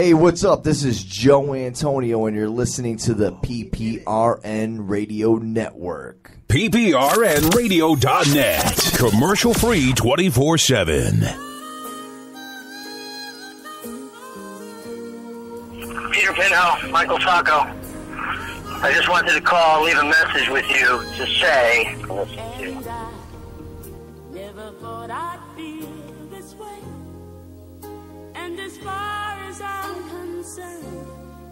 Hey, what's up? This is Joe Antonio, and you're listening to the PPRN Radio Network. PPRNradio.net. Commercial free 24/7. Peter Pinho, Michael Taco. I just wanted to call, leave a message with you to say, listen to. Never thought I'd feel this way. And as far as I'm concerned,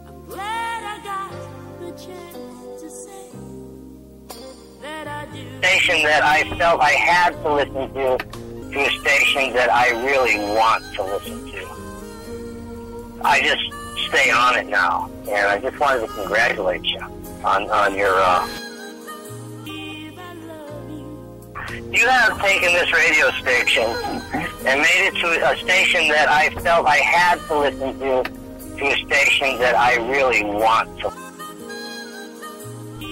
I'm glad I got the chance to say that I do. Station that I felt I had to listen to a station that I really want to listen to. I just stay on it now, and I just wanted to congratulate you on your, You have taken this radio station and made it to a station that I felt I had to listen to a station that I really want to.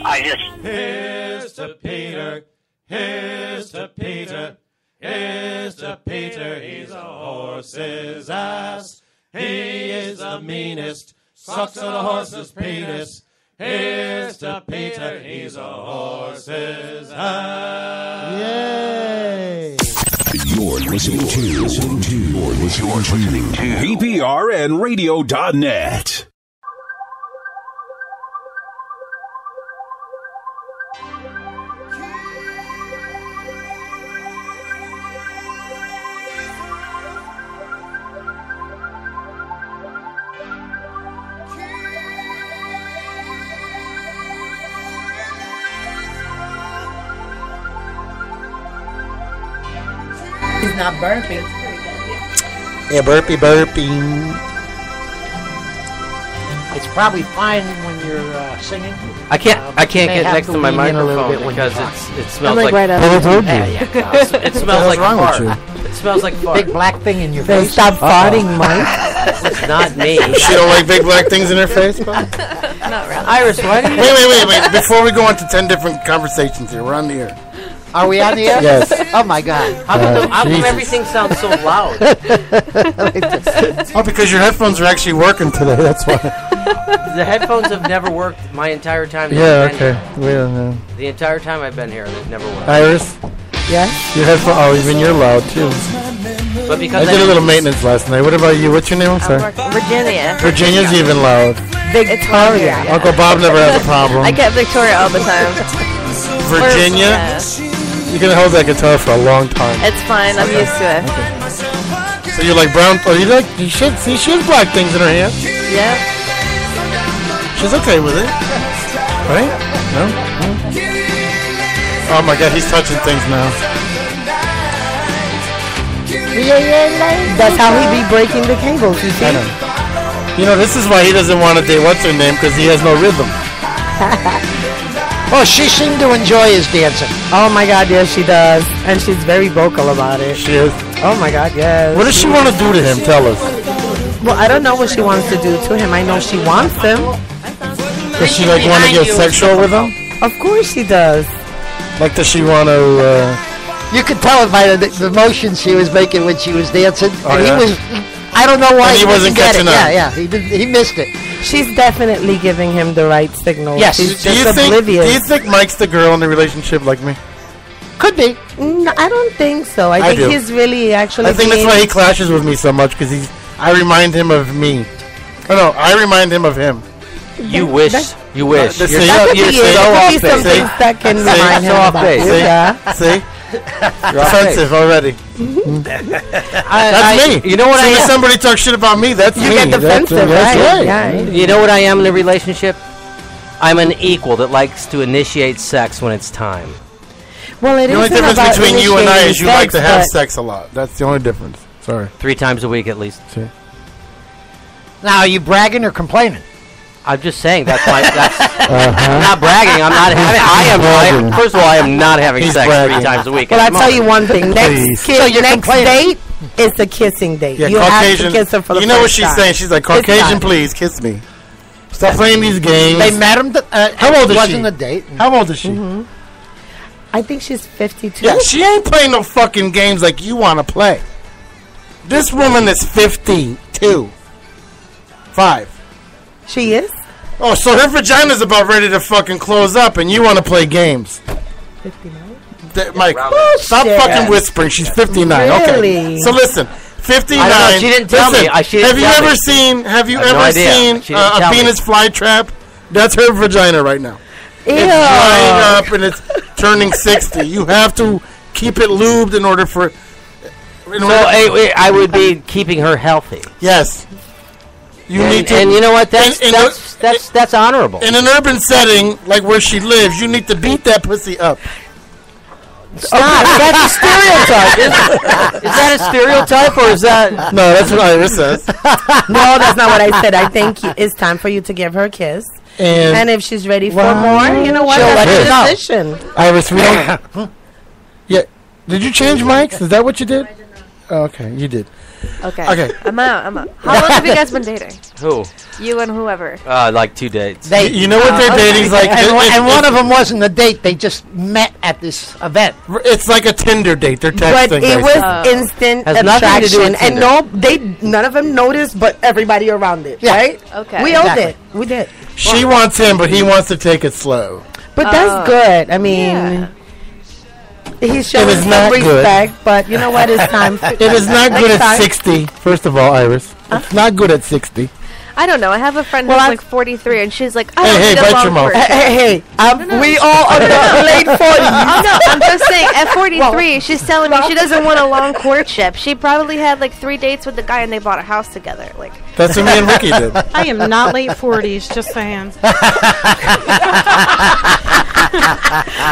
I just... Here's to Peter, here's to Peter, here's to Peter, he's a horse's ass. He is the meanest, sucks on a horse's penis. Here's to Peter, he's a horse's ass. Yay! You're listening to PPRNradio.net. He's not burping. Yeah, burping. It's probably fine when you're singing. I can't get next to my microphone because it smells like It smells like fart. It smells like fart. Big black thing in your face. Stop farting, Mike. It's not me. She don't like big black things in her face, bro? Not really. Iris, why do you? Wait. Before we go on to 10 different conversations here, we're on the air. Are we on the air? Yes. Oh my God. How come everything sounds so loud? Oh, because your headphones are actually working today. That's why. The headphones have never worked my entire time. Yeah. Okay. We don't know. The entire time I've been here, they've never worked. Iris. Yes? Your headphones. Oh, even you're loud too. But because I did a little maintenance last night. What about you? What's your name? I'm sorry. Virginia. Virginia's even loud. Victoria. Uncle Bob never has a problem. I get Victoria all the time. Virginia. You're gonna hold that guitar for a long time. It's fine. I'm used to it. So you like brown? Oh, you like? You should see. She has black things in her hand. Yeah. She's okay with it, right? No. Oh my God, he's touching things now. That's how he be breaking the cables. You see? I know. You know, this is why he doesn't want to date what's her name, because he has no rhythm. Oh, she seemed to enjoy his dancing. Oh my God, yes, she does, and she's very vocal about it. She is. Oh my God, yes. What does she want to do to him? Tell us. Well, I don't know what she wants to do to him. I know she wants him. Does she like want to get sexual with him? Of course she does. Like, does she want to? You could tell it by the motions she was making when she was dancing. Oh, and yeah? he was, I don't know why And he wasn't didn't get catching it. up. Yeah, he missed it. She's definitely giving him the right signal. Yes. She's Do you just think? oblivious. Do you think Mike's the girl in the relationship like me? Could be. No, I don't think so. I think do. he's really actually. I think that's why he clashes with me so much, because I remind him of me. Oh no, I remind him of him. You wish. You wish. That You're could so, be you're it. so That off Be some base. things that can remind him So off about base. you. Yeah. See? You're off Offensive already. That's me. You know what So I when am? somebody talks shit about me, that's You me. get defensive, that's right? right. Yeah. You know what I am in a relationship? I'm an equal that likes to initiate sex when it's time. Well, it The only isn't difference about between you and I is you like to have but- sex a lot. That's the only difference. Sorry. 3 times a week at least. See? Now, are you bragging or complaining? I'm just saying that's my. I'm not bragging. I'm not. First of all, I am not having He's sex bragging. 3 times a week. Well, at I'll the tell you moment. one thing. Next, So you're next complaining. date is the kissing date. Yeah, you have Caucasian. to kiss her for the You know what first she's time. saying? She's like, It's Caucasian, not. please kiss me. Stop playing these games. They met him. How old is she? Wasn't a date. How old is she? I think she's 52. Yeah, she ain't playing no fucking games like you want to play. This woman is 52. 5. She is? Oh, so her vagina's about ready to fucking close up, and you want to play games. 59? Mike, Bullshit. stop fucking whispering. She's 59. Really? Okay. So listen, 59. I know, she didn't tell me. Have you ever seen a penis fly trap? That's her vagina right now. Ew. It's drying up and it's turning 60. You have to keep it lubed in order for. I would be keeping her healthy. Yes. You need to, and you know what? That's honorable. In an urban setting like where she lives, you need to beat that pussy up. Stop! That's a stereotype. Is that a stereotype or is that? No, that's what Iris says. No, that's not what I said. I think it's time for you to give her a kiss. And if she's ready for more, you know what? That's her decision. Iris, we don't. Yeah. Did you change mics? Is that what you did? Oh, okay, you did. Okay. I'm out. How long have you guys been dating? Who? You and whoever. Like 2 dates. You know what their dating's like? And one of them wasn't a date. They just met at this event. It's like a Tinder date. They're texting. But it was instant attraction. And none of them noticed, but everybody around it, right? Okay. We all did. We did. She wants him, but he wants to take it slow. But that's good. I mean... He's showing some respect, but you know what? It's time. It is not good at 60. First of all, Iris, it's not good at 60. I don't know. I have a friend who's like 43, and she's like, "Hey, bite your mouth." Hey, we all are late 40s. Oh no, I'm just saying. At 43, she's telling me she doesn't want a long courtship. She probably had like 3 dates with the guy, and they bought a house together. Like that's what me and Ricky did. I am not late 40s. Just saying.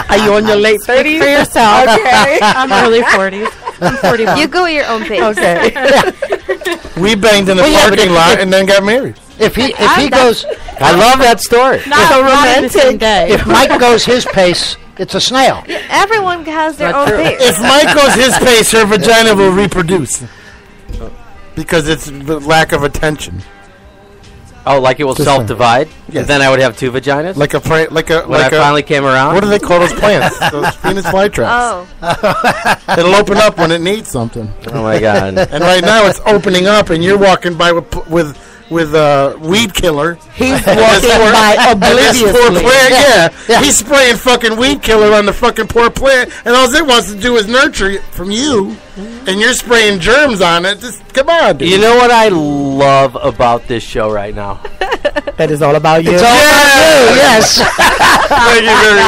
Are you on your late 30s? For yourself. Okay. I'm early 40s. I'm 41. You go at your own pace. Okay. We banged in the parking lot and then got married. If he goes, I love that story. Not so romantic. If Mike goes his pace, it's a snail. Yeah, everyone has their own pace. If Mike goes his pace, her vagina will reproduce because it's the lack of attention. Oh, like it will self-divide? Yes. And then I would have 2 vaginas? When I finally came around? What do they call those plants? Those penis fly traps. Oh. It'll open up when it needs something. Oh, my God. And right now it's opening up, and you're walking by with weed killer. He's walking by obliviously. Poor plant, yeah. He's spraying fucking weed killer on the fucking poor plant, and all it wants to do is nurture it from you, and you're spraying germs on it. Just come on, dude. You know what I love about this show right now? That is all about you. It's all about you, yes. Thank you very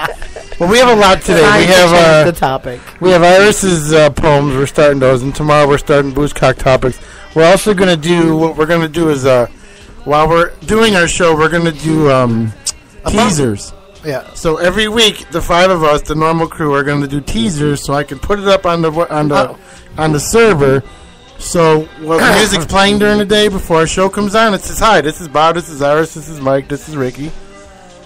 much. Well, we have a lot today. We have the topic. We have Iris's poems. We're starting those, and tomorrow we're starting Booze Cock Topics. We're also going to do, what we're going to do is, while we're doing our show, we're going to do teasers. Yeah. So every week, the 5 of us, the normal crew, are going to do teasers, so I can put it up on the server. So while the music's playing during the day before our show comes on, it says, "Hi, this is Bob, this is Iris, this is Mike, this is Ricky."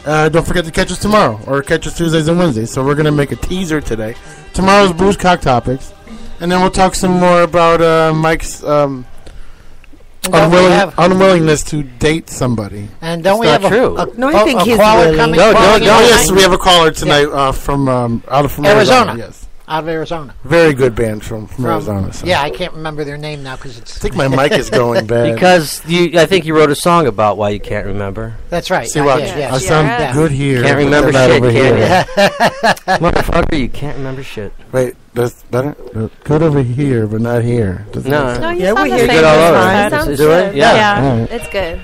Don't forget to catch us tomorrow, or catch us Tuesdays and Wednesdays. So we're going to make a teaser today. Tomorrow's Booze Cock Topics. And then we'll talk some more about Mike's unwillingness to date somebody. And don't we have true. I think he's caller coming? No, yes, we have a caller tonight from Arizona. Yes. Out of Arizona. Very good band from Arizona. So. Yeah, I can't remember their name now because it's. I think my mic is going bad. Because I think you wrote a song about why you can't remember. That's right. See what? I sound good here. Can't remember shit, over can here. Motherfucker, you can't remember shit. Wait, that's better? Good over here, but not here. No, you yeah, sound we the hear same. good all over. It sounds Do it? good. Yeah. Right. It's good.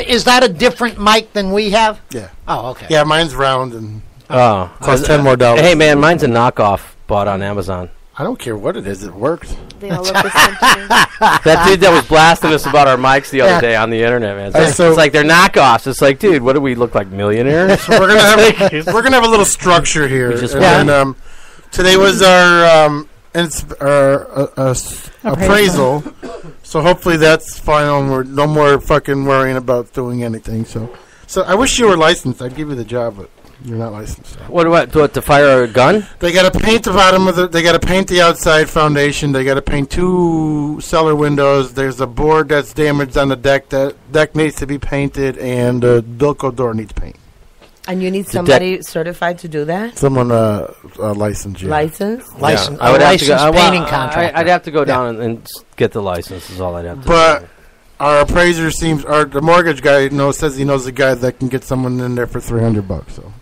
Is that a different mic than we have? Yeah. Oh, okay. Yeah, mine's round and costs $10 more. Hey, man, mine's a knockoff bought on Amazon. I don't care what it is. It worked. They all look the same to me. That dude that was blasting us about our mics the other day on the internet, man. It's like they're knockoffs. It's like, dude, what do we look like, millionaires? So we're gonna have a little structure here. And today was our appraisal. So hopefully that's final. And we're no more fucking worrying about doing anything. So I wish you were licensed. I'd give you the job, but you're not licensed. So. What to fire a gun? They got to paint the bottom of they got to paint the outside foundation. They got to paint 2 cellar windows. There's a board that's damaged on the deck. That deck needs to be painted, and the Bilko door needs paint. And you need somebody certified to do that? Someone licensed. Yeah. Licensed? Yeah. I would have to go. Painting contractor. I'd have to go down and get the license. Is all I'd have to do. But our appraiser the mortgage guy says he knows a guy that can get someone in there for $300. So.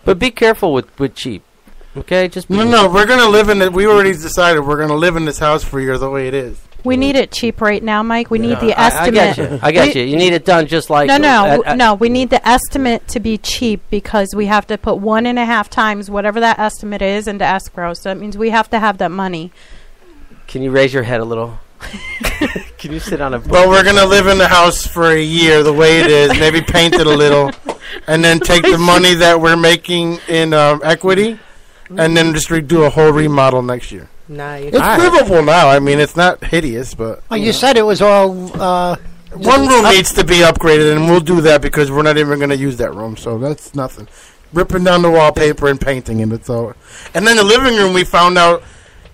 But be careful with cheap. Okay, just no. We're gonna live in it. We already decided we're gonna live in this house for you the way it is. We need it cheap right now, Mike. We need the estimate. I get you. You need it done just like no. We need the estimate to be cheap because we have to put 1.5 times whatever that estimate is into escrow. So that means we have to have that money. Can you raise your head a little? Can you sit on a? Well, we're gonna live in the house for a year the way it is. Maybe paint it a little, and then take the money that we're making in equity, and then just redo a whole remodel next year. Nice. It's livable now. I mean, it's not hideous, but... Well, you said it was all... one room needs to be upgraded, and we'll do that because we're not even going to use that room, so that's nothing. Ripping down the wallpaper and painting it, it's all... And then the living room, we found out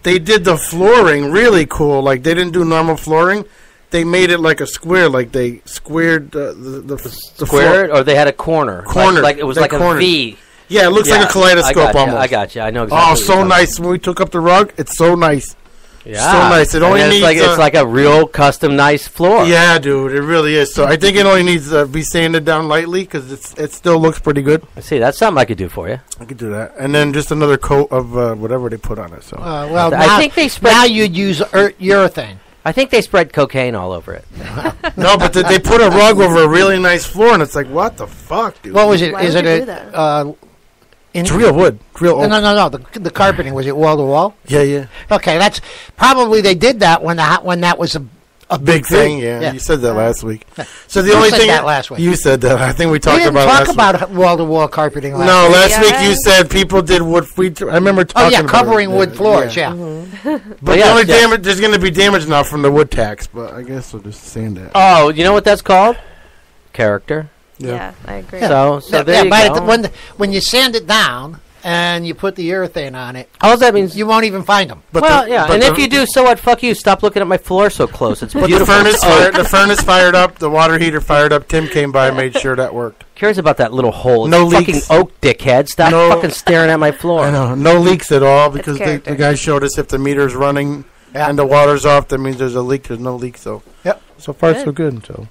they did the flooring really cool. Like, they didn't do normal flooring. They made it like a square, like they squared the square, or they had a corner. Like it was like a V. Yeah, it looks like a kaleidoscope almost. I got you. I know exactly. Oh, so nice. When we took up the rug, it's so nice. Yeah. So nice. It only needs... it's like a real custom nice floor. Yeah, dude. It really is. So I think it only needs to be sanded down lightly because it still looks pretty good. I see. That's something I could do for you. I could do that. And then just another coat of whatever they put on it. So well, I think they spread... Now you'd use urethane. I think they spread cocaine all over it. No, but they put a rug over a really nice floor, and it's like, what the fuck, dude? What was it? Why Is would it you do a... that? It's real wood. Real oak. No. The carpeting, was it wall to wall? Yeah. Okay, that's probably they did that when that was a big thing. Yeah, you said that last week. So the only said thing that last week. You said that. I think we talked didn't about talk last about wall to wall carpeting. Last week you said people did wood. I remember talking. Oh yeah, covering wood floors. Yeah. Mm-hmm. But the only damage, there's going to be damage now from the wood tax. But I guess we'll just sand that. Oh, you know what that's called? Character. Yeah, I agree. So there you go. When you sand it down and you put the urethane on it, all that means you won't even find them. But and if you do, so what? Fuck you! Stop looking at my floor so close. It's beautiful. But the furnace fired up. The water heater fired up. Tim came by and made sure that worked. Cares about that little hole? No it's leaks. Fucking oak, dickhead! Stop fucking staring at my floor. I know. No leaks at all because the guy showed us if the meter's running and the water's off, that means there's a leak. There's no leak. So so far so good. So.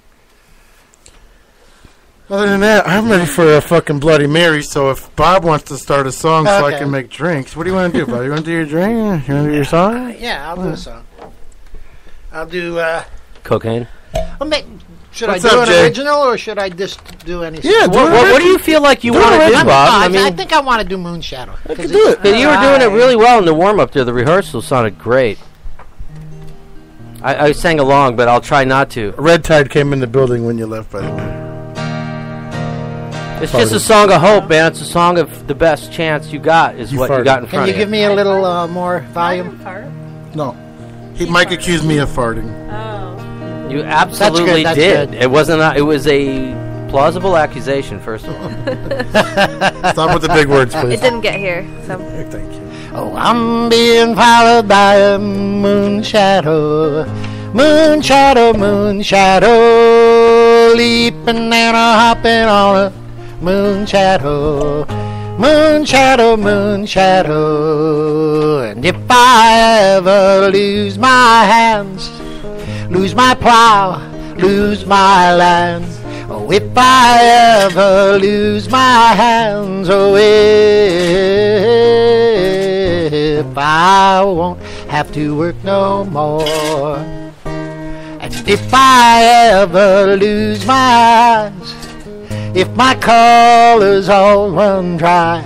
Other than that, I'm ready for a fucking Bloody Mary, so if Bob wants to start a song so I can make drinks, what do you want to do, Bob? You want to do your drink? You want to do your song? Yeah, I'll do a song. I'll do... Cocaine? Should I do an original, or should I just do any song? Yeah, what do you feel like you want to do, Bob? I think I want to do Moonshadow. I can do it. You were doing it really well in the warm-up there. The rehearsal sounded great. I sang along, but I'll try not to. Red Tide came in the building when you left, by the way. It's just a song of hope, man. It's a song of the best chance you got is what you got in front of you. Can you give me a little more volume? No. Mike accused me of farting. Oh. You absolutely did. It wasn't. It was a plausible accusation, first of all. Stop with the big words, please. It didn't get here. So. Thank you. Oh, I'm being followed by a moonshadow. Moonshadow, moonshadow. Leaping and a hopping on a moonshadow, moonshadow, moonshadow. And if I ever lose my hands, lose my plow, lose my land, oh, if I ever lose my hands, oh, if I won't have to work no more, and if I ever lose my eyes, if my colors all run dry,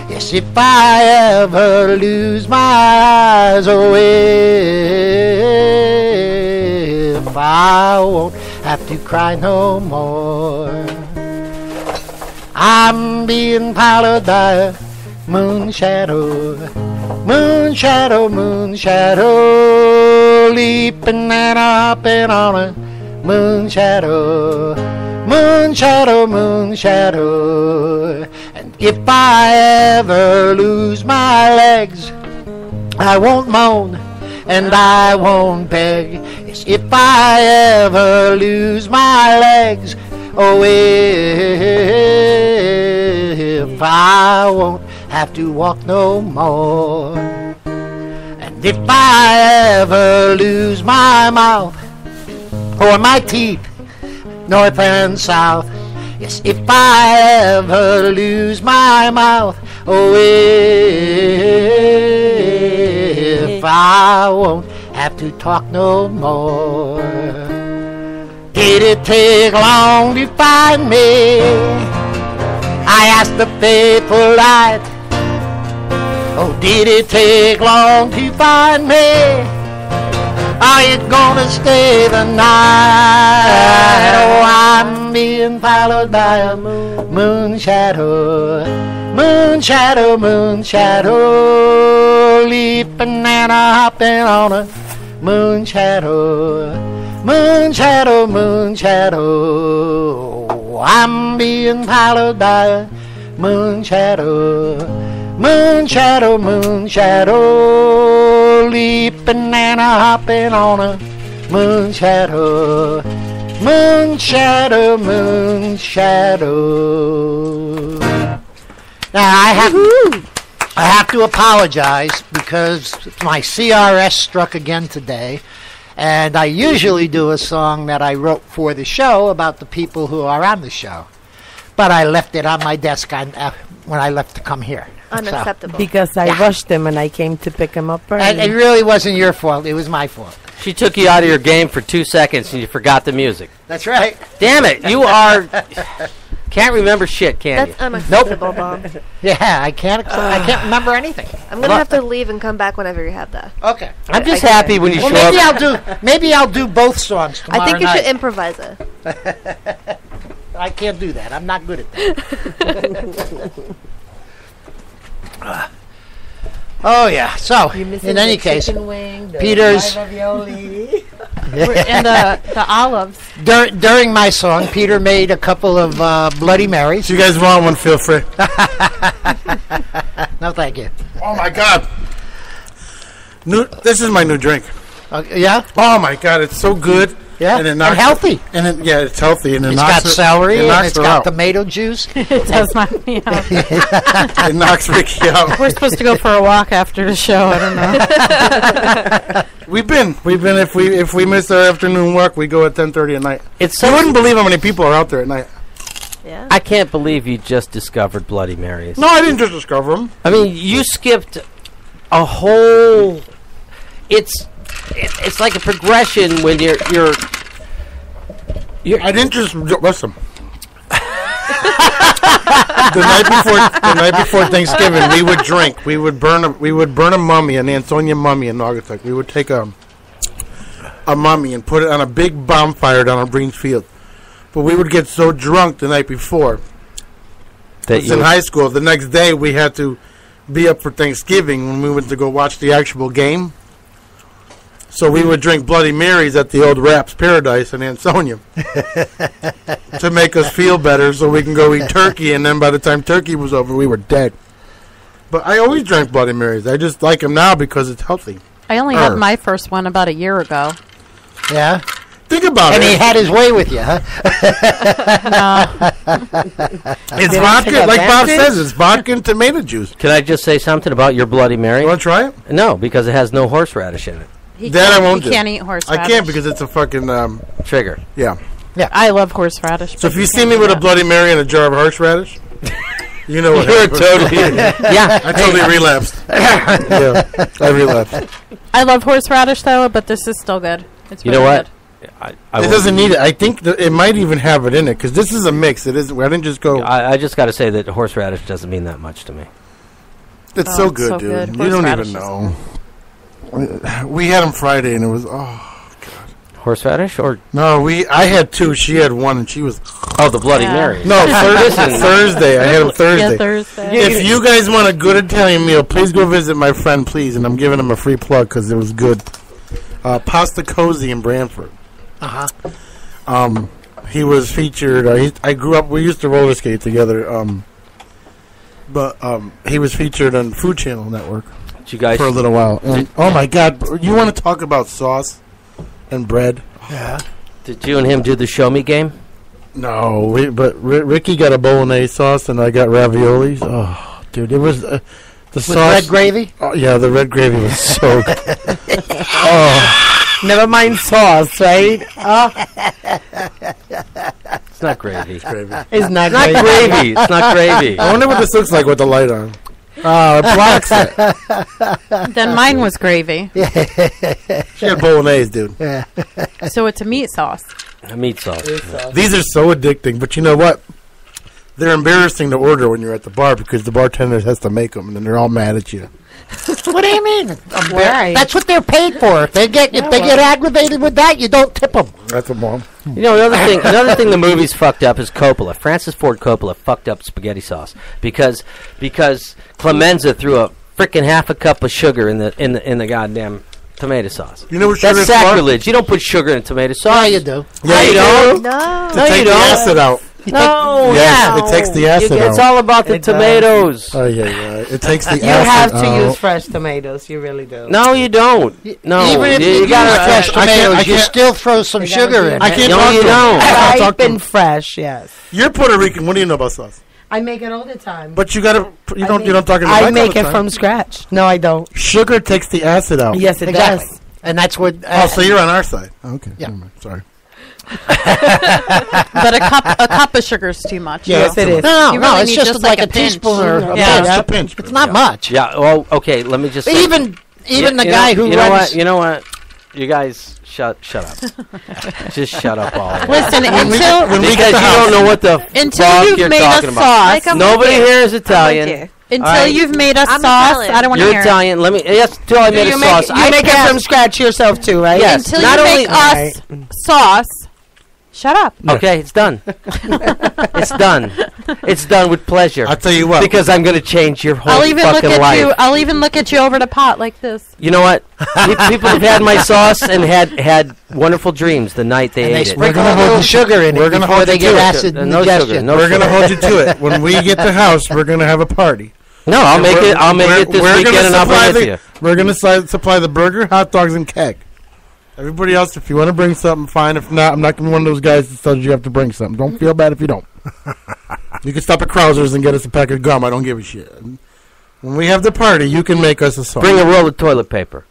yes, if I ever lose my eyes, oh, if I won't have to cry no more. I'm being followed by a moonshadow, moonshadow, moonshadow, leaping and hopping on a moonshadow, moonshadow, moonshadow. And if I ever lose my legs, I won't moan and I won't beg. Yes, if I ever lose my legs, oh, if I won't have to walk no more. And if I ever lose my mouth or my teeth, north and south, yes, if I ever lose my mouth, oh, if I won't have to talk no more. Did it take long to find me? I asked the faithful light. Oh, did it take long to find me? Are you gonna stay the night? Oh, I'm being followed by a moon shadow. Moon shadow, moon shadow, leaping and a hopping on a moon shadow. Moon shadow, moon shadow, I'm being followed by a moon shadow. Moon shadow, moon shadow, leaping and a hopping on a moon shadow. Moon shadow, moon shadow. Now I have to apologize because my CRS struck again today, and I usually do a song that I wrote for the show about the people who are on the show, but I left it on my desk when I left to come here. Unacceptable. Because I rushed him and I came to pick him up early. And it really wasn't your fault. It was my fault. She took you out of your game for 2 seconds and you forgot the music. That's right. Damn it. You are... Can't remember shit, can That's you? unacceptable, Bob. Yeah, I can't remember anything. I'm going to have to leave and come back whenever you have that. Okay. I'm just happy when you show up. Maybe I'll do both songs tomorrow I think you night. should improvise it. I can't do that. I'm not good at that. Oh yeah. So in any case, Peter's And the olives. During my song, Peter made a couple of Bloody Marys. If you guys want one, feel free. No, thank you. Oh my God! This is my new drink. Yeah. Oh my God! It's so good. Yeah. And healthy. It's healthy. And it's got celery and it's got tomato juice. It does knock me out. It knocks Ricky out. We're supposed to go for a walk after the show. I don't know. We've been. If we miss our afternoon walk, we go at 10:30 at night. You wouldn't believe how many people are out there at night. Yeah. I can't believe you just discovered Bloody Marys. No, I didn't just discover them. I mean, you skipped a whole... It's like a progression when you're I didn't just listen. the night before Thanksgiving, we would drink. We would burn a mummy, an Antonia mummy in Naugatuck. We would take a mummy and put it on a big bonfire down on Breens Field. But we would get so drunk the night before. That in high school. The next day, we had to be up for Thanksgiving when we went to go watch the actual game. So we would drink Bloody Marys at the old Raps Paradise in Ansonia to make us feel better so we can go eat turkey, and then by the time turkey was over, we were dead. But I always drank Bloody Marys. I just like them now because it's healthy. I only had my first one about a year ago. Yeah? Think about it. And he had his way with you, huh? It's vodka, like Bob says, it's vodka and tomato juice. Can I just say something about your Bloody Mary? You want to try it? No, because it has no horseradish in it. That I won't do. He can't eat horseradish. I can't because it's a fucking... trigger. Yeah. Yeah, I love horseradish. So if you see me with a Bloody Mary and a jar of horseradish, you know what happened. Totally... Yeah. I totally relapsed. Yeah, I relapsed. I love horseradish, though, but this is still good. It's really what? good. It doesn't need it. I think it might even have it in it because this is a mix. It isn't. I didn't just go. I just got to say that horseradish doesn't mean that much to me. It's so good, dude. You don't even know. We had them Friday, and it was God. Horseradish or no? I had two. She had one, and she was the Bloody Mary. No, Thursday. I had them Thursday. Yeah, Thursday. If you guys want a good Italian meal, please go visit my friend, please. And I'm giving him a free plug because it was good. Pasta Cozy in Brantford. He was featured. I grew up. We used to roller skate together. But he was featured on Food Channel Network. You guys for a little while. And, oh my God! You want to talk about sauce and bread? Yeah. Did you and him do the show me game? No, but Ricky got a bolognese sauce and I got raviolis. Oh, dude, it was the sauce. Red gravy? Oh, yeah, the red gravy was so good. Oh. Never mind sauce, right? It's not gravy. It's gravy. It's not gravy. It's not gravy. I wonder what this looks like with the light on. Oh, it blocks it. Then mine was gravy. She had bolognese, dude. Yeah. So it's a meat sauce. A meat sauce. These are so addicting, but you know what? They're embarrassing to order when you're at the bar because the bartender has to make them, and then they're all mad at you. What do you mean? Right. That's what they're paid for. If they get aggravated with that, you don't tip them. That's a bomb. You know, another thing the movie's fucked up is Coppola. Francis Ford Coppola fucked up spaghetti sauce because Clemenza threw a freaking half a cup of sugar in the goddamn tomato sauce. You know what sugar That's is for? sacrilege. You don't put sugar in tomato sauce. Yeah, you do. Yeah, you don't. No. To take the acid out. No, Yes, it takes the acid out. It's all about the tomatoes. Oh, yeah. It takes the You acid have to out. use fresh tomatoes. You really do. No, you don't. No, Even if you gotta use fresh I tomatoes, you can't- still throw some sugar in I it. can't No, talk you to him. don't. I can't talk Ripe to him. and fresh, yes. You're Puerto Rican. What do you know about sauce? I make it all the time. But you don't talk about I make it from scratch. No, I don't. Sugar takes the acid out. Yes, it Exactly. does. And that's what... Oh, so you're on our side. Okay. Yeah. Never mind. Sorry. But a cup of sugar is too much. Yeah, Yes, it is. No, You no, really it's need just just like like a a pinch. teaspoon or a Yeah. pinch. It's a pinch. It's not much. Yeah. Well, okay. Let me just say, Even the you guy know, who you know runs... what? You know what? You guys, shut up. Just shut up, all of you. Listen, when we until get the house- don't know what the until fuck you've you're made talking a about. sauce, Nobody here is Italian. until All right. you've made a I'm sauce, Italian. I don't want to You're hear it. Italian. Let me. Yes, till I made a You sauce. make, you make it from scratch yourself too, right? Yes. Until Not you only- make us sauce, shut up. Okay, it's done. It's done. It's done with pleasure. I'll tell you what. Because I'm going to change your whole I'll even look fucking at life. you. I'll even look at you over the pot like this. You know what? People have had my sauce and had wonderful dreams the night they And they ate it. sprinkle a little sugar in We're it gonna before hold they you get to it. acid No indigestion. sugar, no we're going to sugar. hold you to it. When we get the house, we're going to have a party. No, I'll make it. I'll make it this We're weekend, gonna and I'll supply bring it to you. We're going to supply the burger, hot dogs, and keg. Everybody else, if you want to bring something, fine. If not, I'm not going to be one of those guys that tells you have to bring something. Don't feel bad if you don't. You can stop at Krauser's and get us a pack of gum. I don't give a shit. When we have the party, you can make us a sauce. Bring a roll of toilet paper.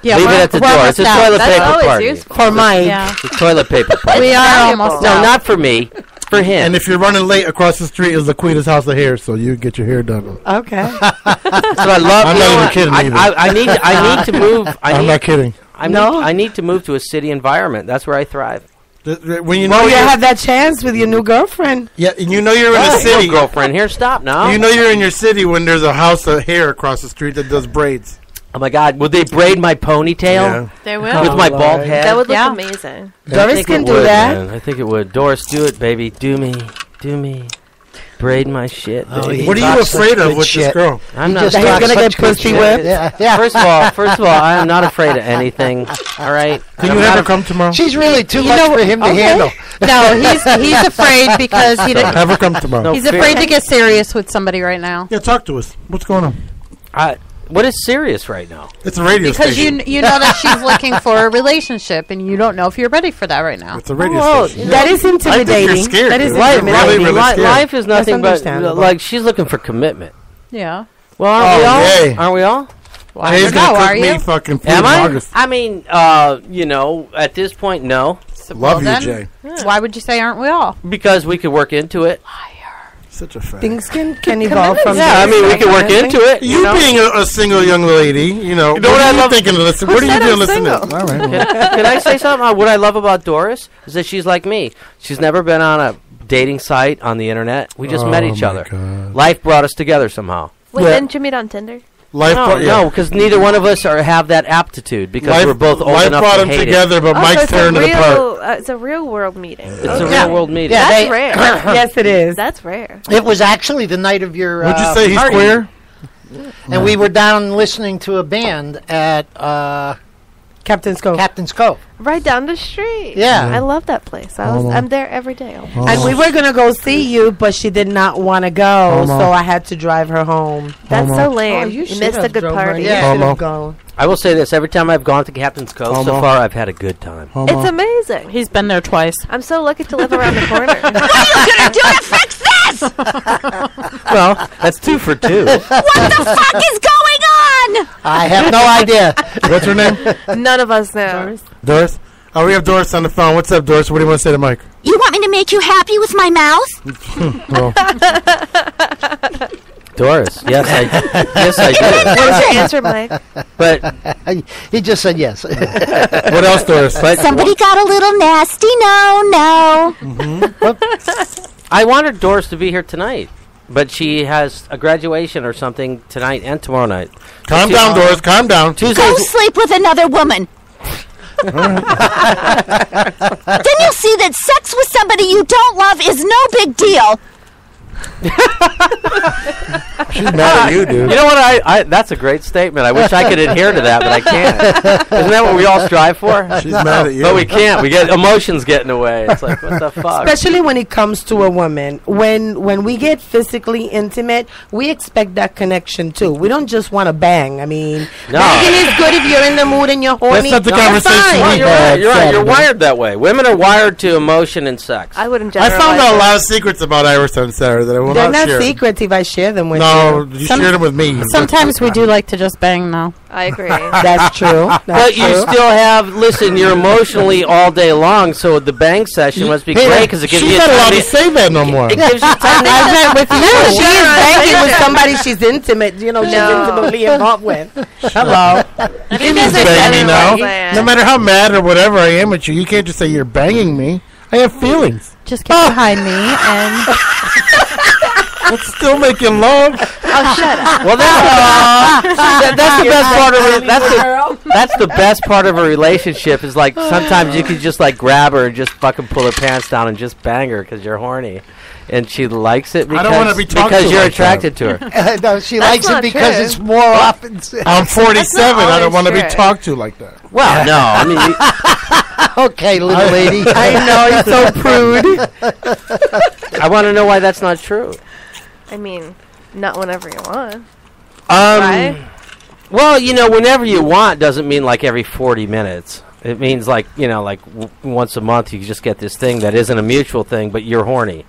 Yeah, Leave we're- it at the we're door. almost It's a out. toilet That's paper always party. useful. For Mike. Yeah, The toilet paper party. we are Valuable. almost No, out. not for me. For him. And if you're running late, across the street is Laquita's house of hair, so you get your hair done. Okay. That's what I love. I'm you not know even what? kidding either. I need to move. I'm not kidding. I need to move to a city environment. That's where I thrive. When you know Well, you you're, have that chance with your new girlfriend. yeah, and you know you're in a Oh, city. no girlfriend here. Stop now. You know you're in your city when there's a house of hair across the street that does braids. Oh my God! Would they braid my ponytail They will. with my Oh, bald Lord. head? That would look Yeah. amazing. I Doris think can it do would, that. man. I think it would. Doris, do it, baby. Do me. Braid my shit. Oh, baby. he What are you talks such afraid of good with shit. this girl? I'm not. Just He's talks gonna such get good pussy shit. whipped? Yeah. First of all, I am not afraid of anything. All right. Can you have her come tomorrow? She's really too You much know- for him to okay. handle. No, he's afraid because Have her come tomorrow. No. he's afraid to get serious with somebody right now. Yeah, talk to us. What's going on? What is serious right now? It's a radio Because station. you know that she's looking for a relationship, and you don't know if you're ready for that right now. It's a radio Oh, station. that is I think intimidating. you're scared. That is dude. Life, Really, intimidating. really scared. life is nothing but understandable. like she's looking for commitment. Yeah. Well, aren't we all? yay. Aren't we all? Well, I Jay's don't gonna know, cook are me you? fucking food Am in I? August. I mean, at this point, no, Well, Love you, then, Jay. Why would you say aren't we all? because we could work into it. Such a fact. Things can evolve from Yeah, I there. mean, we could work into it. You know? being a single young lady, you know, know what what I are you love? thinking of listening? What are you said doing I'm listening to? single? All right. well. Can I say something? What I love about Doris is that she's like me. She's never been on a dating site on the internet. We just met Oh, each my other. God. Life brought us together somehow. Wait, Yeah. didn't you meet on Tinder? Life No, brought, yeah. because neither one of us have that aptitude because Life, we're both old life enough brought to them hate together, but Oh, so Mike's it's a tearing it apart. real, it's a real world meeting. it. It's a real world meeting. Yeah, That's they- rare. Yes, it is. That's rare. It was actually the night of your Would you say he's party. queer? And we were down listening to a band at Captain's Cove. Captain's Cove. Right down the street. Yeah. I love that place. I'm there every day. And we were going to go see you, but she did not want to go, so I had to drive her home. That's so lame. Oh, you missed a good party. Yeah, you should have gone. I will say this: every time I've gone to Captain's Cove so far, I've had a good time. It's amazing. He's been there twice. I'm so lucky to live around the corner. What are you going to do to fix this? Well, that's 2 for 2. What the fuck is going on? I have no idea. What's her name? None of us know. Doris? Oh, we have Doris on the phone. What's up, Doris? What do you want to say to Mike? You want me to make you happy with my mouth? Well, Doris, yes, I do. What was your answer, Mike? But he just said yes. what else, Doris? Somebody got a little nasty. No. I wanted Doris to be here tonight, but she has a graduation or something tonight and tomorrow night. Calm down, Doris. Calm down. Go sleep with another woman. Then you'll see that sex with somebody you don't love is no big deal. She's mad at you, dude. You know what? I that's a great statement. I wish I could adhere to that, but I can't. Isn't that what we all strive for? She's mad at you. But we can't. We get emotions getting away. It's like, what the fuck? Especially when it comes to a woman. When we get physically intimate, we expect that connection too. We don't just want to bang. I mean, banging is good if you're in the mood and you're horny. That's not the conversation we You're had. right. You're right. You're wired that way. Women are wired to emotion and sex. I wouldn't I generalize. found out a lot of secrets about Iris on Saturday that I will They're not not share. secrets if I share them with No, you. you shared them with me. Sometimes we do like to just bang, though. I agree. That's true. But you still have, listen, you're emotionally all day long, so the bang session must be great because it gives She's you not time allowed to to say that no more. It gives you time to I met with you. No, She's banging with somebody she's intimate. You know, she's No. intimately involved with. Hello. You can't guys just are bang me now. generalizing. No matter how mad or whatever I am at you, you can't just say you're banging me. I have feelings. Just get behind me and It's still making love. Oh, shut up. Well, that's the best part of it. That's the best part of a relationship. Is like sometimes you can just like grab her and just fucking pull her pants down and just bang her because you're horny, and she likes it because, I don't wanna be talked because to you're like attracted to her. No, she That's likes it not because true. it's more often. I'm 47. I don't want to be always talked to like that. Well, no, I mean, Okay, little lady. I know, you're so prude. I want to know why that's not true. I mean, not whenever you want. Right? Well, you know, whenever you want doesn't mean like every 40 minutes. It means like, you know, like once a month you just get this thing that isn't a mutual thing, but you're horny.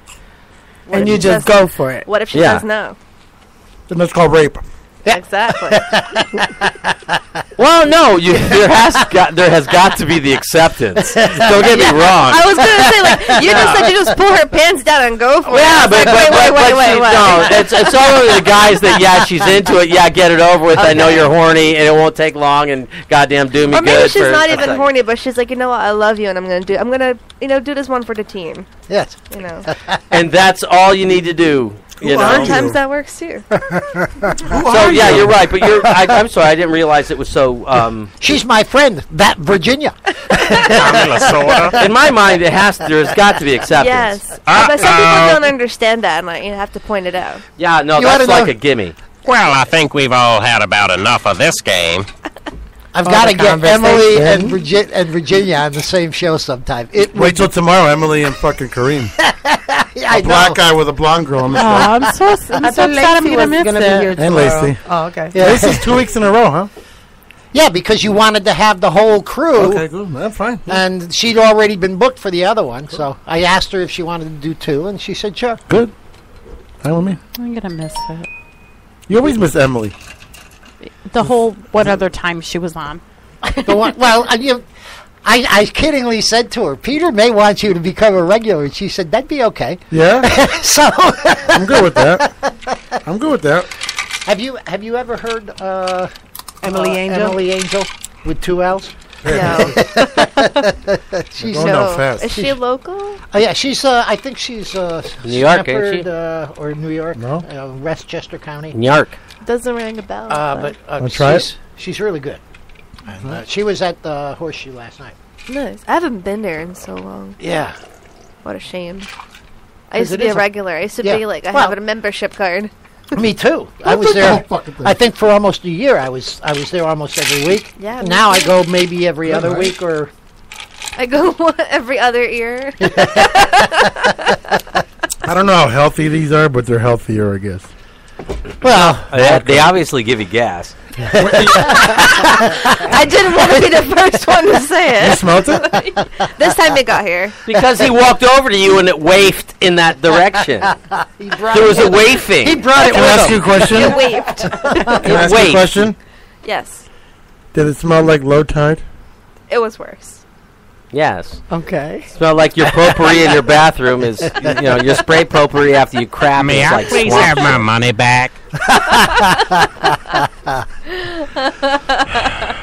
What And if you she just says- go for it. What if she Yeah. says no? Then that's called rape. Exactly. Well, no, there has got to be the acceptance. Don't get me wrong. I was gonna say, like, you just said you just pull her pants down and go for it. Yeah, I was but like, wait. no, it's all over the guys that she's into it. Yeah, get it over with. I know Okay. you're horny, and it won't take long. And goddamn, do me Or maybe good. she's for not a even second. horny, but she's like, you know what, I love you, and I'm gonna do this one for the team. Yes. You know, And that's all you need to do. You know. sometimes that works too. So yeah, you're right. But I'm sorry, I didn't realize it was so. She's my friend, that Virginia. In my mind, there's got to be acceptance. Yes, but some people don't understand that, and like, you have to point it out. Yeah, no, You that's oughta like know- a gimme. Well, I think we've all had about enough of this game. I've got to the get Emily and, conversation. Virginia on the same show sometime. Wait till tomorrow, Emily and fucking Kareem. I A black know. guy with a blonde girl on the oh, show. I'm so I sad thought I'm Lacey gonna was miss gonna be it. here And tomorrow. Lacey. Oh, okay. Yeah. This is 2 weeks in a row, huh? Yeah, because you wanted to have the whole crew. Okay, good. That's fine. And she'd already been booked for the other one, so I asked her if she wanted to do 2, and she said sure. Good. Fine with me. I'm gonna miss it. You always miss Emily. The whole what other time she was on. The one, well, I kiddingly said to her, Peter may want you to become a regular, and she said that'd be okay. Yeah? So I'm good with that. I'm good with that. have you ever heard Emily Angel? Emily Angel with 2 L's? No, She's Going down fast. is she local? Oh yeah, she's. I think she's New York, ain't she? Stanford, or New York. No. Westchester County. New York. Doesn't ring a bell. But Wanna try she's really good. And, she was at the Horseshoe last night. Nice. I haven't been there in so long. Yeah. What a shame. I 'Cause used to it be a is a- regular. I used to yeah. be like, I Well- have a membership card. Me too. I was there. I think for almost a year. I was there almost every week. Yeah. Now I go maybe every other week, or I go every other year. I don't know how healthy these are, but they're healthier, I guess. Well, they obviously give you gas. I didn't want to be the first one to say it. You smelt it? This time it got here. Because he walked over to you and it wafted in that direction. There was a wafting. He brought it Can I ask you a question? It waved. Can I ask you a question? Yes. Did it smell like low tide? It was worse. Yes. Okay. Smell like your potpourri in your bathroom is, your spray potpourri after you crap. May is I like please swamp. have my money back?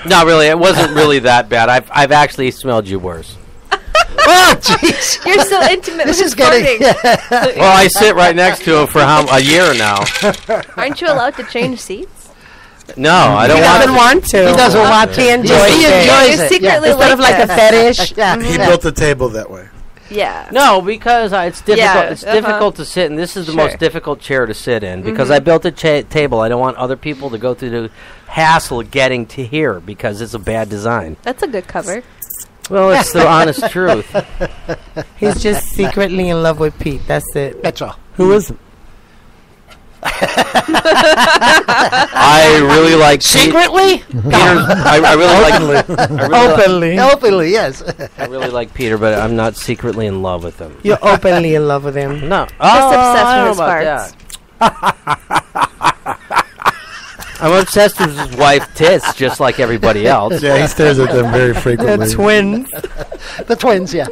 No, really, it wasn't really that bad. I've actually smelled you worse. Oh, jeez. You're so intimate. This with is getting. farting. Well, I sit right next to him for a year now. Aren't you allowed to change seats? No, I don't He doesn't want to. He doesn't want to. He enjoys He it. enjoys You're it. secretly Instead of like a fetish. He built the table that way. Yeah. No, because it's difficult. Yeah, It's difficult to sit, and this is the most difficult chair to sit in because I built a table. I don't want other people to go through the hassle of getting to here because it's a bad design. That's a good cover. Well, it's the honest truth. He's just secretly in love with Pete. That's it. That's all. Who isn't? I really like Secretly? Peter. I really like Openly. Openly, yes. I really like Peter, but I'm not secretly in love with him. You're openly in love with him. No, Just obsessed I with don't his know about farts. I'm obsessed with his wife tits, just like everybody else. Yeah, he stares at them very frequently. The twins. The twins, yeah.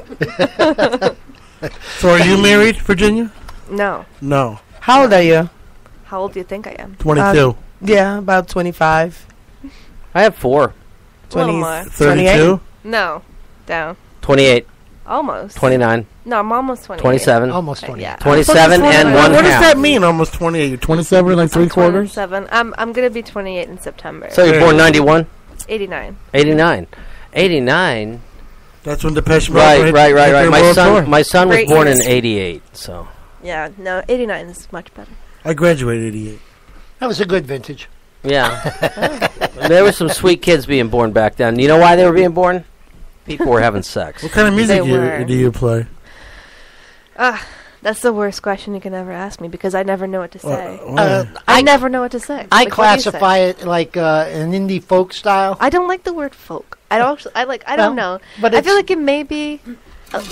So are you married, Virginia? No. No. How old are you? How old do you think I am? 22. Yeah, about 25. I have 4. 20, more. 32? No. Down. 28, Almost. 29, No, I'm almost 28. 27, Almost 20. Yeah. 27 and What 1 does half. that mean, almost 28? You're 27, like I'm 3/4? 27. I'm going to be 28 in September. So you're born 91? 89. 89. 89? That's when Depeche Mode Right. hit My their world tour. son was Great born years. in 88, so. Yeah, no, 89 is much better. I graduated 88. That was a good vintage. Yeah. There were some sweet kids being born back then. You know why they were being born? People were having sex. What kind of music They were. do you play? That's the worst question you can ever ask me because I never know what to say. Why? I never know what to say. I Like, what do you say? classify it like an indie folk style. I don't like the word folk. I don't. I don't know. but I feel it's- like it may be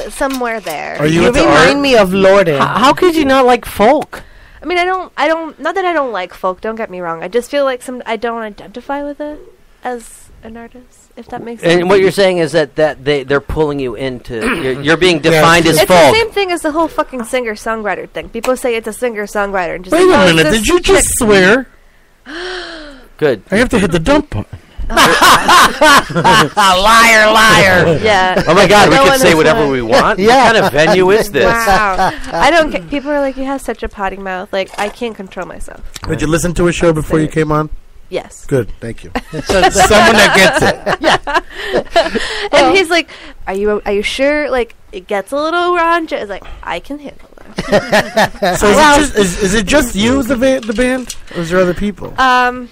somewhere there. Are you You into remind art? me of Lorden. How could you not like folk? I mean, I don't. Not that I don't like folk. Don't get me wrong. I just feel like I don't identify with it as an artist. If that makes sense. And what you're saying is that they're pulling you into you're being defined as It's folk. the same thing as the whole fucking singer-songwriter thing. People say it's a singer-songwriter. And just Wait like, a oh, it's minute, this did you chick- just swear? Good. I have to hit the dump button. Liar, liar. Yeah. Oh my God, we No can one say has whatever learned. we want. Yeah. What kind of venue is this? Wow. I don't care. People are like, you have such a potty mouth. Like, I can't control myself. Did you listen to a show before you came on? Yes. Good, thank you. Someone that gets it. And he's like, are you sure? Like, it gets a little raunchy. It's like, I can handle it. So is it just you, the band? Or is there other people? Well,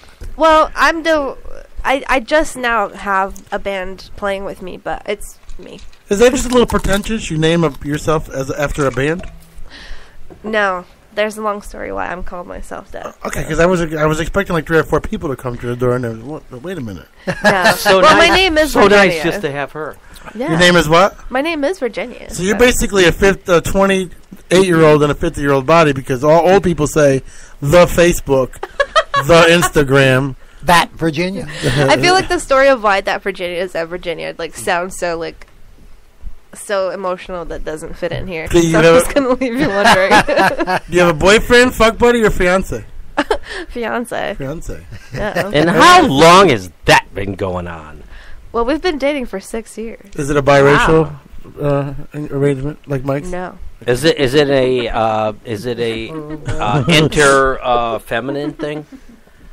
I just now have a band playing with me, but it's me. Is that just a little pretentious? You name yourself as after a band? No. There's a long story why I'm called myself that. Okay, because I was expecting like 3 or 4 people to come to the door, and then wait a minute. No. So well, nice, my name is so Virginia. nice just to have her. Yeah. Your name is what? My name is Virginia. So you're basically a 28-year-old in a 50-year-old body, because all old people say the Facebook, the Instagram. That Virginia. I feel like the story of why that Virginia is that Virginia like sounds so like so emotional that doesn't fit in here. So I'm just gonna leave you wondering. Do you have a boyfriend, fuck buddy, or fiance? Fiance. Fiance. Yeah. And how long has that been going on? Well, we've been dating for 6 years. Is it a biracial arrangement like Mike's? No. Is it a inter feminine thing?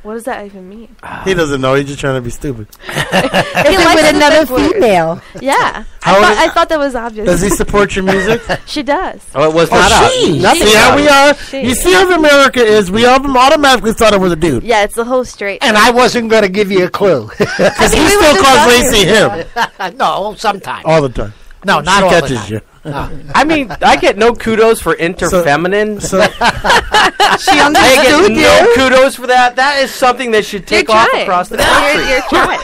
What does that even mean? He doesn't know. He's just trying to be stupid. He likes with another the big word. female. Yeah. I thought that was obvious. Does he support your music? She does. Oh, it was not she. Nothing. See how we are? She. You see how America is? We all automatically thought it was a dude. Yeah, it's the whole straight. And I wasn't going to give you a clue. Because he still calls Lacey him. No, sometimes. All the time. No, not she all the catches time. you. No. I mean, I get no kudos for interfeminine. So, She I understood get no kudos for that. That is something that should take You're off trying. across the No, country. you're trying.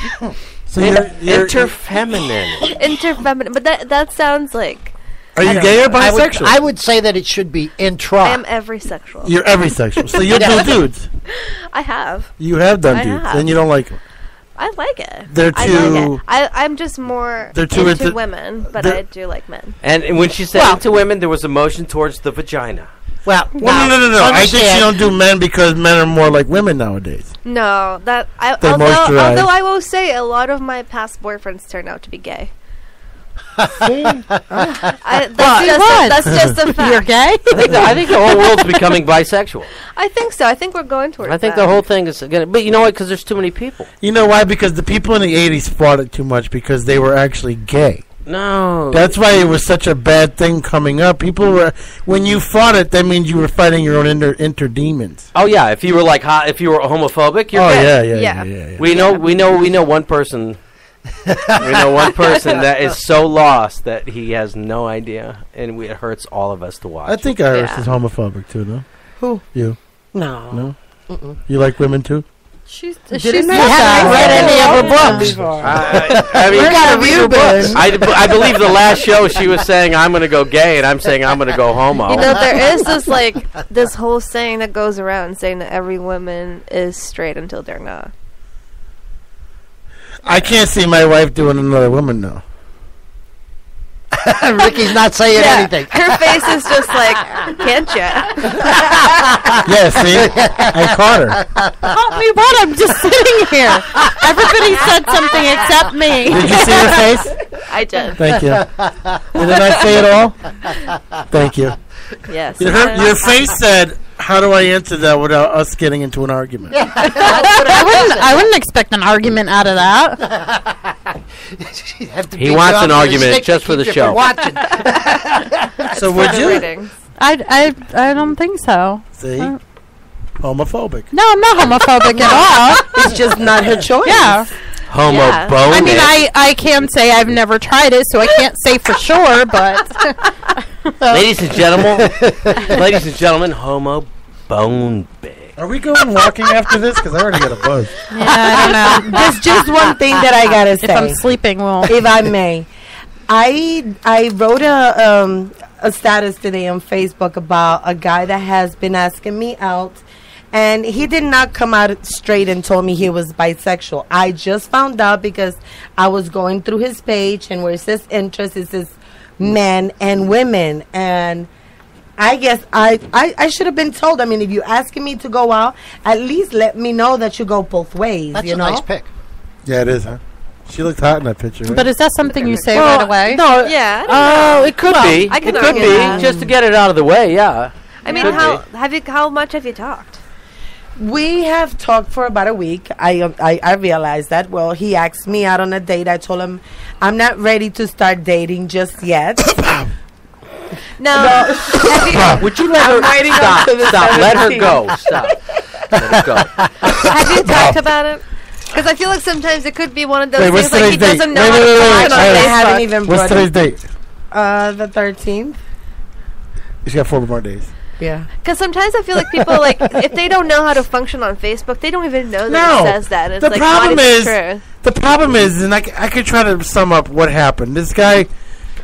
so you're Interfeminine. Interfeminine. But that sounds like... Are you gay or bisexual? I would say that it should be intra. I am every sexual. You're every sexual. So you'll do dudes. I have. You have done I dudes. have. And you don't like them. I like it. They're I too... like it. I'm just more They're too into into- women, but they're- I do like men. And when she said into women, there was emotion towards the vagina. Well, Well, no. I think she don't do men because men are more like women nowadays. No, They although moisturize. I will say a lot of my past boyfriends turned out to be gay. That's just a fact. You're gay? I think the whole world's becoming bisexual. I think so. I think we're going towards I think that. the whole thing is going to... But you know what? Because there's too many people. You know why? Because the people in the 80s fought it too much because they were actually gay. No. That's why it was such a bad thing coming up. People were... When you fought it, that means you were fighting your own inner demons. Oh, yeah. If you were like if you were homophobic, you're Oh, gay. yeah. We know one person... we know one person that is so lost that he has no idea, and it hurts all of us to watch. I think Iris is homophobic too, though. Who? You. No. No? Mm-mm. You like women too? She's Didn't read any of her books. I mean, Where have you been? I believe the last show she was saying I'm going to go gay, and I'm saying I'm going to go homo. You know, there is this whole saying that goes around saying that every woman is straight until they're not. I can't see my wife doing another woman now. Ricky's not saying anything. Her face is just like, can't you? Yeah, see? I caught her. Caught me what? I'm just sitting here. Everybody said something except me. Did you see her face? I did. Thank you. Did I say it all? Thank you. Yes. Your face said, how do I answer that without us getting into an argument? I wouldn't expect an argument out of that. He wants an argument just for the show. So would you? I don't think so. See? Homophobic. No, I'm not homophobic at all. It's just not her choice. Yeah. Homophobic. I mean, I can say I've never tried it, so I can't say for sure, but... Ladies and gentlemen, homo bone big. Are we going walking after this? Because I already got a buzz. Yeah, I don't know. There's just one thing that I gotta say. If I'm sleeping, well... If I may. I wrote a status today on Facebook about a guy that has been asking me out, and he did not come out straight and told me he was bisexual. I just found out because I was going through his page, and where it says interest, it says men and women, and I guess I should have been told. I mean, if you're asking me to go out, at least let me know that you go both ways. That's you a know? nice pick. Yeah, it is, huh? She looked hot in that picture. Right? But is that something you say right away? No. Yeah. Oh, it could be. I can It could argue be that. just to get it out of the way. Yeah. I mean, Could how much have you talked? We have talked for about a week. I realized that. Well, he asked me out on a date. I told him I'm not ready to start dating just yet. No. Would you let her stop? Stop. Let her go. Stop. Let her go. Have you talked about it? Because I feel like sometimes it could be one of those Wait, what's things like he today's date? doesn't know Wait, how to wait, wait, function on wait. I Facebook. haven't even What's brought today's it. date? The 13th. She's got 4 more days. Yeah. Because sometimes I feel like people, like, if they don't know how to function on Facebook, they don't even know that No. it says that. It's The like, problem not even is, true. the problem is, and I could try to sum up what happened. This guy,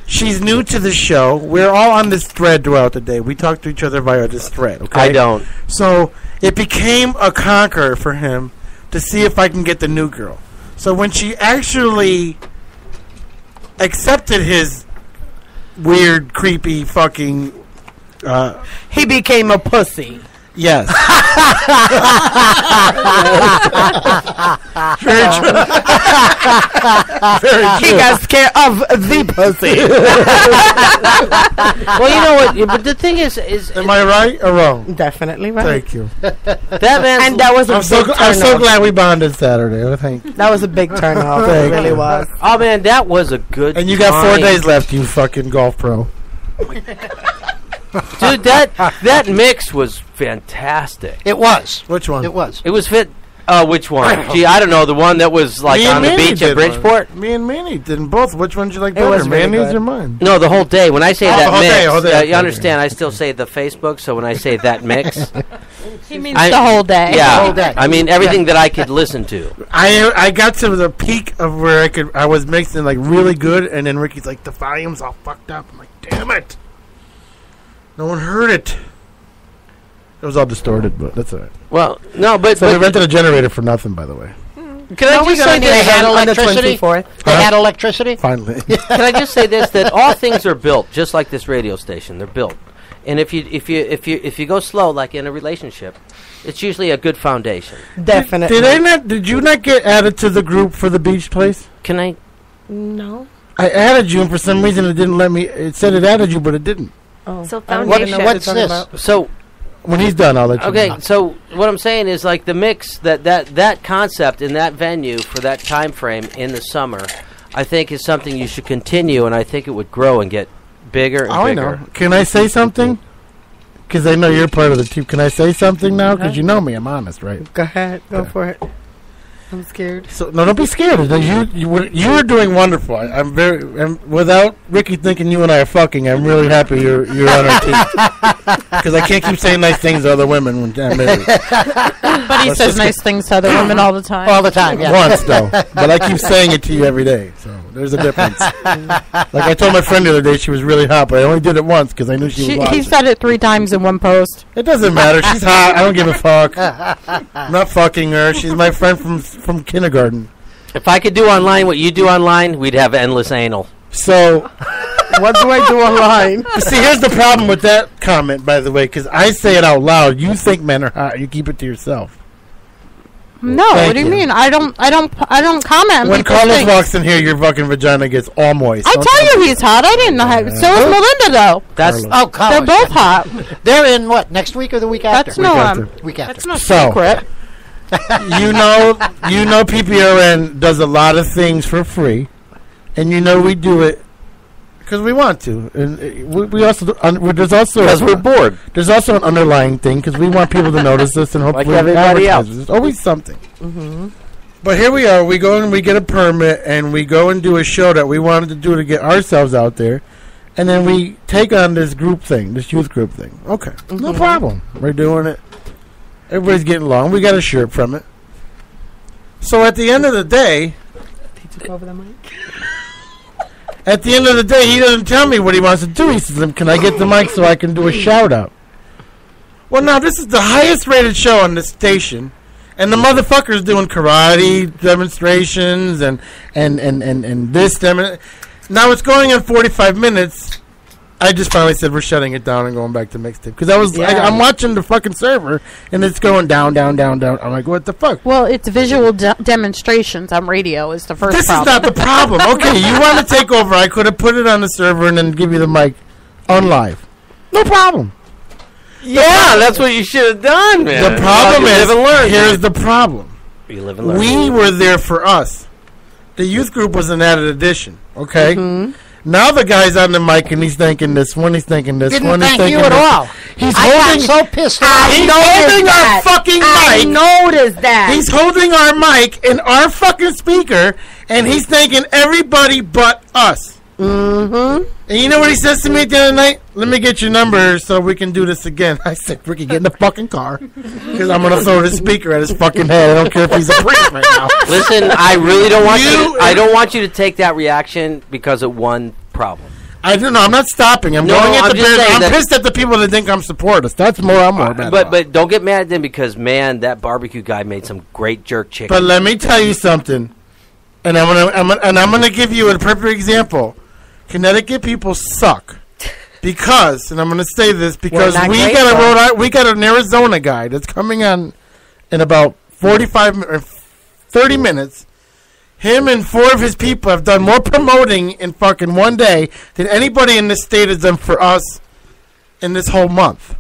she's new to the show. We're all on this thread throughout the day. We talk to each other via this thread. Okay, I don't. So it became a conquer for him to see if I can get the new girl. So when she actually accepted his weird, creepy, fucking, He became a pussy. yes. Very true. Very He true. got scared of the pussy. Well, you know what? But the thing is am I right or wrong? Definitely right. Thank you. That man, and that was a I'm so glad we bonded Saturday. Thank you. That was a big turn off. It really was. Oh man, that was a good. And you got 4 days left, you fucking golf pro. Dude, that mix was fantastic. It was. Which one? It was. It was fit. Which one? Gee, I don't know. The one that was like on the beach at Bridgeport. Me and Manny did both. Which one did you like better? Manny's or mine? No, the whole day. When I say that mix, day. You understand? I still say the Facebook. So when I say that mix, he means the whole day. Yeah, the whole day. I mean everything that I could listen to. I got to the peak of where I was mixing like really good, and then Ricky's like the volume's all fucked up. I'm like, damn it, no one heard it. It was all distorted, but that's all right. Well, no, but we rented a generator for nothing, by the way. Can I just say they had electricity? They had electricity? Finally. Can I just say this? That all things are built, just like this radio station. They're built, and if you go slow, like in a relationship, it's usually a good foundation. Definitely. Did you not get added to the group for the beach place? Can I? No. I added you, and for some reason it didn't let me. It said it added you, but it didn't. Oh. So foundation. What's this? So. When he's done, I'll let you know. Okay, so what I'm saying is like the mix, that concept in that venue for that time frame in the summer, I think is something you should continue, and I think it would grow and get bigger and bigger. I know. Can I say something? Because I know you're part of the team. Can I say something now? Because you know me. I'm honest, right? Go ahead. Go for it. I'm scared. So no, don't be scared. You were doing wonderful. I'm without Ricky thinking you and I are fucking. I'm really happy you're on our team because I can't keep saying nice things to other women when I'm married. But he says nice things to other women all the time. All the time, yeah. Once though, but I keep saying it to you every day. So there's a difference. Like I told my friend the other day, she was really hot, but I only did it once because I knew she was watching. He said it 3 times in one post. It doesn't matter. She's hot. I don't give a fuck. I'm not fucking her. She's my friend from kindergarten. If I could do online what you do online, we'd have endless anal. So, what do I do online? See, here's the problem with that comment, by the way, because I say it out loud. You think men are hot. You keep it to yourself. No, what do you mean? I don't comment. When Carlos walks in here, your fucking vagina gets all moist. I tell you he's hot. I didn't know how. So is Melinda, though. That's Carlos. They're both hot. They're in what, next week or the week after? Week after. That's no secret. you know PPRN does a lot of things for free, and you know we do it because we want to, and we also there's also because we're bored. There's also an underlying thing because we want people to notice us and hopefully like everybody else. There's always something. Mm-hmm. But here we are. We go and we get a permit, and we go and do a show that we wanted to do to get ourselves out there, and then we take on this group thing, this youth group thing. Okay, no problem. We're doing it. Everybody's getting along. We got a shirt from it. So at the end of the day, he took over the mic. At the end of the day, he doesn't tell me what he wants to do. He says, "Can I get the mic so I can do a shout out?" Well, now this is the highest rated show on this station, and the motherfucker's doing karate demonstrations and this demo. Now it's going on 45 minutes. I just finally said we're shutting it down and going back to mixtape because I'm watching the fucking server and it's going down. I'm like, what the fuck? Well, it's visual demonstrations on radio is the first. This problem. is not the problem. Okay, you want to take over? I could have put it on the server and then give you the mic on live. No problem. Yeah, that's what you should have done, man. The problem is here's the problem. You live and learn. We were there for us. The youth group was an added addition. Okay. Mm-hmm. Now the guy's on the mic and he's thinking this one, he's thinking this Didn't one, he's thank thinking you at all. He's I holding. got so pissed off. He's holding our fucking mic. I noticed that. He's holding our mic in our fucking speaker, and he's thanking everybody but us. Mm-hmm. And you know what he says to me at the end of the night? Let me get your number so we can do this again. I said, Ricky, get in the fucking car because I'm going to throw the speaker at his fucking head. I don't care if he's a priest right now. Listen, I really don't want I don't want you to take that reaction because of one problem. I don't know. I'm not stopping. I'm going at the bear. I'm pissed at the people that think I'm supporting us. That's more I'm more mad about. But don't get mad at them because, man, that barbecue guy made some great jerk chicken. But let me tell you something, and I'm gonna give you a perfect example. Connecticut people suck because, and I'm gonna say this because we got an Arizona guy that's coming on in about 45 or 30 minutes. Him and 4 of his people have done more promoting in fucking one day than anybody in this state has done for us in this whole month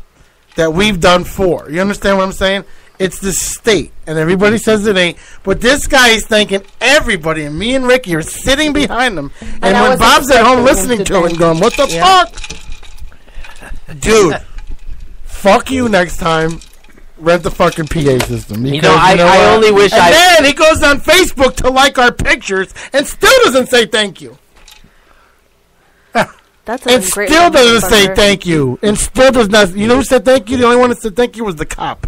that we've done for. You understand what I'm saying? It's the state, and everybody says it ain't. But this guy is thanking everybody, and me and Ricky are sitting behind him. And when Bob's at home listening to it and going, what the fuck? Dude, fuck you next time. Rent the fucking PA system. Because, I only wish and then he goes on Facebook to like our pictures and still doesn't say thank you. That's and still doesn't say thank you. And still does not. You know who said thank you? The only one that said thank you was the cop.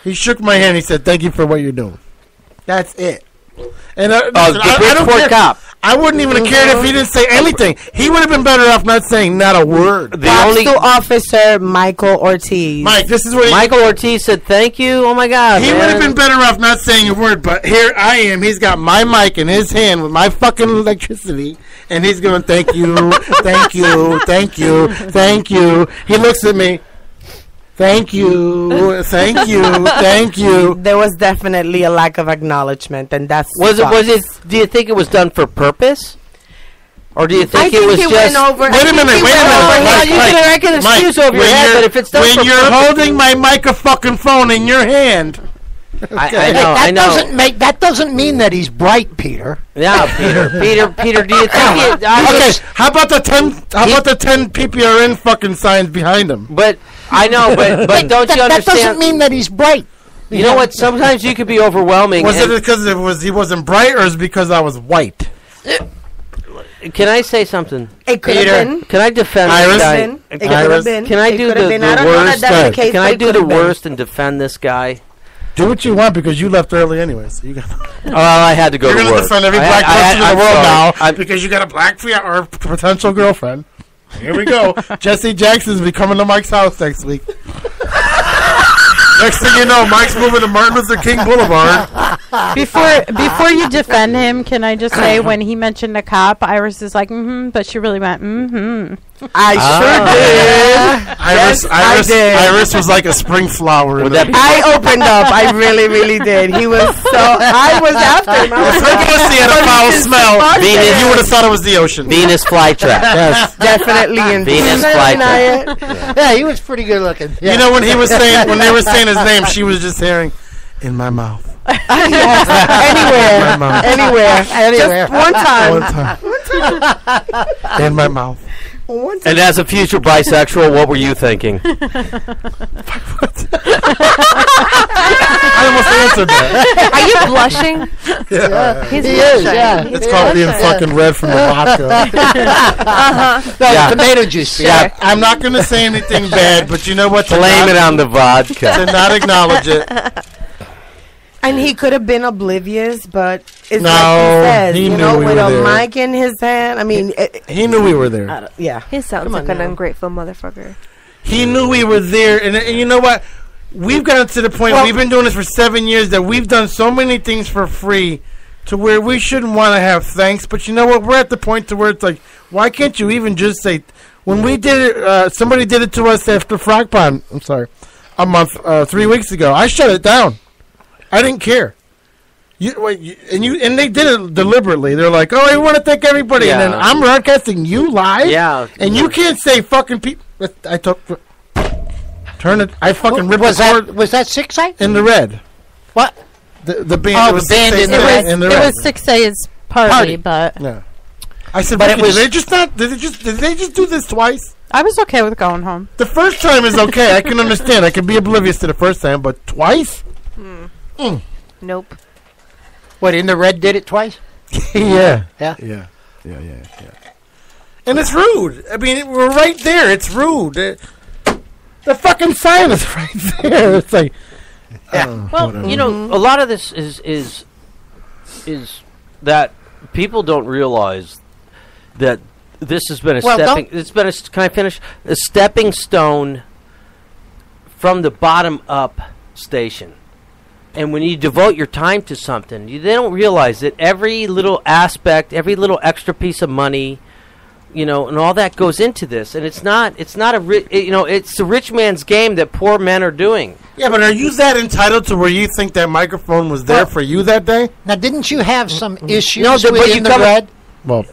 He shook my hand. He said, "Thank you for what you're doing." That's it. And the Bridgeport cop. I wouldn't even have cared if he didn't say anything. He would have been better off not saying not a word. The only officer Michael Ortiz. Mike, this is what Michael Ortiz said. Thank you. Oh my God. He would have been better off not saying a word. But here I am. He's got my mic in his hand with my fucking electricity, and he's going, "Thank you, thank you, thank you, thank you." He looks at me. Thank you, thank you, thank you. There was definitely a lack of acknowledgement, and that's was it? Do you think it was done for purpose, or do you think it was just? Wait a minute. You can make an excuse over your head, but if it's done for when you're holding my microphone phone in your hand. I know. That doesn't mean that he's bright, Peter. Yeah, Peter. Do you think? Okay. How about the 10? How about the 10 PPRN fucking signs behind him? But I know, but don't you understand? That doesn't mean that he's bright. You know what? Sometimes you could be overwhelming. Was it because he wasn't bright, or is it because I was white? Can I say something? It could have been. Can I defend Iris? this guy? It could have been. Can I do the worst? Can I do the worst and defend this guy? Do what you want because you left early anyway. So you got. I had to go. You're to going to work. defend every black person in the world now because you got a black or potential girlfriend. Here we go. Jesse Jackson's be coming to Mike's house next week. Next thing you know, Mike's moving to Martin Luther King Boulevard. Before you defend him, can I just say when he mentioned a cop, Iris is like, but she really went, I sure did. I did. Iris was like a spring flower. I opened up. I really, really did. He was so. I was after him. If her pussy had a foul smell, you would have thought it was the ocean. Venus flytrap. Yes, definitely. In Venus flytrap. Yeah, he was pretty good looking. Yeah. You know when they were saying his name, she was just hearing, "In my mouth." Yes. Anywhere. Just one time. In my mouth. And as a future bisexual, what were you thinking? I almost answered that. Are you blushing? Yeah. He's blushing. Yeah. It's called being fucking red from the vodka. No, tomato juice. Yeah. I'm not going to say anything bad, but you know what? Blame it on the vodka. To not acknowledge it. And he could have been oblivious, but it's No, like he says, he you knew know, we with were a there. mic in his hand. I mean, He knew we were there. yeah. He sounds Come like on an now. ungrateful motherfucker. He knew we were there, and you know what? We've gotten to the point. We've been doing this for 7 years that we've done so many things for free, to where we shouldn't want to have thanks. But you know what? We're at the point to where it's like, why can't you even just say? When we did it, somebody did it to us after Frog Pond. I'm sorry, a month, 3 weeks ago. I shut it down. I didn't care. And they did it deliberately. They're like, "Oh, I want to thank everybody," and then I'm broadcasting you live. Yeah, and you can't say fucking people. I took. Turn it. I fucking ripped Was the cord that 6A? in the red. What? The band. Oh, it was the band 6A in the red. in the It red. was 6A's party, but Yeah. I said, But but it was- did they just do this twice? I was okay with going home. The first time is okay. I can understand. I can be oblivious to the first time, but twice? Nope. What, In the Red did it twice? Yeah. Yeah. Yeah. And it's rude. I mean, we're right there. It's rude. The fucking sign is right there. It's like, Yeah. Well, whatever. you know, a lot of this is that people don't realize that this has been a stepping. It's been can I finish? A stepping stone from the bottom up station. And when you devote your time to something, they don't realize that every little aspect, every little extra piece of money and all that goes into this, and it's not it's the rich man's game that poor men are doing. Yeah, but are you that entitled to where you think that microphone was there for you that day? Now, didn't you have some issues but within the red? Well,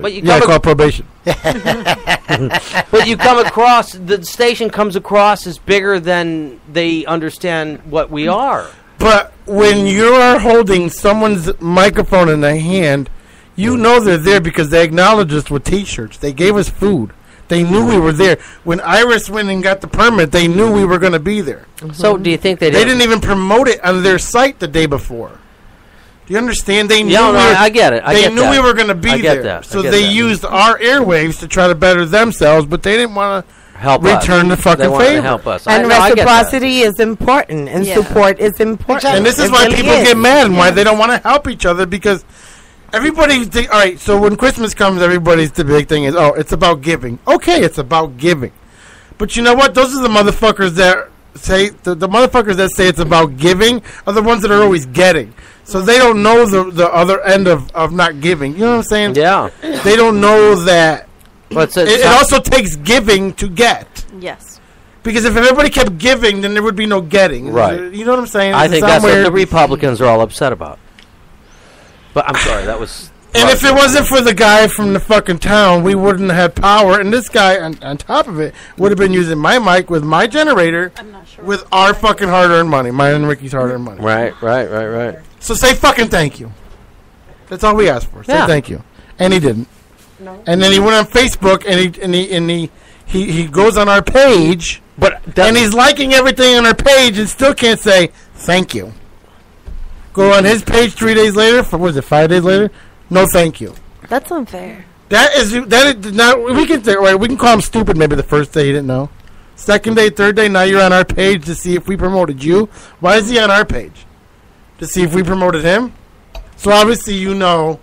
I call probation. But you come across, the station comes across as bigger than they understand what we are. But when you're holding someone's microphone in their hand, you know they're there because they acknowledged us with T-shirts. They gave us food. They knew we were there. When Iris went and got the permit, they knew we were going to be there. So do you think they didn't even promote it on their site the day before? Do you understand? They knew I get it. They knew we were going to be there. So they used our airwaves to try to better themselves, but they didn't want to return the fucking favor. Help us. And reciprocity is important, and support is important. And this is why people get mad and why they don't want to help each other, because everybody, all right, so when Christmas comes, everybody's the big thing is, it's about giving. Okay, it's about giving. But you know what? Those are the motherfuckers that say, the motherfuckers that say it's about giving are the ones that are always getting. So they don't know the other end of not giving. You know what I'm saying? Yeah. They don't know that it also takes giving to get. Yes. Because if everybody kept giving, then there would be no getting. Right. You know what I'm saying? I think that's what the Republicans are all upset about. But I'm sorry, that was... And if it wasn't for the guy from the fucking town, we wouldn't have power. And this guy, on top of it, would have been using my mic with my generator with our fucking hard-earned money. Mine and Ricky's hard-earned money. Right. So say fucking thank you. That's all we asked for. Say thank you. And he didn't. No. And then he went on Facebook and he goes on our page, and he's liking everything on our page and still can't say thank you. Go on his page 3 days later, 5 days later? No thank you. That's unfair. That is not. We can call him stupid maybe the first day he didn't know. Second day, third day, now you're on our page to see if we promoted you. Why is he on our page? To see if we promoted him? So obviously you know.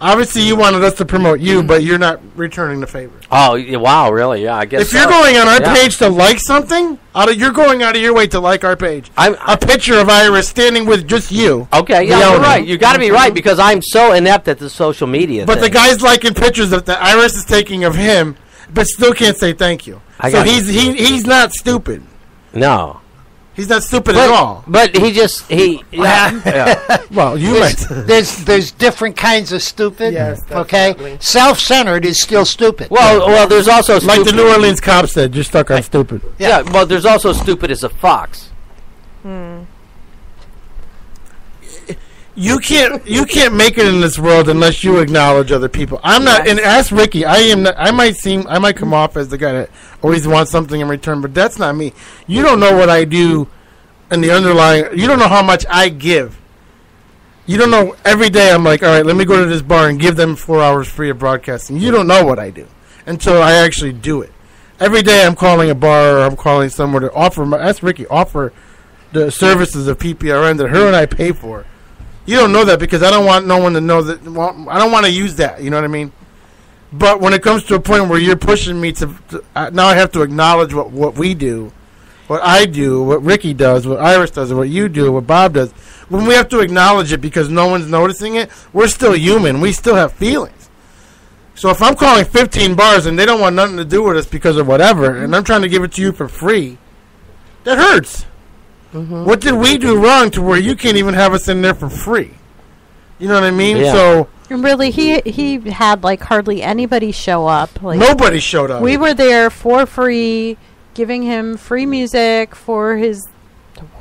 Obviously you wanted us to promote you, but you're not returning the favor. Oh, wow, really? Yeah, I guess if you're going on our page to like something, you're going out of your way to like our page. A picture of Iris standing with just you. Okay, yeah, you're right. You got to be right, because I'm so inept at the social media But the guy's liking pictures that Iris is taking of him, but still can't say thank you. So he's not stupid. No. He's not stupid at all. But yeah. Well, you might. There's different kinds of stupid. Yes, okay. Self-centered is still stupid. Well, there's also like stupid. the New Orleans cop said, you're stuck on stupid. Yeah. Well, there's also stupid as a fox. You can't make it in this world unless you acknowledge other people. I'm not, and ask Ricky. I might come off as the guy that always wants something in return, but that's not me. You don't know what I do in the underlying. You don't know how much I give. You don't know. Every day I'm like, all right, let me go to this bar and give them 4 hours free of broadcasting. You don't know what I do until I actually do it. Every day I'm calling a bar or I'm calling somewhere to ask Ricky, offer the services of PPRN that her and I pay for. You don't know that because I don't want no one to know that. Well, I don't want to use that. You know what I mean? But when it comes to a point where you're pushing me to now I have to acknowledge what we do, what I do, what Ricky does, what Iris does, what you do, what Bob does. When we have to acknowledge it because no one's noticing it, we're still human. We still have feelings. So if I'm calling 15 bars and they don't want nothing to do with us because of whatever, and I'm trying to give it to you for free, that hurts. What did we do wrong to where you can't even have us in there for free? You know what I mean? Yeah. So really, he had like hardly anybody show up. Like, nobody showed up. We were there for free, giving him free music for his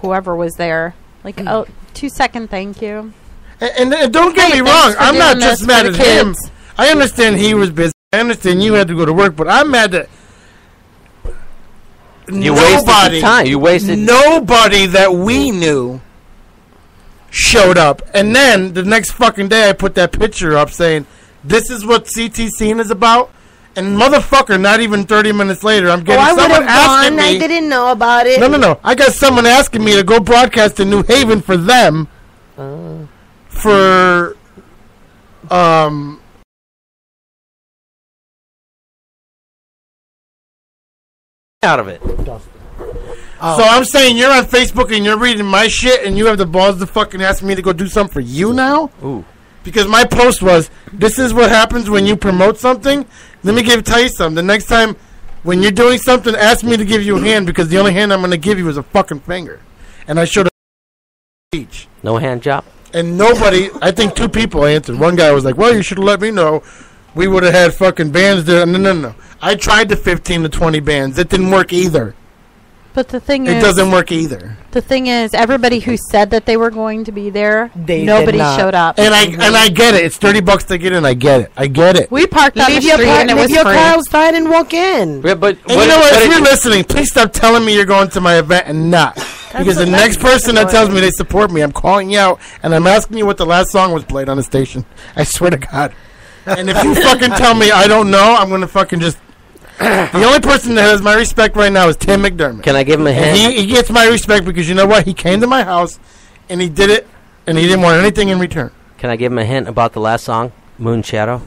whoever was there. Like 2-second thank you. And don't get me wrong, I'm not just mad at him. I understand he was busy. I understand you had to go to work, but I'm mad that you wasted the time. You wasted nobody that we knew showed up. And then the next fucking day I put that picture up saying, this is what CT Scene is about. And motherfucker, not even 30 minutes later, I'm getting someone asking me. I didn't know about it. No. I got someone asking me to go broadcast in New Haven for them. For out of it. So I'm saying you're on Facebook and you're reading my shit and you have the balls to fucking ask me to go do something for you now? Ooh. Because my post was, this is what happens when you promote something. Let me tell you something. The next time when you're doing something, ask me to give you a hand, because the only hand I'm going to give you is a fucking finger. And I showed each. No hand job? And nobody, I think 2 people answered. One guy was like, well, you should have let me know. We would have had fucking bands there. No. I tried the 15 to 20 bands. It didn't work either. But the thing It doesn't work either. The thing is, everybody who said that they were going to be there, nobody showed up. And I get it. It's $30 to get in. I get it. We parked on the street and it was your free. car outside and walk in. Yeah, but and you know what? If you're listening, please stop telling me you're going to my event and not. Because the next person that tells me they support me, I'm calling you out, and I'm asking you what the last song was played on the station. I swear to God. And if you fucking tell me I don't know, I'm going to fucking just... The only person that has my respect right now is Tim McDermott. Can I give him a hint? He gets my respect because you know what? He came to my house, and he did it, and he didn't want anything in return. Can I give him a hint about the last song, Moon Shadow?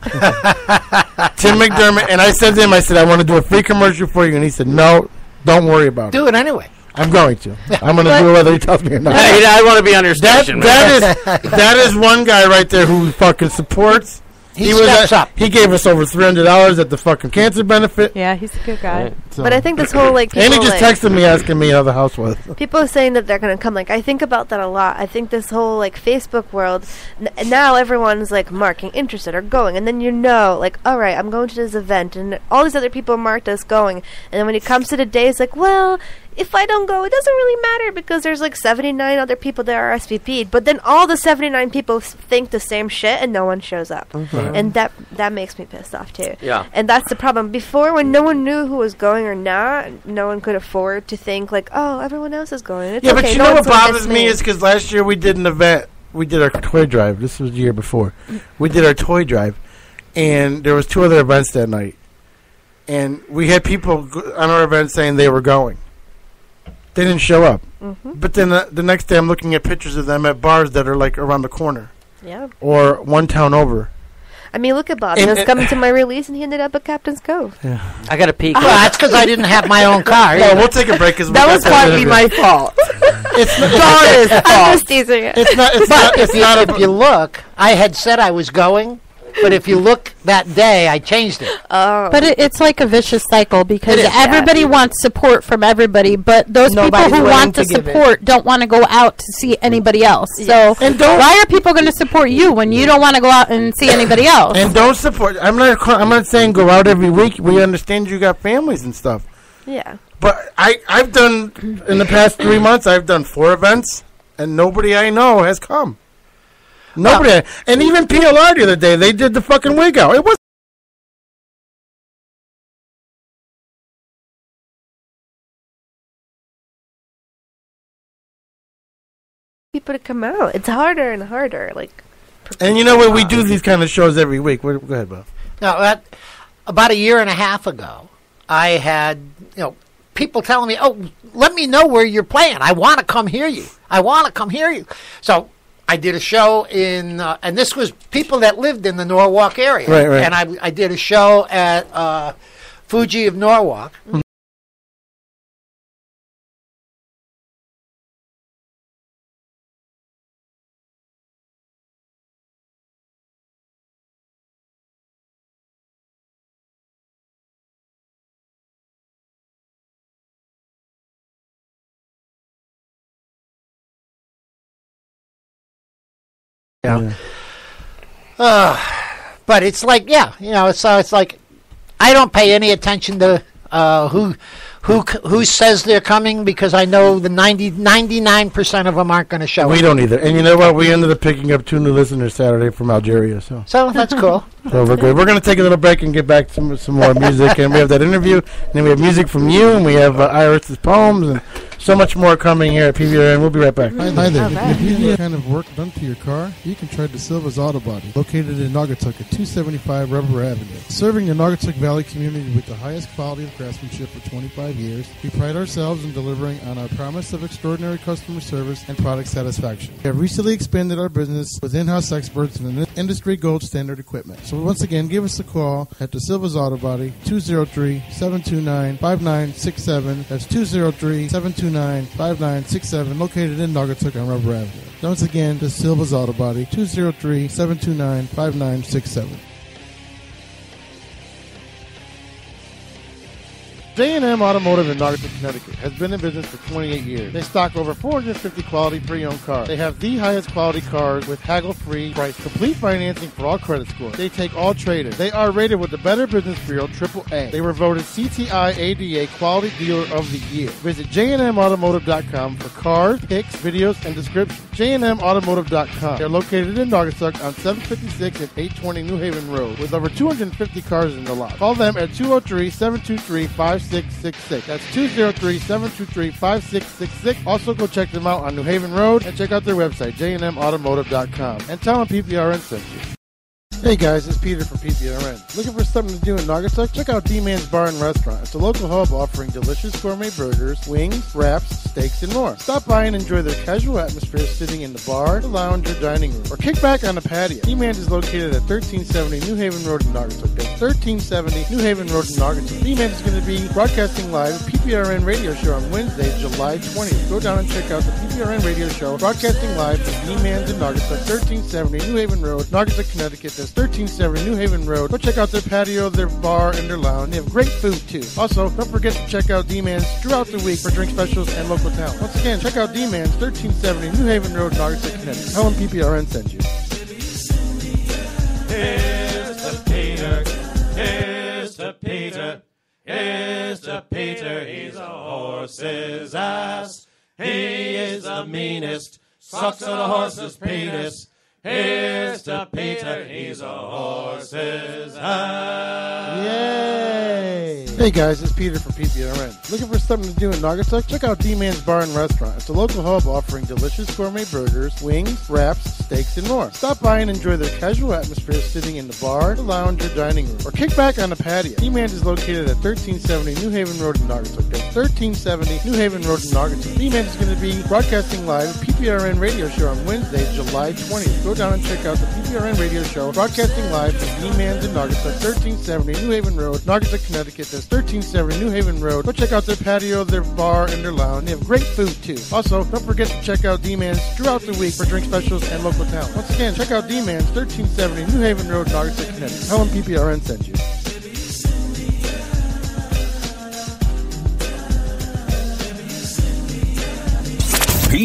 Tim McDermott, and I said to him, I want to do a free commercial for you, and he said, no, don't worry about it. Do it anyway. I'm going to. I'm going to do it whether he tells me or not. Hey, I want to be on your station. That is one guy right there who fucking supports. He steps up. He gave us over $300 at the fucking cancer benefit. Yeah, he's a good guy. Right. So. But I think this whole like, and he just texted me asking me how the house was. People are saying that they're going to come. Like, I think about that a lot. I think this whole like Facebook world now everyone's like marking interested or going, and then like, all right, I'm going to this event, and all these other people marked us going, and then when it comes to the day, it's like, well, if I don't go, it doesn't really matter because there's like 79 other people that are SVP'd. But then all the 79 people think the same shit and no one shows up. Mm-hmm. And that makes me pissed off too. Yeah. And that's the problem. Before, when no one knew who was going or not, no one could afford to think like, oh, everyone else is going. It's yeah, okay. but you know what bothers me is because last year we did an event. We did our toy drive. This was the year before. We did our toy drive. And there was 2 other events that night. And we had people on our event saying they were going. They didn't show up. Mm-hmm. But then the next day I'm looking at pictures of them at bars that are like around the corner. Yeah. Or one town over. I mean, look at Bob. He was coming to my release and he ended up at Captain's Cove. Yeah. I got to peek. Well, that's because I didn't have my own car. Well, we'll take a break. That was partly my fault. It's Doris' fault. I'm just teasing it. If you look, I had said I was going. But if you look that day, I changed it. Oh. But it's like a vicious cycle because everybody wants support from everybody, but those Nobody's people who willing want to the give support don't want to go out to see anybody else. Yes. So why are people going to support you when you don't want to go out and see anybody else? And don't support. I'm not saying go out every week. We understand you got families and stuff. Yeah. But I've done, in the past 3 months, I've done 4 events, and nobody I know has come. Nobody. And even PLR the other day, they did the fucking wig out. It was people to come out. It's harder and harder. And you know what? We do these kind of shows every week. Go ahead, Bob. Now, about a year and a half ago, I had people telling me, "Oh, let me know where you're playing. I want to come hear you. I want to come hear you." So I did a show in, and this was people that lived in the Norwalk area. Right. And I did a show at Fuji of Norwalk. Mm-hmm. Yeah. But it's like, it's like I don't pay any attention to who says they're coming because I know the 99% of them aren't going to show up. We don't either. And you know what? We ended up picking up 2 new listeners Saturday from Algeria. So that's cool. So we're good. We're going to take a little break and get back to some more music. And we have that interview. And then we have music from you. And we have Iris's poems. And so much more coming here at PPRN. We'll be right back. Hi there. If you need any kind of work done to your car, you can try DeSilva's Auto Body, located in Naugatuck at 275 Rubber Avenue. Serving the Naugatuck Valley community with the highest quality of craftsmanship for 25 years, we pride ourselves in delivering on our promise of extraordinary customer service and product satisfaction. We have recently expanded our business with in-house experts and industry gold standard equipment. So once again, give us a call at DeSilva's Auto Body, 203-729-5967. That's 203-729-5967. 203-729-5967, located in Naugatuck on Rubber Avenue. Once again, to Silva's Auto Body, 203-729-5967. J&M Automotive in Naugatuck, Connecticut has been in business for 28 years. They stock over 450 quality pre-owned cars. They have the highest quality cars with haggle-free price, complete financing for all credit scores. They take all traders. They are rated with the Better Business Bureau AAA. They were voted CTI ADA Quality Dealer of the Year. Visit jnmautomotive.com for cars, pics, videos, and descriptions. jnmautomotive.com. They're located in Naugatuck on 756 and 820 New Haven Road with over 250 cars in the lot. Call them at 203-723-5666. That's 203-723-5666. Also, go check them out on New Haven Road and check out their website, jnmautomotive.com. And tell them PPRN sent you. Hey guys, it's Peter from PPRN. Looking for something to do in Naugatuck? Check out D-Man's Bar and Restaurant. It's a local hub offering delicious gourmet burgers, wings, wraps, steaks, and more. Stop by and enjoy their casual atmosphere sitting in the bar, the lounge, or dining room. Or kick back on the patio. D-Man's is located at 1370 New Haven Road in Naugatuck. That's 1370 New Haven Road in Naugatuck. D-Man's is going to be broadcasting live a PPRN radio show on Wednesday, July 20th. Go down and check out the PPRN radio show broadcasting live from D-Man's in Naugatuck, 1370 New Haven Road, Naugatuck, Connecticut. That's 1370 New Haven Road. Go check out their patio, their bar, and their lounge. They have great food, too. Also, don't forget to check out D-Man's throughout the week for drink specials and local talent. Once again, check out D-Man's, 1370 New Haven Road, Naugatuck, Connecticut. Tell them PPRN sent you. Here's to Peter. Here's to Peter. Here's to Peter. He's a horse's ass. He is the meanest. Sucks on a horse's penis. Here's to Peter, he's a horse's ass. Yay! Hey guys, it's Peter from PPRN. Looking for something to do in Naugatuck? Check out D-Man's Bar and Restaurant. It's a local hub offering delicious gourmet burgers, wings, wraps, steaks, and more. Stop by and enjoy their casual atmosphere sitting in the bar, the lounge, or dining room. Or kick back on the patio. D-Man's is located at 1370 New Haven Road in Naugatuck. That's 1370 New Haven Road in Naugatuck. D-Man's is going to be broadcasting live a PPRN radio show on Wednesday, July 20th. Go down and check out the PPRN radio show broadcasting live from D-Man's in Naugatuck, 1370 New Haven Road, Naugatuck, Connecticut. That's 1370 New Haven Road. Go check out their patio, their bar, and their lounge. They have great food, too. Also, don't forget to check out D-Man's throughout the week for drink specials and local talent. Once again, check out D-Man's, 1370 New Haven Road, Naugatuck, Connecticut. Tell them PPRN sent you.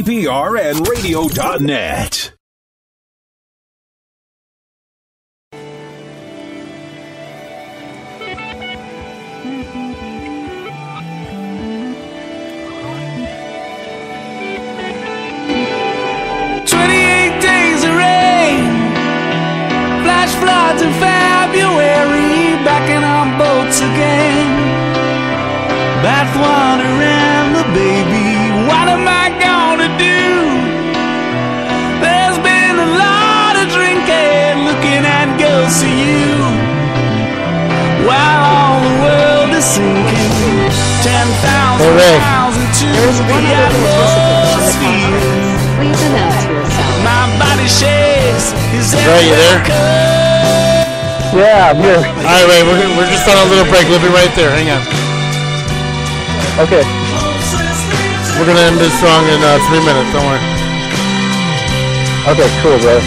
PPRNradio.net. Floods in February, backing on boats again. Bathwater and the baby, what am I gonna do? There's been a lot of drinking, looking at ghosts of you, while all the world is sinking. 10,000 miles into the atmosphere. Please announce yourself. My body shakes. Is Ray, you there? Yeah, I'm here. All right, Ray, we're just on a little break. We'll be right there. Hang on. Okay. We're going to end this song in 3 minutes. Don't worry. Okay, cool, bro.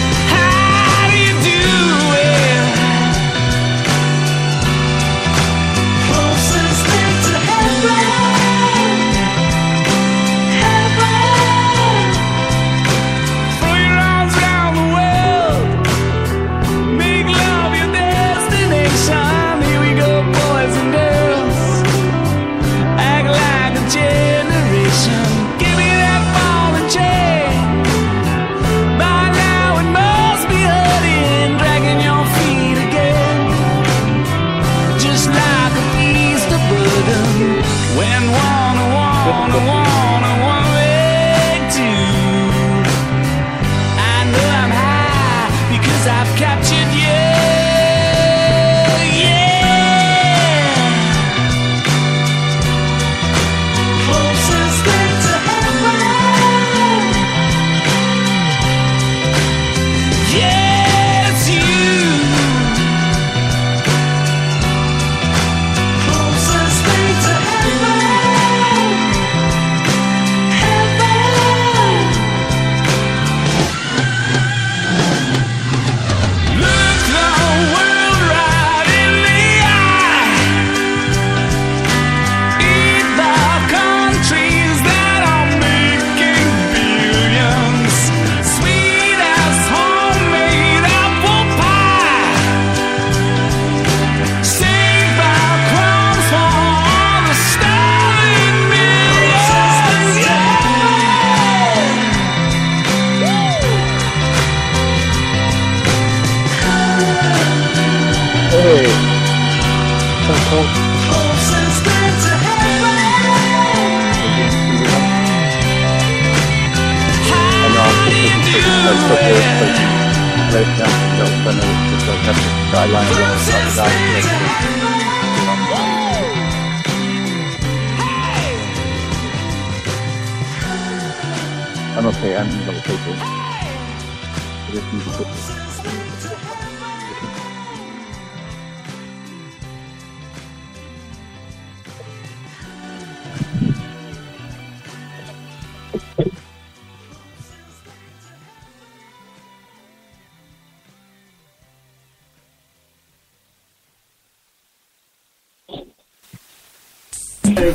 like put this, like write it down, notes, and just like have the guidelines on how the guy. I'm okay. I'm in the paper. I just need to put this.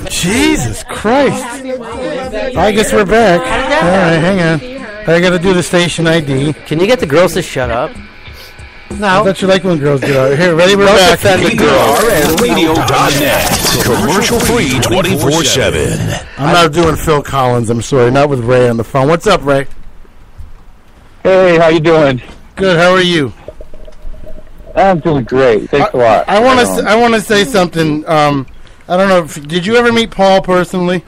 Jesus Christ. I guess we're back. All right, hang on. I got to do the station ID. Can you get the girls to shut up? No. I thought you like when girls get out. Here, ready? We're Don't back. defend the girls. PPRNradio.net. Commercial free 24/7. I'm not doing Phil Collins. I'm sorry. Not with Ray on the phone. What's up, Ray? Hey, how you doing? Good. How are you? I'm doing great. Thanks a lot. I want to say something. I don't know. Did you ever meet Paul personally?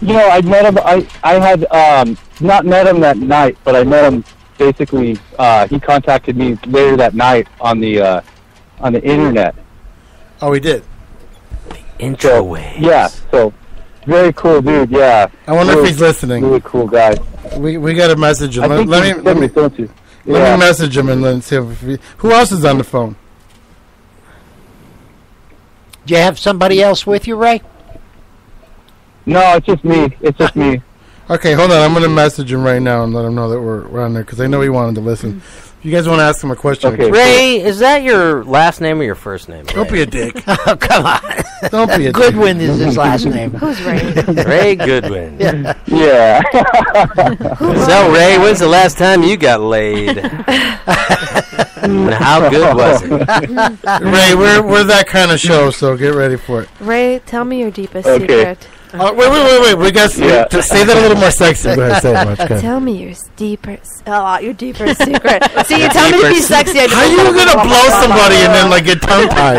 You know, I met him. I had not met him that night, but I met him. Basically, he contacted me later that night on the internet. Oh, he did. Intro waves. Yeah. So very cool dude. Yeah. I wonder if he's listening. Really cool guy. We got to message him. I think Let me message him and then see if who else is on the phone. Do you have somebody else with you, Ray? No, it's just me. It's just me. Okay, hold on. I'm going to message him right now and let him know that we're on there because I know he wanted to listen. If you guys want to ask him a question. Okay. Ray, is that your last name or your first name? Don't be a dick. Oh, come on. Don't be a dick. Goodwin is his last name. Who's Ray? Ray Goodwin. Yeah. So, Ray, when's the last time you got laid? And how good was it? Ray, we're that kind of show, so get ready for it. Ray, tell me your deepest secret. Wait. We got to say that a little more sexy. Go ahead, say it much. Tell me your deepest secret. See, you tell me to be sexy. How are you gonna blow somebody and then like get tongue tied?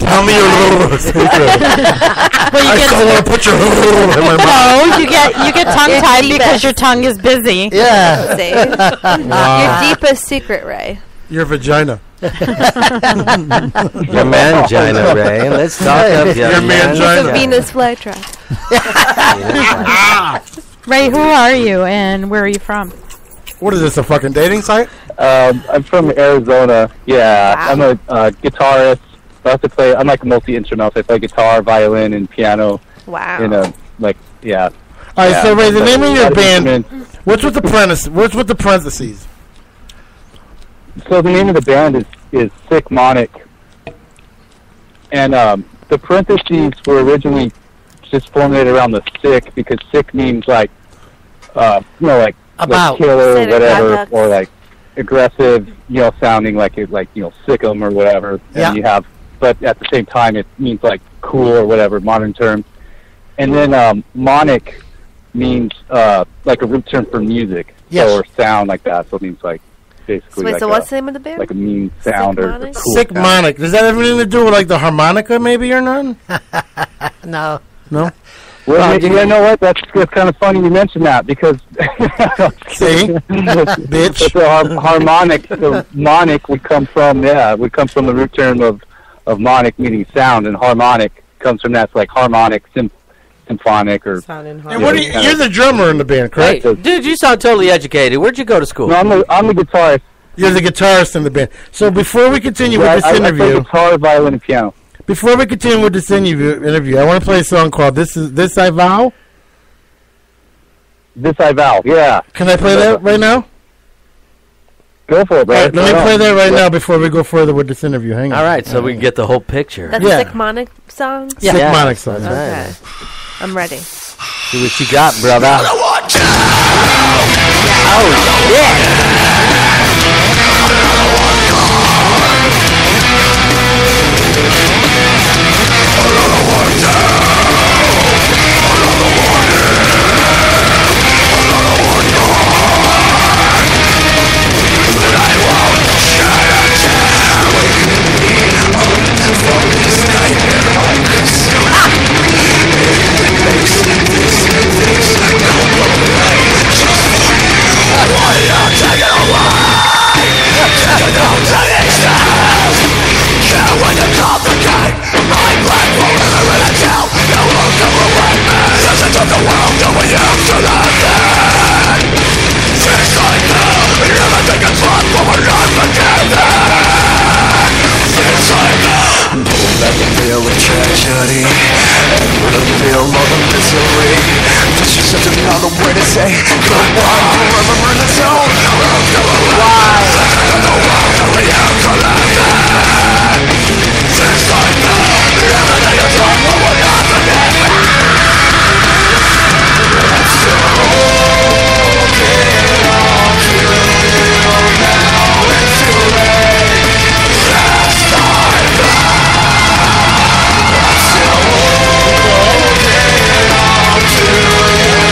Tell me your little secret. I still want to put your in my mouth. No, you get tongue tied because your tongue is busy. Yeah. See? Wow. Your deepest secret, Ray. Your vagina. Your mangina, Ray. Let's talk of your mangina. It's a Venus flytrap. Ray, who are you and where are you from? What is this, a fucking dating site? I'm from Arizona. Yeah, wow. I'm a guitarist. I have to play. I'm like a multi-instrumentalist. I play guitar, violin, and piano. Wow. In a yeah. All right, so Ray, the name of your band. What's with the parentheses? So the name of the band is Sick Monic, and the parentheses were originally just formulated around the sick because sick means like like killer or whatever, or like aggressive, sounding like sick 'em or whatever. And you have, but at the same time it means like cool or whatever, modern term. And then monic means like a root term for music, or sound like that. So it means like. Wait, so what's the name of the band? Like a mean sound or a cool Sick Monic. Does that have anything to do with like the harmonica maybe or none? No. No? Well, you know what? That's kind of funny you mentioned that because see, bitch. It's a harmonic. So monic would come from the root term of monic meaning sound, and harmonic comes from that's like harmonic, symphonic or. And what you're the drummer in the band, correct? Hey, dude, you sound totally educated. Where'd you go to school? No, I'm the guitarist. You're the guitarist in the band. So before we continue with this interview, I play guitar, violin, and piano. Before we continue with this interview, I want to play a song called "This I Vow." This I Vow, yeah. Can I play that right now? Go for it, bro. Right, let me play that right now before we go further with this interview. Hang on. All right, so we can get the whole picture. That's a Sick Monic song? Yeah. Sick Monic song. Okay. I'm ready. See what you got, brother. Oh, Yeah. eternity. Wouldn't feel more than misery. This is such another way to say goodbye. Forever in the zone. Why? Since I know everything is wrong, no one has to get so get on to you now. It's too late. Last time so get on to you now. It's too late. Last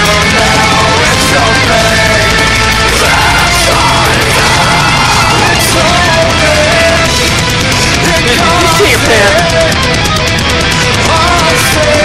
time it's so late. It comes in. I say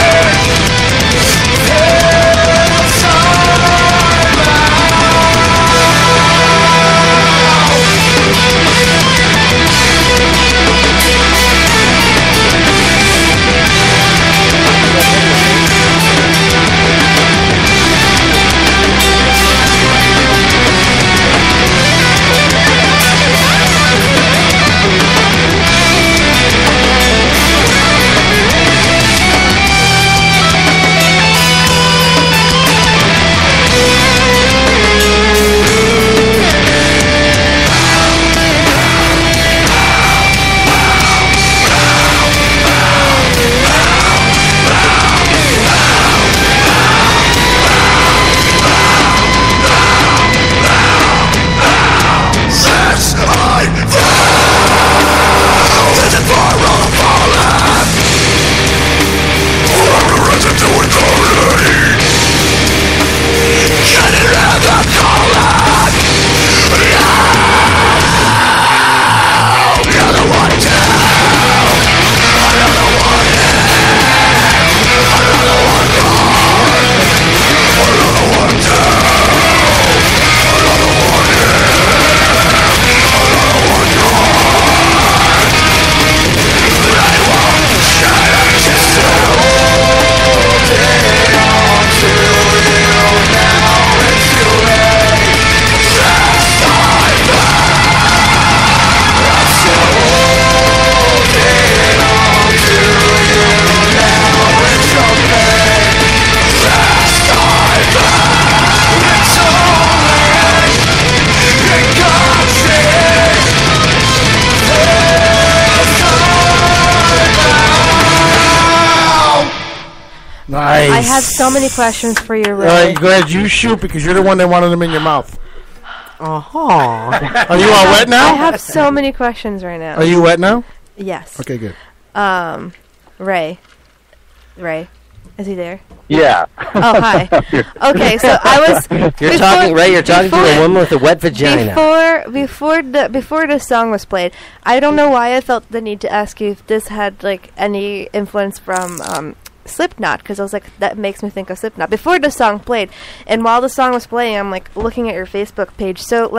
Nice. I have so many questions for you, Ray. All right, go ahead. You shoot because you're the one that wanted them in your mouth. Uh-huh. Are you all wet now? I have so many questions right now. Are you wet now? Yes. Okay, good. Ray, is he there? Yeah. Oh, hi. Okay, so I was. You're talking, Ray. You're talking to a woman with a wet vagina. Before the song was played, I don't know why I felt the need to ask you if this had like any influence from Slipknot, because I was like, that makes me think of Slipknot. Before the song played, and while the song was playing, I'm like looking at your Facebook page. So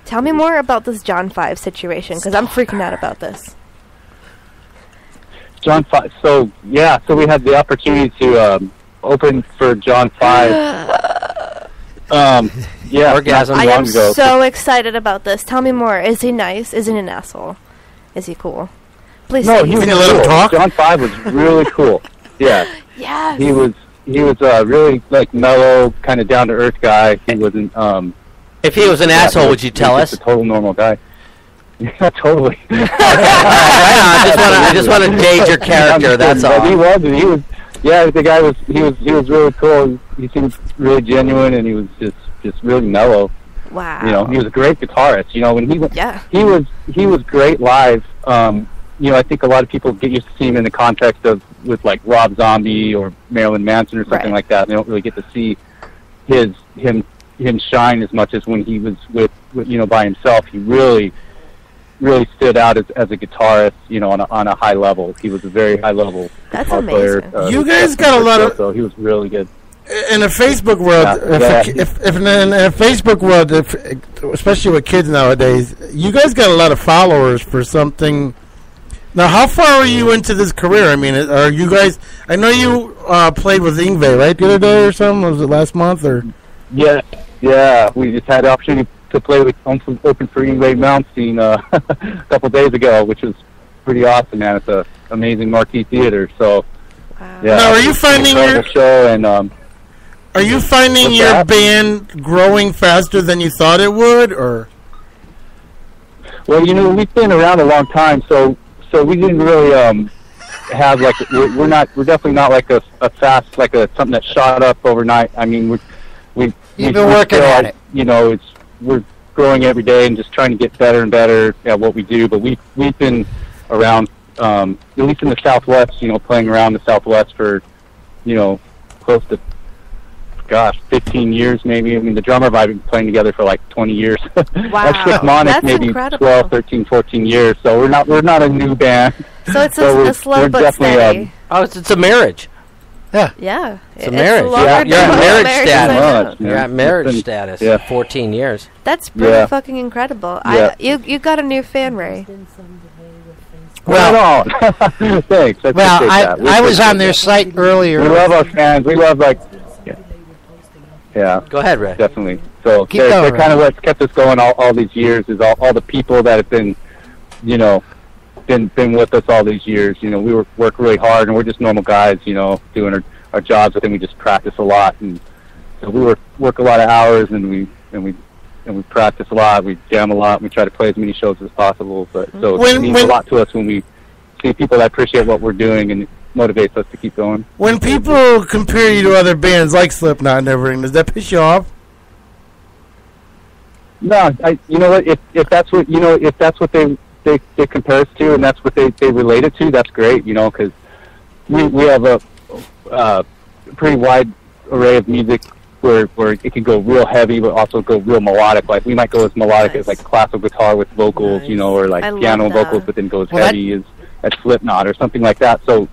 tell me more about this John 5 situation, because I'm freaking out about this. John 5. So we had the opportunity to open for John 5. Orgasm. I am so excited about this. Tell me more. Is he nice? Is he an asshole? Is he cool? Please. No, say he was he's cool. cool. talk? John 5 was really cool. Yeah. Yes. He was really like mellow, kind of down to earth guy. He wasn't. If he was an asshole, would you tell us? A total normal guy. Yeah, totally. I just want to gauge your character. That's all. He was. Yeah, the guy was. He was really cool. He seemed really genuine, and he was just really mellow. Wow. You know, he was a great guitarist. You know, when he went, yeah, he was great live. You know, I think a lot of people get used to seeing him in the context of with like Rob Zombie or Marilyn Manson or something like that. They don't really get to see him shine as much as when he was with by himself. He really stood out as a guitarist, you know, on a high level. He was a very high level guitar player. You guys got a lot of. So he was really good. In the Facebook world, if in a Facebook world, especially with kids nowadays, you guys got a lot of followers for something. Now, how far are you into this career? I mean, are you guys? I know you played with Yngwie, right, the other day or something. Was it last month or? Yeah. We just had the opportunity to play with open for Yngwie Malmsteen a couple days ago, which was pretty awesome, man. It's an amazing marquee theater. So Yeah, Now, are you finding your show and are you finding What's your that? band growing faster than you thought it would, or? Well, you know, we've been around a long time, so we didn't really have like we're definitely not like a fast like something that shot up overnight. I mean, we've been working still, at it. You know, we're growing every day and just trying to get better and better at what we do. But we've been around at least in the Southwest. You know, playing around the Southwest for close to 15 years maybe. I mean, the drummer and I have been playing together for like 20 years. Wow. That's maybe incredible. 12, 13, 14 years. So we're not a new band. So it's a slow but steady. It's a marriage. Yeah. It's a marriage. You're at marriage status. You're at marriage status. Yeah. 14 years. That's pretty fucking incredible. Yeah. You got a new fan, Ray. Well, thanks. I Well, appreciate that. I was on their site earlier. We love our fans. We love yeah. Go ahead, Ray. Definitely. So Keep they're going, kind of what's kept us going all these years is all the people that have been, been with us all these years. You know, we work really hard, and we're just normal guys, doing our jobs. I think we just practice a lot, and so we work a lot of hours, and we practice a lot. We jam a lot. And we try to play as many shows as possible. But so it means a lot to us when we see people that appreciate what we're doing, and it motivates us to keep going. When people compare you to other bands like Slipknot and everything, does that piss you off? No, you know what? If that's what if that's what they compare us to, and that's what they relate it to, that's great. Because we have a pretty wide array of music where it can go real heavy, but also go real melodic. Like we might go as melodic as like classical guitar with vocals, or like piano and vocals, but then go as heavy as Slipknot or something like that. So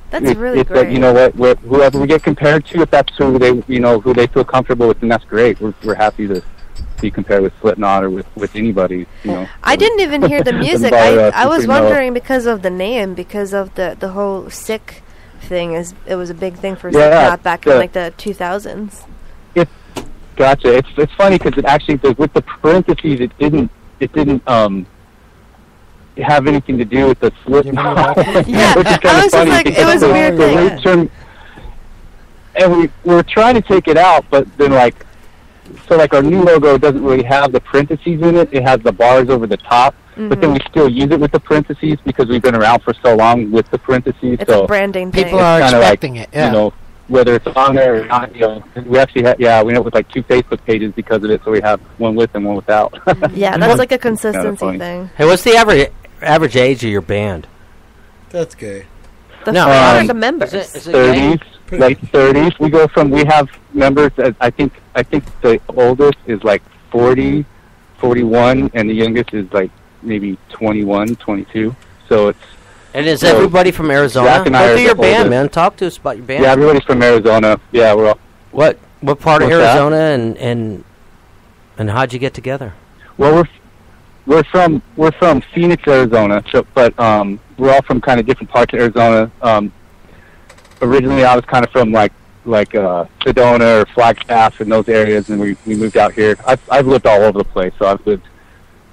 that's really it's great. What whoever we get compared to, if that's who they who they feel comfortable with, then that's great. We're happy to be compared with Slipknot or with anybody. I didn't even hear the music. I was wondering because of the name, because of the whole Sick thing. It was a big thing for Slipknot back in like the 2000s. Gotcha. It's funny because it actually with the parentheses it didn't have anything to do with the Slipknot. Yeah, which is kind of funny. Like, it was a weird thing. Term, and we were trying to take it out, but then our new logo doesn't really have the parentheses in it. It has the bars over the top, but then we still use it with the parentheses because we've been around for so long with the parentheses. It's a branding thing. People are expecting it. Yeah. Whether it's on there or not, we actually we end up with like 2 Facebook pages because of it, so we have one with and one without. Yeah, that's like a consistency thing. Hey, what's the average age of your band? That's gay. The members. Is it 30s, late 30s. We have members. I think the oldest is like 40, 41, and the youngest is like maybe 21, 22. So it's. And is everybody from Arizona? Zach and I Go are through your the band, oldest. man. Talk to us about your band. Yeah, everybody's from Arizona. Yeah, we're all. What part of What's that? Arizona and how'd you get together? Well, we're from Phoenix, Arizona. So, but we're all from kind of different parts of Arizona. Originally, I was kind of from like Sedona or Flagstaff in those areas, and we moved out here. I've lived all over the place, so I've lived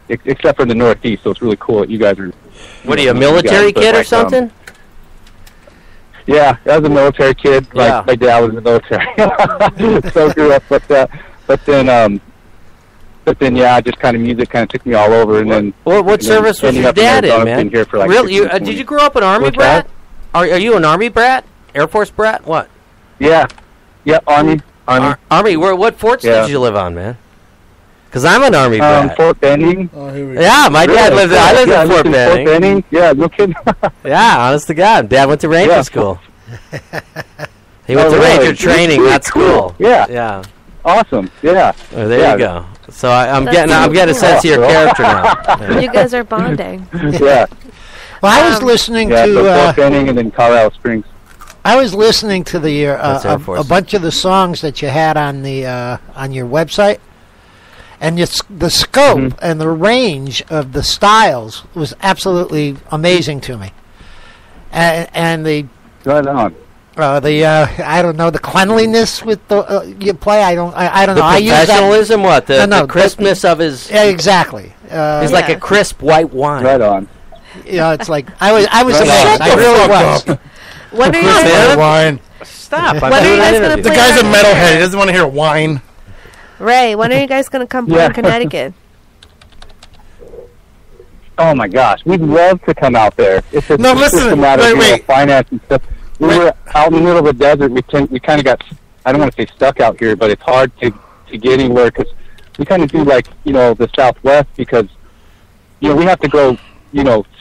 except for the Northeast. So it's really cool that you guys are. What are you, a military kid or something? Yeah, I was a military kid. Yeah. My dad was in the military, so I grew up with that. But then, yeah, just kind of music kind of took me all over, and then. What service was your dad in, man? Been here for like really? Did you grow up an Army brat? Are you an Army brat? Air Force brat? What? Yeah, Army. Army. What forts did you live on, man? Because I'm an Army brat. Fort Benning. Yeah, my dad lived there. I lived in Fort Benning. Fort Benning. Yeah, no kidding. Yeah, honest to God. Dad went to Ranger school. He went to Ranger training, not school. Yeah. Yeah. Awesome. Yeah. Oh, there you go. So I'm getting a sense of your character now. You guys are bonding. Yeah. Well, I was listening to Fort Benning and then Colorado Springs. I was listening to the a bunch of the songs that you had on your website, and the scope and the range of the styles was absolutely amazing to me. And the right on. I don't know, the cleanliness with the you play. I don't know. I use professionalism. What the crispness of his? Yeah, exactly. He's like a crisp white wine. Right on. Yeah, it's like I was amazed. I really was. When are you guys wine? Stop. When are you guys gonna The play guy's a that? metalhead. He doesn't want to hear wine. Ray, when are you guys gonna come play in Connecticut? Oh my gosh, we'd love to come out there. It's just, No, it's just listen, a matter of wait. finance and stuff. We were out in the middle of the desert. We kind of got, I don't want to say stuck out here, but it's hard to get anywhere because we kind of do like, the Southwest because, we have to go,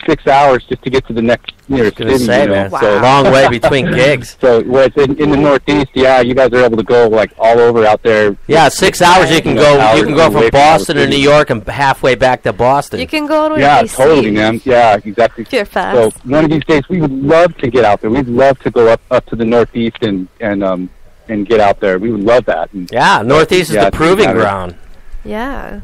6 hours just to get to the next nearest city. Say, man, so it's a long way between gigs. So whereas in the Northeast, you guys are able to go like all over out there. Yeah, 6 hours you can go. You can go from Boston to New York and halfway back to Boston. You can go to Yeah, DC. totally, man. Yeah, exactly. You're fast. So one of these days, we would love to get out there. We'd love to go up to the Northeast and get out there. We would love that. And, Yeah, Northeast is the it's proving kinda- ground. Yeah.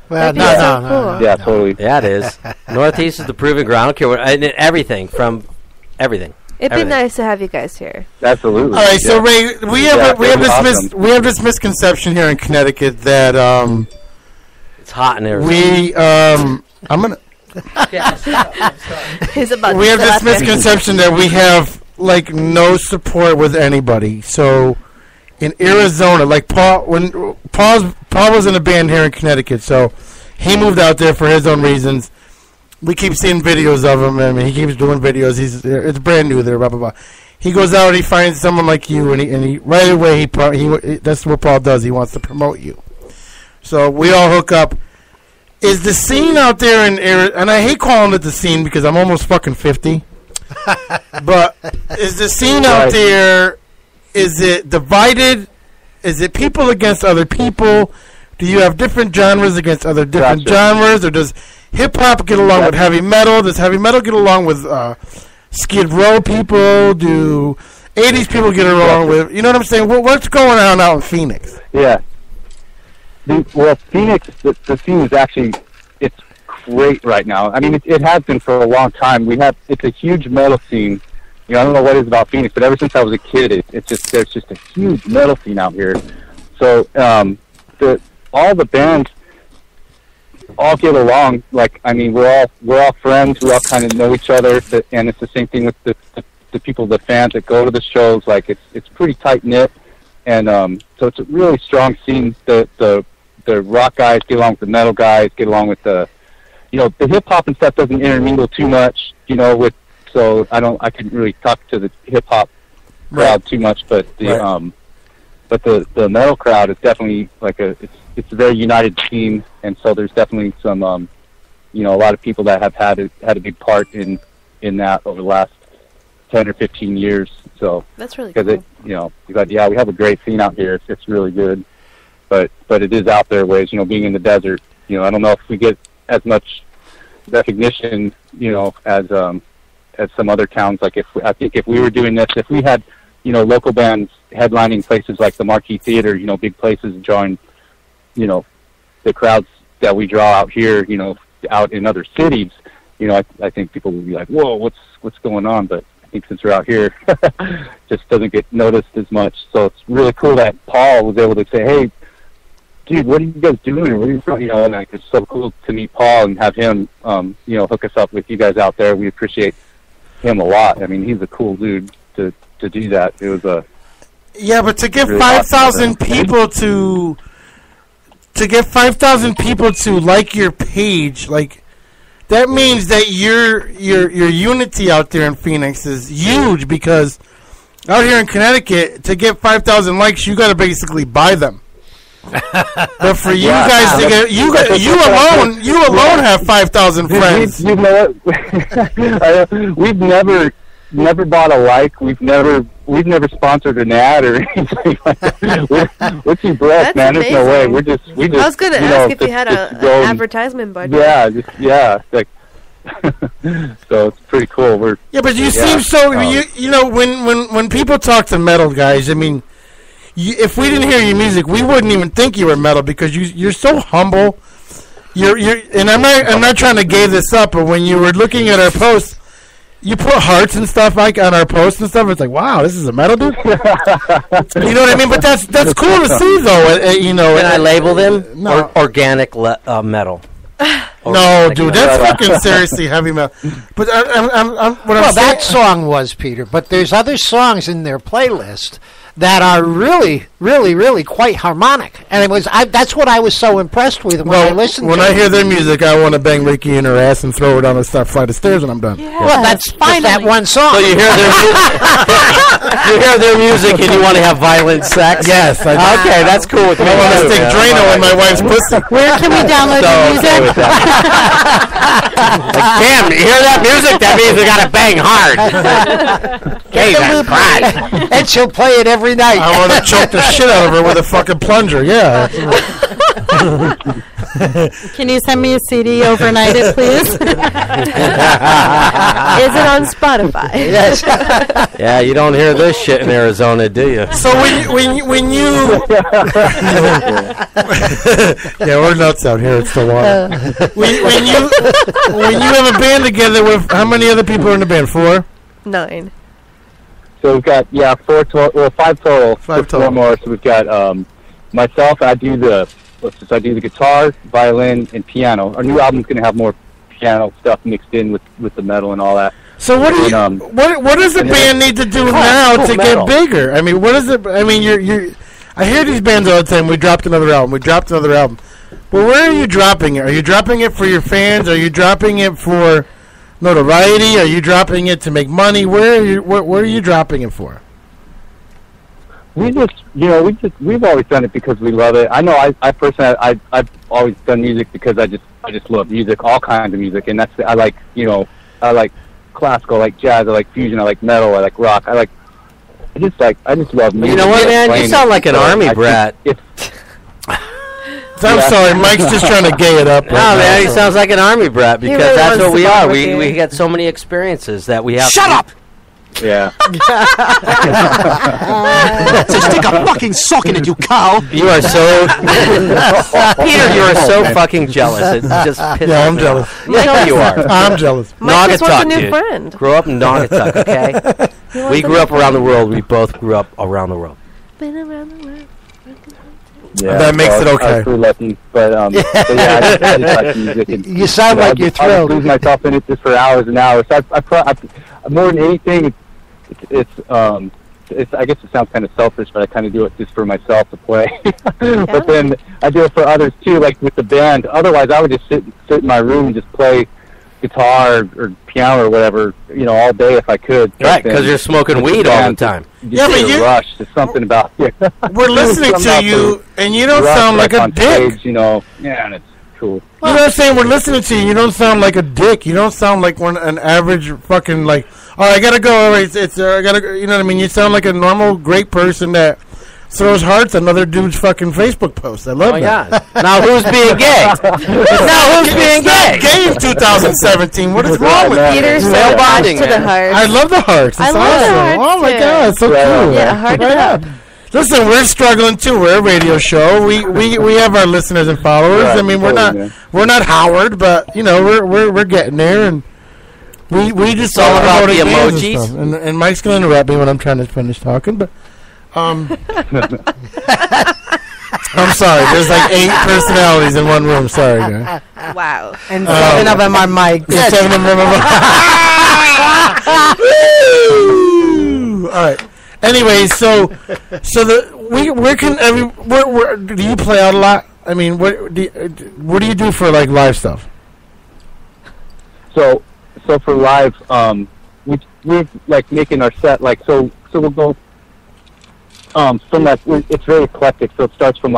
Well, That'd be so cool. Yeah, totally. Yeah, it is. Northeast is the proving ground. I don't care what, and everything from everything. It'd be Everything. nice to have you guys here. Absolutely. All right, so Ray, we have this awesome. we have this misconception here in Connecticut that It's hot in there. I'm gonna He's about we to have this slap him. misconception that we have like no support with anybody. So in Arizona, like Paul was in a band here in Connecticut, so he moved out there for his own reasons. We keep seeing videos of him. I mean, he keeps doing videos. It's brand new there. Blah blah blah. He goes out and he finds someone like you, and he right away he that's what Paul does. He wants to promote you. So we all hook up. Is the scene out there in Arizona, and I hate calling it the scene because I'm almost fucking 50, but is the scene out there, is it divided? Is it people against other people? Do you have different genres against other different genres? Or does hip-hop get along with heavy metal? Does heavy metal get along with Skid Row people? Do 80s people get along with, you know what I'm saying? What's going on out in Phoenix? Yeah. Well, Phoenix, the scene is actually, it's great right now. I mean, it has been for a long time. It's a huge metal scene. I don't know what it is about Phoenix, but ever since I was a kid, there's just a huge metal scene out here. So, all the bands all get along. Like, I mean, we're all friends. We all kind of know each other, and it's the same thing with the people, the fans that go to the shows. Like, it's pretty tight knit, and so it's a really strong scene. The rock guys get along with the metal guys, get along with the hip hop and stuff doesn't intermingle too much. So I couldn't really talk to the hip hop crowd too much, but the the metal crowd is definitely like it's a very united team, and so there's definitely some a lot of people that have had a big part in that over the last 10 or 15 years. So that's really cool. We have a great scene out here. It's really good, but it is out there ways. Being in the desert, I don't know if we get as much recognition, as some other towns. Like I think if we were doing this, if we had, local bands headlining places like the Marquee Theater, big places drawing, the crowds that we draw out here, out in other cities, I think people would be like, whoa, what's going on? But I think since we're out here, just doesn't get noticed as much. So it's really cool that Paul was able to say, hey, dude, what are you guys doing? Where are you from? And it's so cool to meet Paul and have him, hook us up with you guys out there. We appreciate him a lot. I mean, he's a cool dude to do that. It was a but to get really 5,000 people to get 5,000 people to like your page, like that means that your unity out there in Phoenix is huge, because out here in Connecticut, to get 5,000 likes, you got to basically buy them. But for you guys to get you alone have 5,000 friends. You know what? We've never bought a like. We've never sponsored an ad or anything like that. We're too broke, man. There's no way. We just. I was going to ask if you had an advertisement budget. Yeah, like. So it's pretty cool. But you seem so. When people talk to metal guys, I mean, if we didn't hear your music, we wouldn't even think you were metal, because you're so humble. And I'm not trying to gay this up, but when you were looking at our posts, you put hearts and stuff like on our posts and stuff. It's like, wow, this is a metal dude. You know what I mean? But that's cool to see, though. Can I label them? No. Organic metal. No, dude, that's fucking seriously heavy metal. But that song was, Peter. But there's other songs in their playlist that are really, really, really quite harmonic, and that's what I was so impressed with when I listened. When to I it. hear their music, I want to bang Ricky in her ass and throw her down a flight of stairs when I'm done. Yeah. Well, that's fine. That one song. So you hear their you hear their music and you want to have violent sex? Yes. I do. Okay, that's cool with me. I want to stick Drano in my wife's pussy. Where can we download the music? Like, damn, you hear that music? That means we gotta bang hard. Jesus Christ. And she'll play it every night. I want to choke the shit out of her with a fucking plunger. Yeah. Can you send me a CD overnighted, please? Is it on Spotify? Yes. Yeah, you don't hear this shit in Arizona, do you? So when you yeah, we're nuts out here. It's the water. when you have a band together with how many other people are in the band? 4? 9. So we've got 5 total. 5 total. 4 more. So we've got myself. I do the guitar, violin, and piano. Our new album's going to have more piano stuff mixed in with the metal and all that. So what does the band need to do now to get bigger? I mean, what is it? I mean, I hear these bands all the time. We dropped another album. But where are you dropping it? Are you dropping it for your fans? Are you dropping it for notoriety? Are you dropping it to make money? Where are you dropping it for? We've always done it because we love it. I know I personally I've always done music because I just love music, all kinds of music, and I like classical, I like jazz, I like fusion, I like metal, I like rock, I just love music. You know what, man? You sound like an army brat. I'm sorry, Mike's just trying to gay it up. No, man, he sounds like an army brat because really that's what we are. you. We get so many experiences that we have. Shut up! Yeah. So stick a fucking sock in it, you cow! You are so Peter. You are so fucking jealous. It just pisses I'm me jealous. off. Yeah, you are. I'm jealous. Mike just wants a Naugatuck, new dude. friend. Grew up in Naugatuck, okay? We grew up around the world. We both grew up around the world. Been around the world. Yeah, that makes it okay. I was pretty lucky, but I just like music. And, You sound like you're I thrilled. lose myself in it just for hours and hours. So I more than anything, it's I guess it sounds kind of selfish, but I kind of do it just for myself to play. But then I do it for others too, like with the band. Otherwise, I would just sit in my room and just play guitar or piano or whatever, all day if I could. Right, because you're smoking weed all the time. Yeah, but rush. There's something about it. We're listening to you, and you don't sound like a dick. Stage, and it's cool. You know what I'm saying? We're listening to you. You don't sound like a dick. You don't sound like an average fucking I gotta go. All right, I gotta go. You know what I mean? You sound like a normal, great person that throws hearts on other dude's fucking Facebook posts. I love that. God. Now who's being gay? Gay in 2017. What is wrong with Peter's you? so bonding to the heart. I love the hearts. It's I love awesome. the hearts Oh my too. god, it's so cool. Yeah, heart it up. Listen, we're struggling too. We're a radio show. We have our listeners and followers. Right, I mean, we're totally, not Howard, but we're getting there, and we just all about the bands emojis. and Mike's gonna interrupt me when I'm trying to finish talking, but I'm sorry. There's like 8 personalities in one room. Sorry, guys. Wow. And 7 of them are Mike. Yeah, 7 of them are Woo! All right. Anyways, so where do you play out a lot? I mean, what do you do for like live stuff? So for live, we're like making our set so we'll go from that. It's very eclectic. So it starts from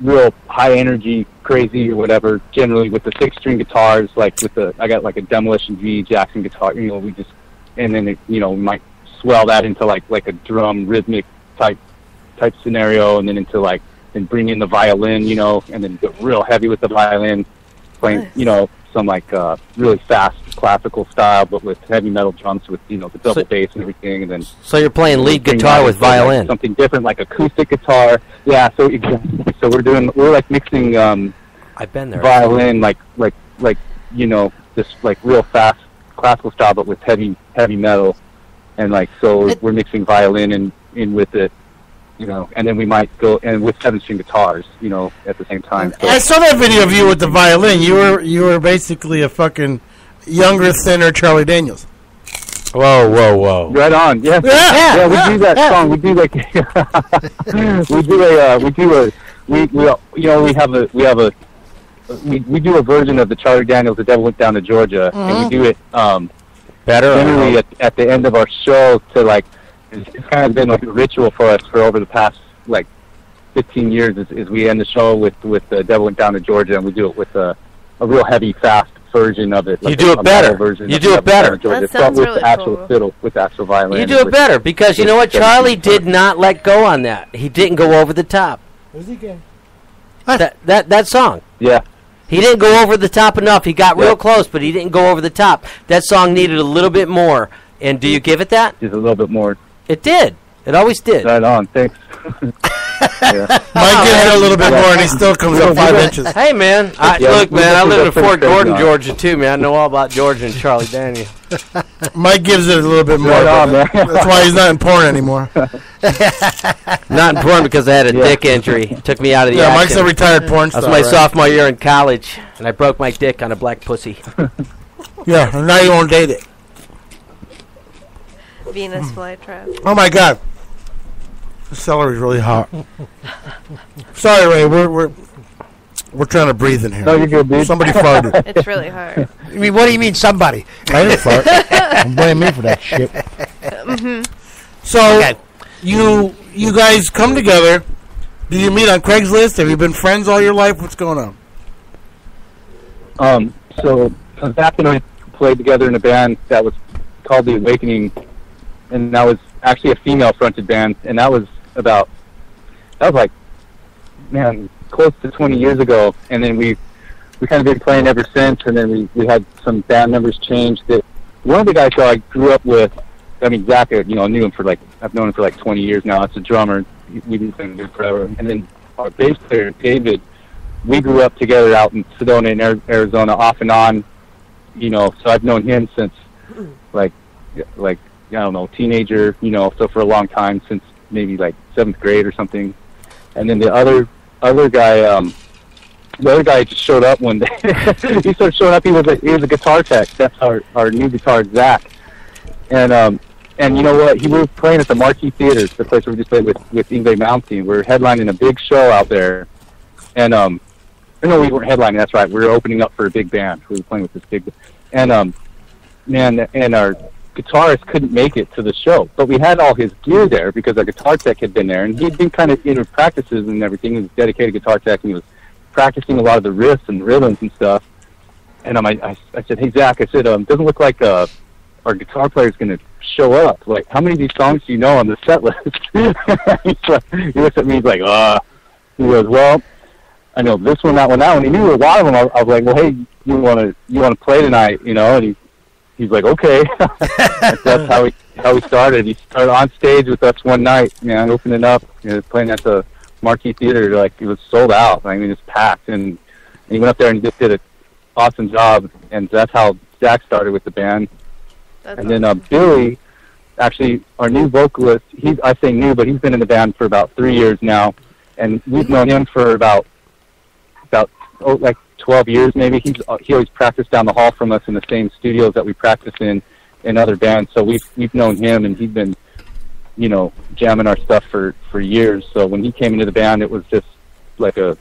real high energy, crazy or whatever. Generally with the 6-string guitars, I got like a Demolition V Jackson guitar. We just and then we might swell that into like a drum rhythmic type scenario, and then into and bring in the violin, and then go real heavy with the violin, playing some really fast classical style, but with heavy metal drums with the double bass and everything, and then so you're playing lead guitar with violin, something different like acoustic guitar. Yeah, so we're mixing I've been there, violin this real fast classical style, but with heavy metal. And so we're mixing violin in with it, you know, and then we might go and with 7-string guitars, you know, at the same time. So, I saw that video of you with the violin. You were basically a fucking younger, thinner Charlie Daniels. Whoa. Right on. Yeah. We do that song. We do like we do a version of the Charlie Daniels "The Devil Went Down to Georgia," and we do it better generally at the end of our show to like. It's kind of been like a ritual for us for over the past like 15 years. Is we end the show with "The Devil Went Down to Georgia," and we do it with a real heavy, fast version of it. You do it better. You do it better. That sounds really with the actual cool. fiddle, with the actual violin. You do it better because you know what? Charlie did not let go on that. He didn't go over the top. Was he gay? That song. Yeah. He didn't go over the top enough. He got real close, but he didn't go over the top. That song needed a little bit more. And do you give it that? Just a little bit more. It did. It always did. Right on. Thanks. Mike gives it a little bit more, and he still comes up 5 inches. Hey, man. Look, man, I live in Fort Gordon, Georgia, too, man. I know all about Georgia and Charlie Daniel. Mike gives it a little bit more. Right on, man. That's why he's not in porn anymore. Not in porn because I had a dick injury. It took me out of the action. Mike's a retired porn star. That was my sophomore year in college, and I broke my dick on a black pussy. Yeah, and now you won't date it. Venus flytrap. Oh, my God. The celery's really hot. Sorry, Ray. We're trying to breathe in here. No, you're good, dude. Somebody farted. It's really hard. I mean, what do you mean somebody? I didn't fart. Don't blame me for that shit. So, you guys come together. Do you meet on Craigslist? Have you been friends all your life? What's going on? So Zach and I played together in a band that was called The Awakening, and that was actually a female-fronted band, and that was like, man, close to 20 years ago, and then we kind of been playing ever since, and then we had some band members change. That one of the guys that I grew up with, I mean, Zach, you know, knew him for like, I've known him for like 20 years now. It's a drummer. We've been playing together forever. And then our bass player, David, we grew up together out in Sedona in Arizona, off and on, you know, so I've known him since like I don't know, teenager, you know, so for a long time, since maybe like 7th grade or something. And then the other guy just showed up one day. He started showing up. He was a guitar tech. That's our new guitar, Zach. And you know what? He was playing at the Marquee Theater, the place where we just played with Ingve Malmsteen. We're headlining a big show out there. And no, we weren't headlining. That's right. We were opening up for a big band. We were playing with this big, and man, and our guitarist couldn't make it to the show, but we had all his gear there because our guitar tech had been there, and he'd been kind of in practices and everything. He was a dedicated guitar tech, and he was practicing a lot of the riffs and rhythms and stuff. And I said, hey Zach, I said, doesn't look like our guitar player's going to show up. Like, how many of these songs do you know on the set list? He looks at me, he's like, he goes, well, I know this one, that one, that one. He knew a lot of them. I was like, well, hey, you want to play tonight, you know? And he's like, okay. That's how we started. He started on stage with us one night, opening up, playing at the Marquee Theater. Like, it was sold out. I mean, it's packed. And he went up there and just did an awesome job. And that's how Zach started with the band. And then Billy, actually, our new vocalist, I say new, but he's been in the band for about 3 years now. And we've known him for about 12 years maybe. He always practiced down the hall from us in the same studios that we practice in other bands. So we've known him, and he's been, jamming our stuff for years. So when he came into the band, it was just like a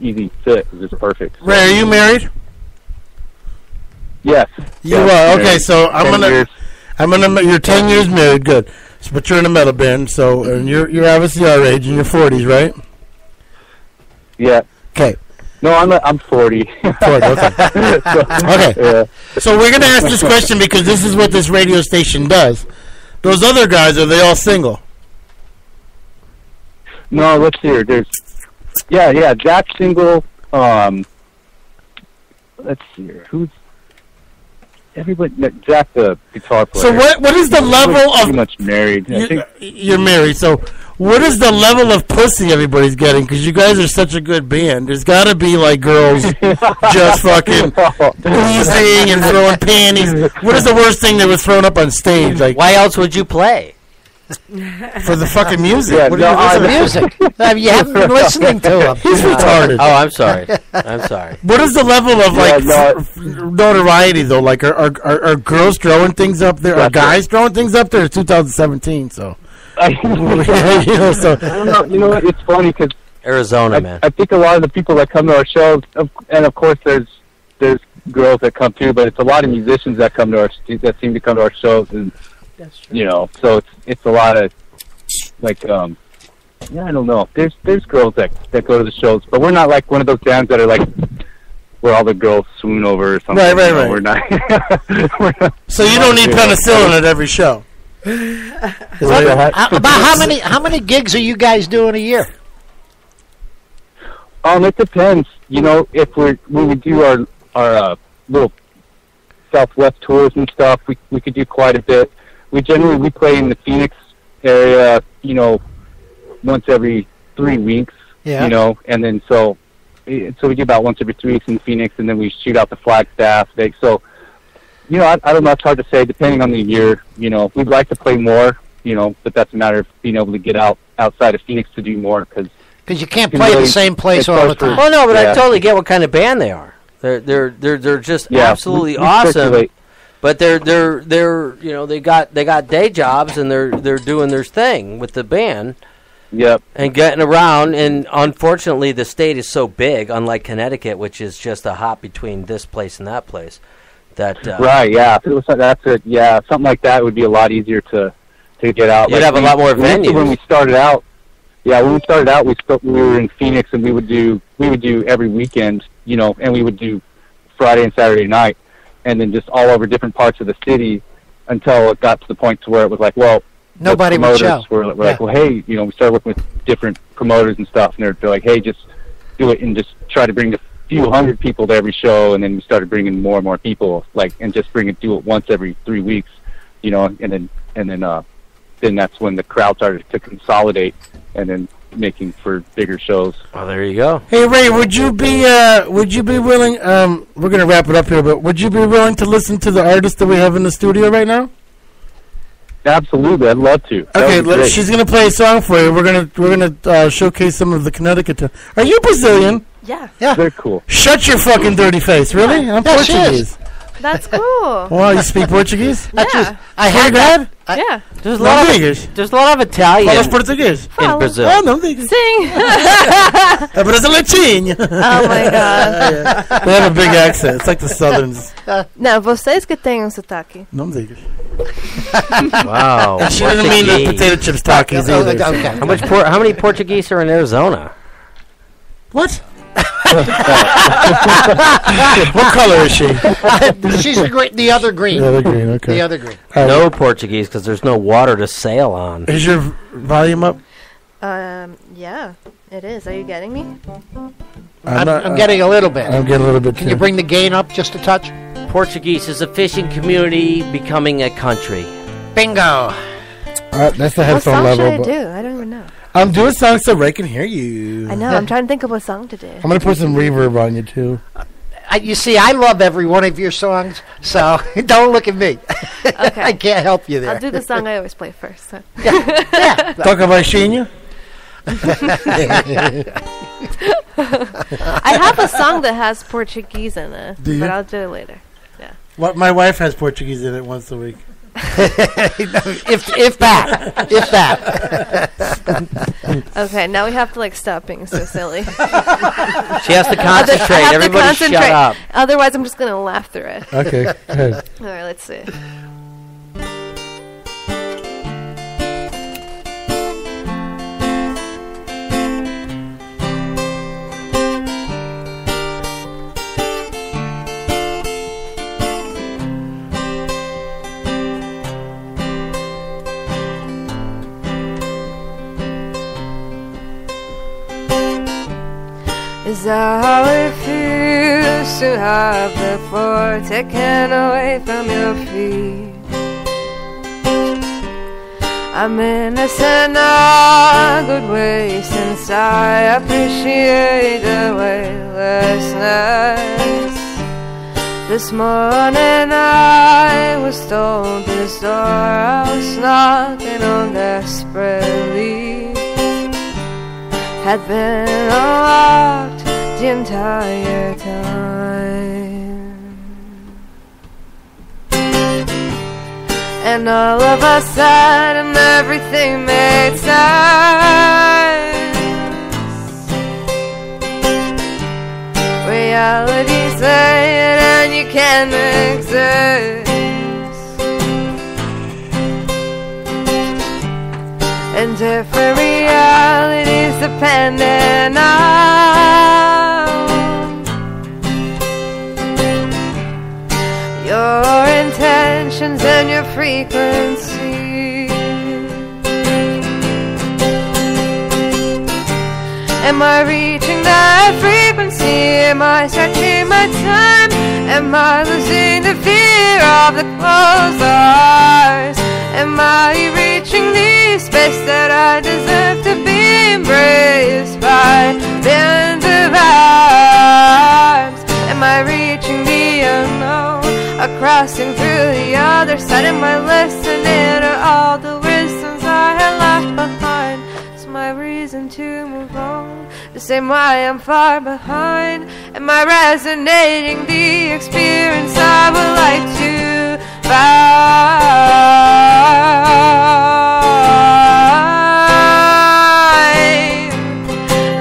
easy fit. It was just perfect. Ray, are you married? Yes. You are. Okay, so you're 10 years married, good. So, but you're in a metal band, so, and you're obviously our age, in your 40s, right? Yeah. Okay. No, I'm 40. 40, okay. Okay. Yeah. So we're going to ask this question because this is what this radio station does. Those other guys, are they all single? No, let's see here. Yeah, Jack's single. Let's see here. Who's everybody? Jack, the guitar player. So what is the level of? Pretty much married. You're married. So what is the level of pussy everybody's getting? Because you guys are such a good band. There's got to be like girls just fucking oozing and throwing panties. What is the worst thing that was thrown up on stage? Like, why else would you play? For the fucking music. Yeah, What no, are you listening music. You haven't been listening to him. He's retarded. Oh, I'm sorry. I'm sorry. What is the level of notoriety though? Like, are girls throwing things up there? Are guys throwing things up there? It's 2017, so. I don't know. You know what? It's funny because Arizona, man. I think a lot of the people that come to our shows, and of course there's girls that come too, but it's a lot of musicians that come to that seem to come to our shows, and so it's a lot of like I don't know. There's girls that go to the shows, but we're not like one of those bands that are like where all the girls swoon over or something. Right. We're not. So you don't need penicillin at every show. About how many gigs are you guys doing a year? It depends. If when we do our little Southwest tours and stuff, we could do quite a bit. We play in the Phoenix area, once every 3 weeks. Yeah. And then so we do about once every 3 weeks in Phoenix, and then we shoot out the Flagstaff. I don't know. It's hard to say, depending on the year. We'd like to play more, but that's a matter of being able to get outside of Phoenix to do more because you can't play the same place all the time. Oh no, but I totally get what kind of band they are. They're just absolutely awesome. But they're they got day jobs and they're doing their thing with the band. Yep. And getting around, and unfortunately the state is so big, unlike Connecticut, which is just a hop between this place and that place. That right, yeah. Something like that would be a lot easier to get out. You'd have a lot more venues. When we started out, we were in Phoenix, and we would do every weekend, and we would do Friday and Saturday night, and then just all over different parts of the city until it got to the point to where it was like, well, nobody would show. We're like, well, hey, we started working with different promoters and stuff, and they're like, hey, just do it and just try to bring a few hundred people to every show, and then we started bringing more and more people, and just do it once every 3 weeks, and then that's when the crowd started to consolidate, and then making for bigger shows. Oh, there you go. Hey Ray, would you be willing? We're gonna wrap it up here, but would you be willing to listen to the artist that we have in the studio right now? Absolutely, I'd love to. Okay, she's gonna play a song for you. We're gonna showcase some of the Connecticut. Are you Brazilian? Yeah. Very cool. Shut your fucking dirty face! Really? I'm Portuguese. That's cool. Wow, you speak Portuguese? Yeah. I heard that. Yeah. There's a lot of Italian Falas português in Brazil. Oh, não digas. Sing. É brasileirinho. Oh my god. They have a big accent. It's like the Southerns. Não, vocês que têm sotaque. Não digas. Wow. And she didn't mean the potato chips Takis either. Okay. How many Portuguese are in Arizona? What? What color is she? She's the other green. The other green, okay. The other green. No Portuguese because there's no water to sail on. Is your volume up? Yeah, it is. Are you getting me? I'm getting a little bit. I'm getting a little bit. Can you bring the gain up just a touch? Portuguese is a fishing community becoming a country. Bingo. That's the headphone what song level. should I do? I don't even know. I'm doing songs so Ray can hear you. I know. I'm trying to think of what song to do. I'm going to put some reverb on you, too. You see, I love every one of your songs, so don't look at me. Okay. I can't help you there. I'll do the song I always play first. So. Yeah. Toca baixinho. I have a song that has Portuguese in it, Do you? but I'll do it later. Yeah. What? My wife has Portuguese in it once a week. if that. Okay, now we have to stop being so silly. She has to concentrate. Everybody shut up. Otherwise, I'm just gonna laugh through it. Okay, go ahead. All right, let's see. Is that how it feels to have the floor taken away from your feet? I'm innocent, a good way, since I appreciate the weightlessness. This morning I was told this door I was knocking on desperately had been unlocked the entire time. And all of a sudden everything made sense. Reality's saying and you can't exist. And different realities depending on your intentions and your frequency. Am I reaching that frequency? Am I stretching my time? Am I losing the fear of the closed eyes? Am I reaching the space that I deserve to be embraced by billions of arms? Am I reaching the unknown? Or crossing through the other side? Am I listening to all the wisdoms I had left behind? It's my reason to move on, the same way I'm far behind. Am I resonating the experience I would like to find?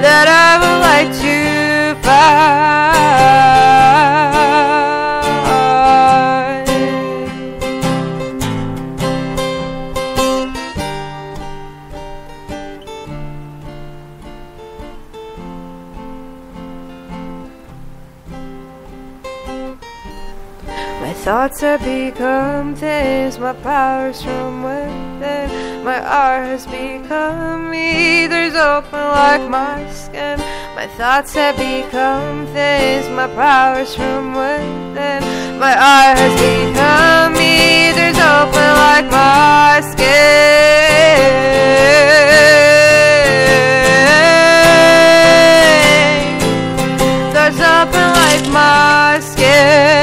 That I would like to thoughts have become things, my power's from within. My art has become me, there's open like my skin. My thoughts have become things, my power's from within. My art has become me, there's open like my skin. There's open like my skin.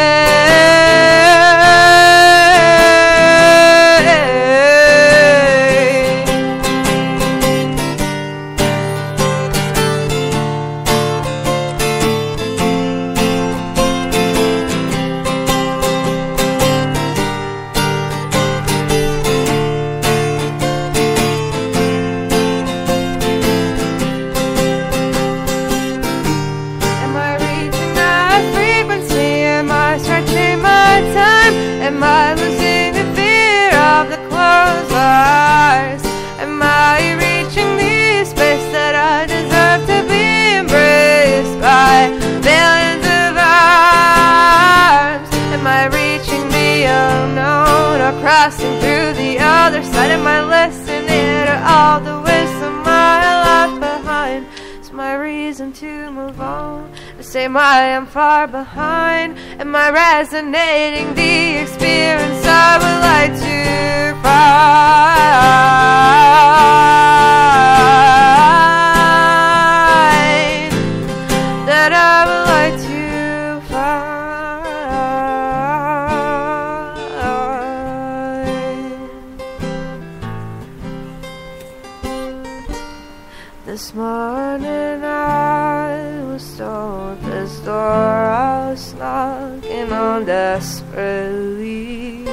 Am I losing the fear of the closed eyes? Am I reaching the space that I deserve to be embraced by billions of arms? Am I reaching the unknown or crossing through the other side? Am I listening to all the wisdom I left behind? It's my reason to move on, the same way I'm far behind. Am I resonating the experience I would like to find? That I would like to find. This morning I was told this door I was knocking on desperately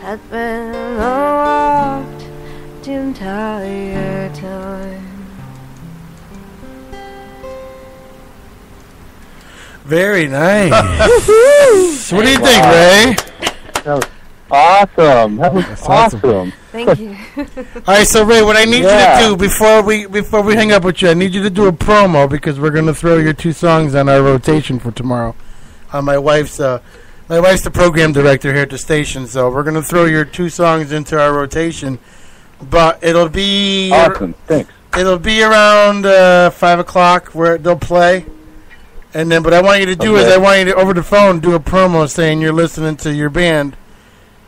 had been unlocked the entire time. Very nice. What do you think, Ray? That was awesome. That was awesome. Thank you. All right, so Ray, what I need you to do before we hang up with you, I need you to do a promo because we're going to throw your two songs on our rotation for tomorrow. My wife's the program director here at the station, so we're going to throw your two songs into our rotation. But it'll be awesome. Thanks. It'll be around 5 o'clock where they'll play. And then, what I want you to do is I want you to, over the phone, do a promo saying you're listening to your band.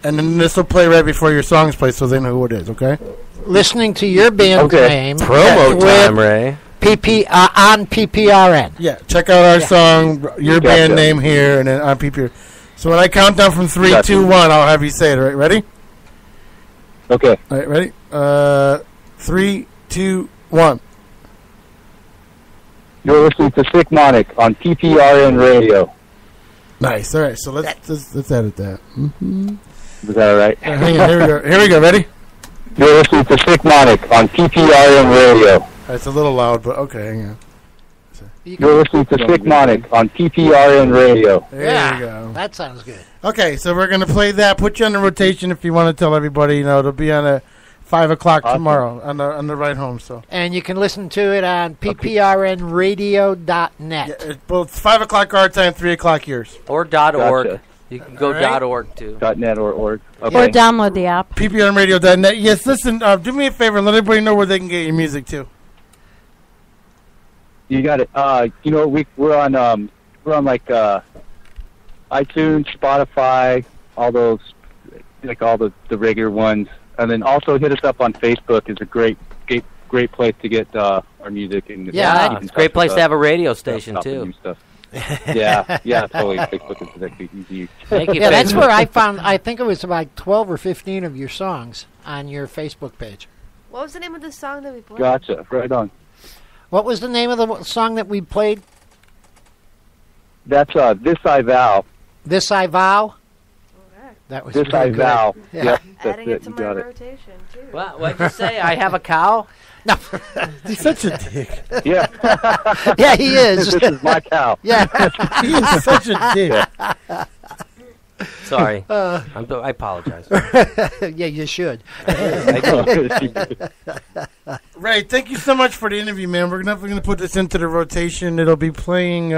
And then this will play right before your songs play so they know who it is, okay? Listening to your band's name. Promo time, Ray. on PPRN. Yeah, check out our Yeah. song, your Gotcha. band name here, and then on PPRN. So when I count down from 3, Gotcha. 2, 1, I'll have you say it. All right, ready? Okay. All right, ready? 3, 2, 1. You're listening to Sick Monic on PPRN Radio. Nice. All right, so let's edit that. Mm-hmm. Is that all right? Hang on. Here we go. Here we go. Ready? You're listening to Sick Monic on PPRN Radio. It's a little loud, but okay. Hang on. You're listening to Sick Monic on PPRN Radio. There you go. That sounds good. Okay, so we're gonna play that. Put you on the rotation if you want to tell everybody. You know, it'll be on a 5 o'clock tomorrow on the ride home. So And you can listen to it on pprnradio.net. yeah, it's both 5 o'clock our time, 3 o'clock yours. Or Gotcha. .org. You can go Alright. .org too. .net or org. Or Okay. download the app. PPRNradio.net. Yes, listen. Do me a favor and let everybody know where they can get your music too. You got it. You know, we're on like iTunes, Spotify, all those, like all the regular ones, and then also hit us up on Facebook. Is a great place to get our music and Yeah, it's a great place to have a radio station too. Yeah, totally. Facebook is actually easy. Thank you. Yeah, that's where I found. I think it was about 12 or 15 of your songs on your Facebook page. What was the name of the song that we played? Gotcha. Right on. What was the name of the song that we played? That's This I Vow. This I Vow. That was This very I good. Vow. Yeah. Yep, that's Adding it. it to You my got it. rotation too. What'd you say? I have a cow? No. He's such a dick. Yeah. Yeah, he is. This is my cow. Yeah. He is such a dick. Sorry. I apologize. Yeah, you should. Right. Thank you so much for the interview, man. We're definitely going to put this into the rotation. It'll be playing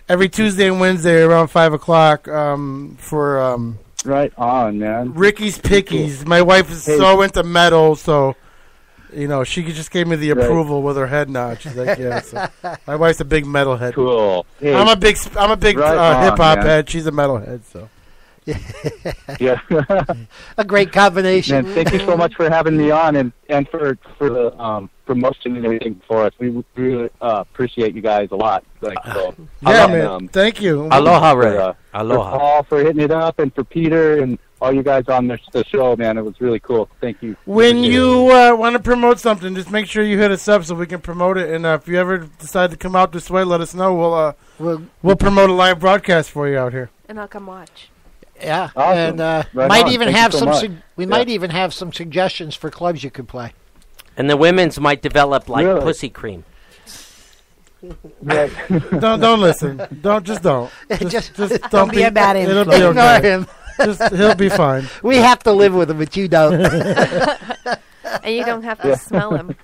every Tuesday and Wednesday around 5 o'clock for Right on, man. Ricky's Pickies. My wife is so into metal, so you know she just gave me the approval with her head nod. She's like, "Yeah." So my wife's a big metalhead. Cool. Hey, I'm a big right on, hip hop man. head. She's a metalhead. So Yeah. A great combination. Man, thank you so much for having me on and for the promotion and everything for us. We really appreciate you guys a lot. Like, so, yeah, man. Thank you. Aloha, Ray. For Aloha. Paul for hitting it up, and for Peter and all you guys on the show, man. It was really cool. Thank you. When Appreciate you want to promote something, just make sure you hit us up so we can promote it. And if you ever decide to come out this way, let us know. We'll promote a live broadcast for you out here. And I'll come watch. Yeah, Awesome. and Right might on. even Thank have you so some. much. We might even have some suggestions for clubs you could play. And the women's might develop like Really? pussy cream. Right. Don't listen. Don't. Just don't Don't be mad at him. It'll be Ignore okay. him. He'll be fine. We have to live with him, but you don't. And you don't have to smell him.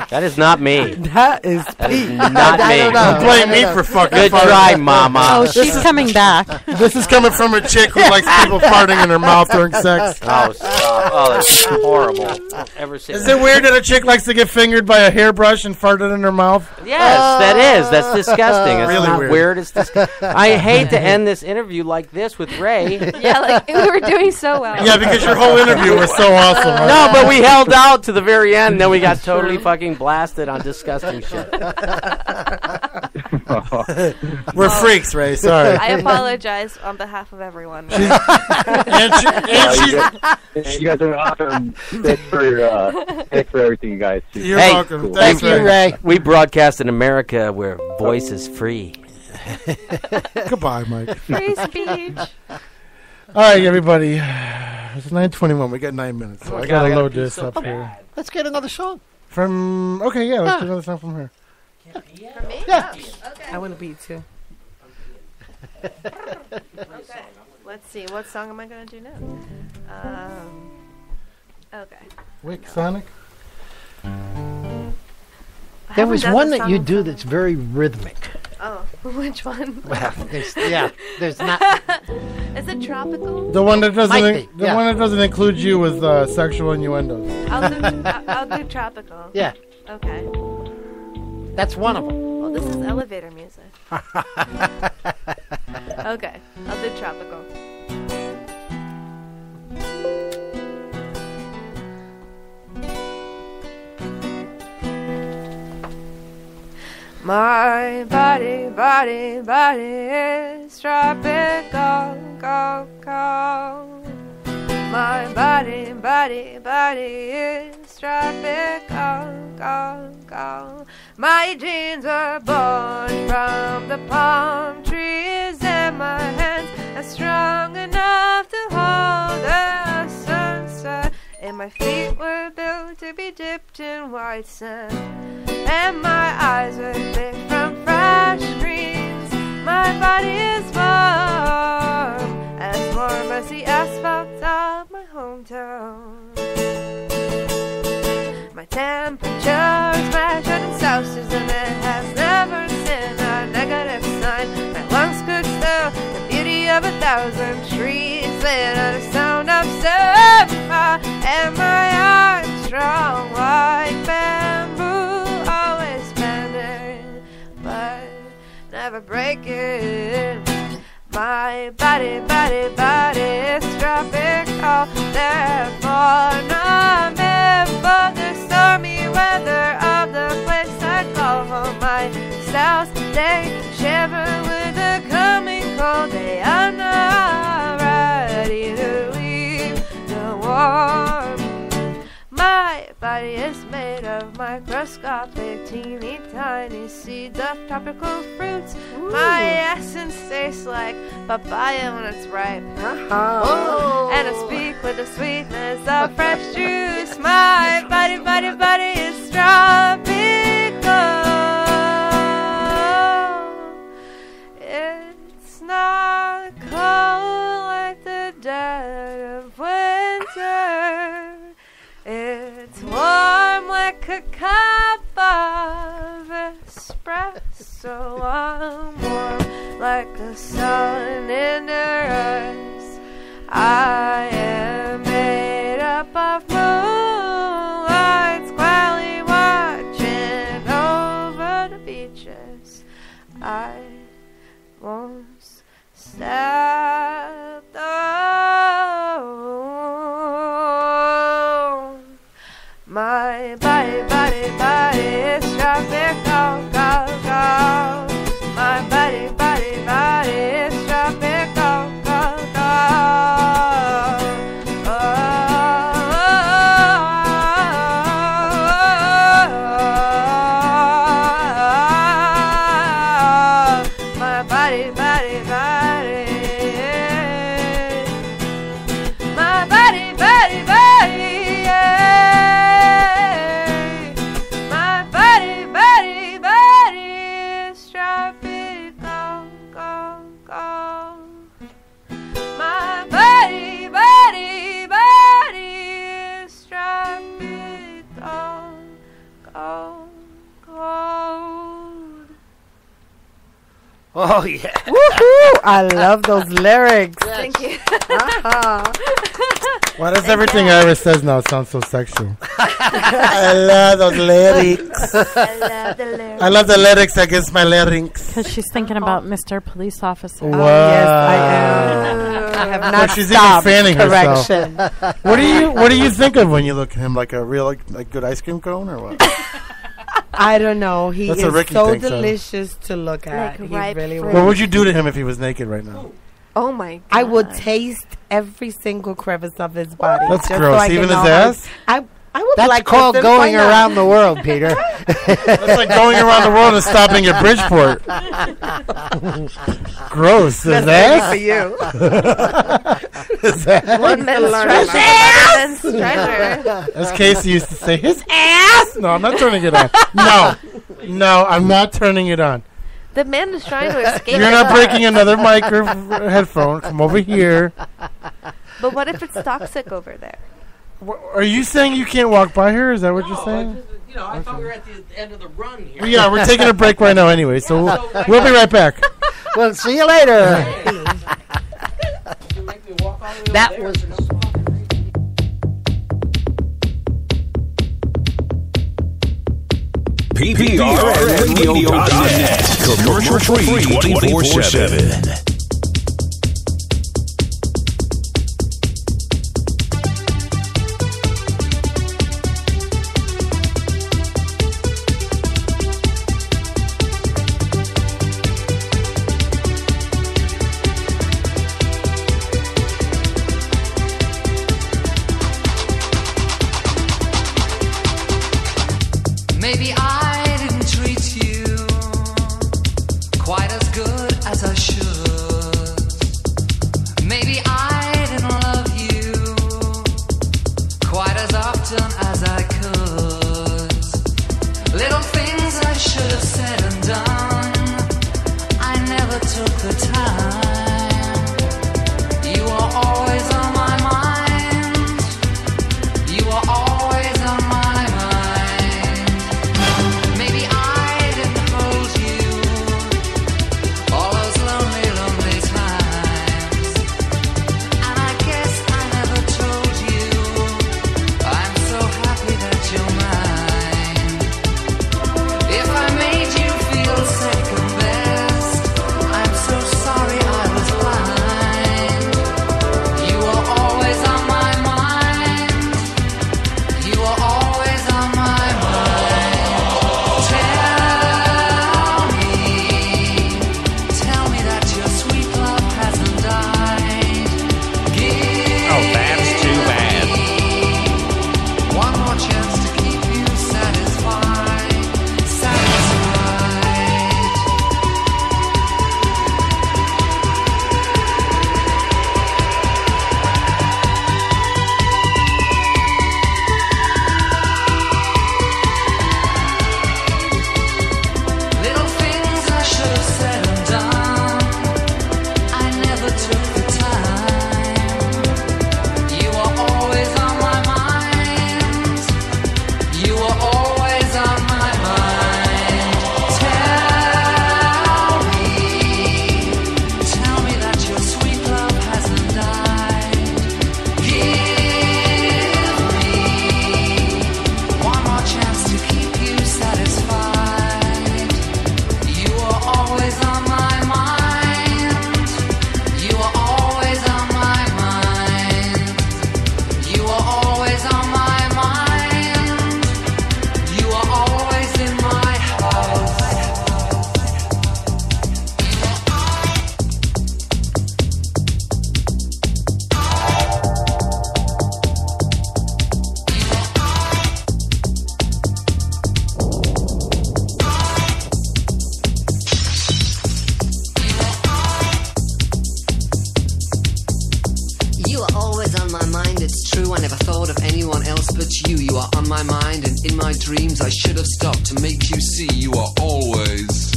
That is not me. That is That is Pete. not I me. don't know. Blame me for fucking Good farting. try, Mama. Oh, she's coming back. This is coming from a chick who likes people farting in her mouth during sex. Oh, stop. Oh, that's horrible. Don't ever say Is that. it weird that a chick likes to get fingered by a hairbrush and farted in her mouth? Yes, that is. That's disgusting. It's Really not weird. weird. It's disgusting. I hate to end this interview like this with Ray. Yeah, like we were doing so well. Yeah, because your whole interview was so awesome. Right? No, but we held out to the very end, and then we got totally fucking blasted on disgusting shit. We're freaks, Ray. Sorry. I apologize on behalf of everyone. And you guys are awesome. Thanks for everything, you guys. Too. You're Hey, welcome. cool. Thanks, Thank you, Ray. We broadcast in America where voice is free. Goodbye, Mike. Free speech. All right, everybody. It's 9:21. We got 9 minutes. So I gotta God, load be this so up bad. here. Let's get another song. From let's do another song from her. For me? Yeah. Okay. I want to beat too. Okay. Let's see. What song am I going to do now? Okay. Wick Sonic. There was one that you do that's very rhythmic. Oh, which one? Well, there's not. Is it tropical? The one that doesn't Might be, yeah. one that doesn't include you with sexual innuendos. I'll do tropical. Yeah, Okay. that's one of them. Well, this is elevator music. Okay, I'll do tropical. My body, body, body is tropical, go, go. My body, body, body is tropical, go, go. My jeans are born from the palm trees, and my hands are strong enough to hold the sunset. And my feet were built to be dipped in white sand, and my eyes were lit from fresh greens. My body is warm as the asphalt of my hometown. My temperature is measured in Celsius, and it has never seen a negative sign. My lungs could still the beauty of 1,000 trees, and the sound of surf. And my arms strong like bamboo, always bending, but never breaking. My body, body, body is tropical, therefore not meant for the stormy weather of the place I call home. My cells, they shiver with the coming cold. They are not ready to leave the warm. My body is made of microscopic, teeny tiny seeds of tropical fruits. Ooh. My essence tastes like papaya when it's ripe. Oh. And I speak with the sweetness of fresh juice. My body, body, body is tropical. It's not cold like the dead of winter. It's warm like a cup of espresso. I'm warm like the sun in the earth. I am made up of moonlights, quietly watching over the beaches. I won't step my body, body, body is tropical, go, go. My body, body, body is tropical, go, go. My body, body, body. My body, body, body, yeah. Oh, yeah. Woohoo! I love those lyrics. Yes. Thank you. Why does everything Iris says now sound so sexual? I love those lyrics. I love the lyrics. I love the lyrics against my larynx. Because she's thinking about Mr. Police Officer. Wow. Yes, I am. I have not she's stopped. even fanning Correction. herself. What do you think of when you look at him? Like a real like good ice cream cone or what? I don't know. He That's is Ricky so thinks, delicious to look at. Like He ripe really fruit. What would you do to him if he was naked right now? Oh my God. I would taste every single crevice of his body. That's just gross. So I Even can his know ass? I would That's like called to going find out. around the world, Peter. That's like going around the world and stopping at Bridgeport. Gross. His ass? For you. His ass? One man's treasure. ass! One man's treasure. As Casey used to say, his ass! No, I'm not turning it on. No, I'm not turning it on. The man is trying to escape. You're not breaking another headphone. Come over here. But what if it's toxic over there? Are you saying you can't walk by her? Is that what you're saying? I thought we were at the end of the run here. Well, yeah, we're taking a break right now anyway, so we'll be right back. Well, see you later. That was... PPRNradio.net. Commercial free 24/7. often as I could. Little things I should have said and done, I never took the time. You are always on my mind. You are always on my mind. Maybe I didn't hold you all those lonely, lonely times. And I guess I never told you I'm so happy that you're mine. If I made you feel second best, I'm so sorry I was blind. You are always on my mind. You are always on my mind. Tell me that your sweet love hasn't died. Give Oh, that's too bad. one more chance to keep you satisfied. Satisfied. Little things I should have said and done, I never took the time. You are always on my mind. You are always on my mind. Tell me that your sweet love hasn't died. Give me one more chance to keep you satisfied. You are always on my mind. You are always on my mind. You are always on my mind. You are always in my house. You are always on my mind, it's true. I never thought of anyone else but you. You are on my mind, and in my dreams I should have stopped to make you see you are always.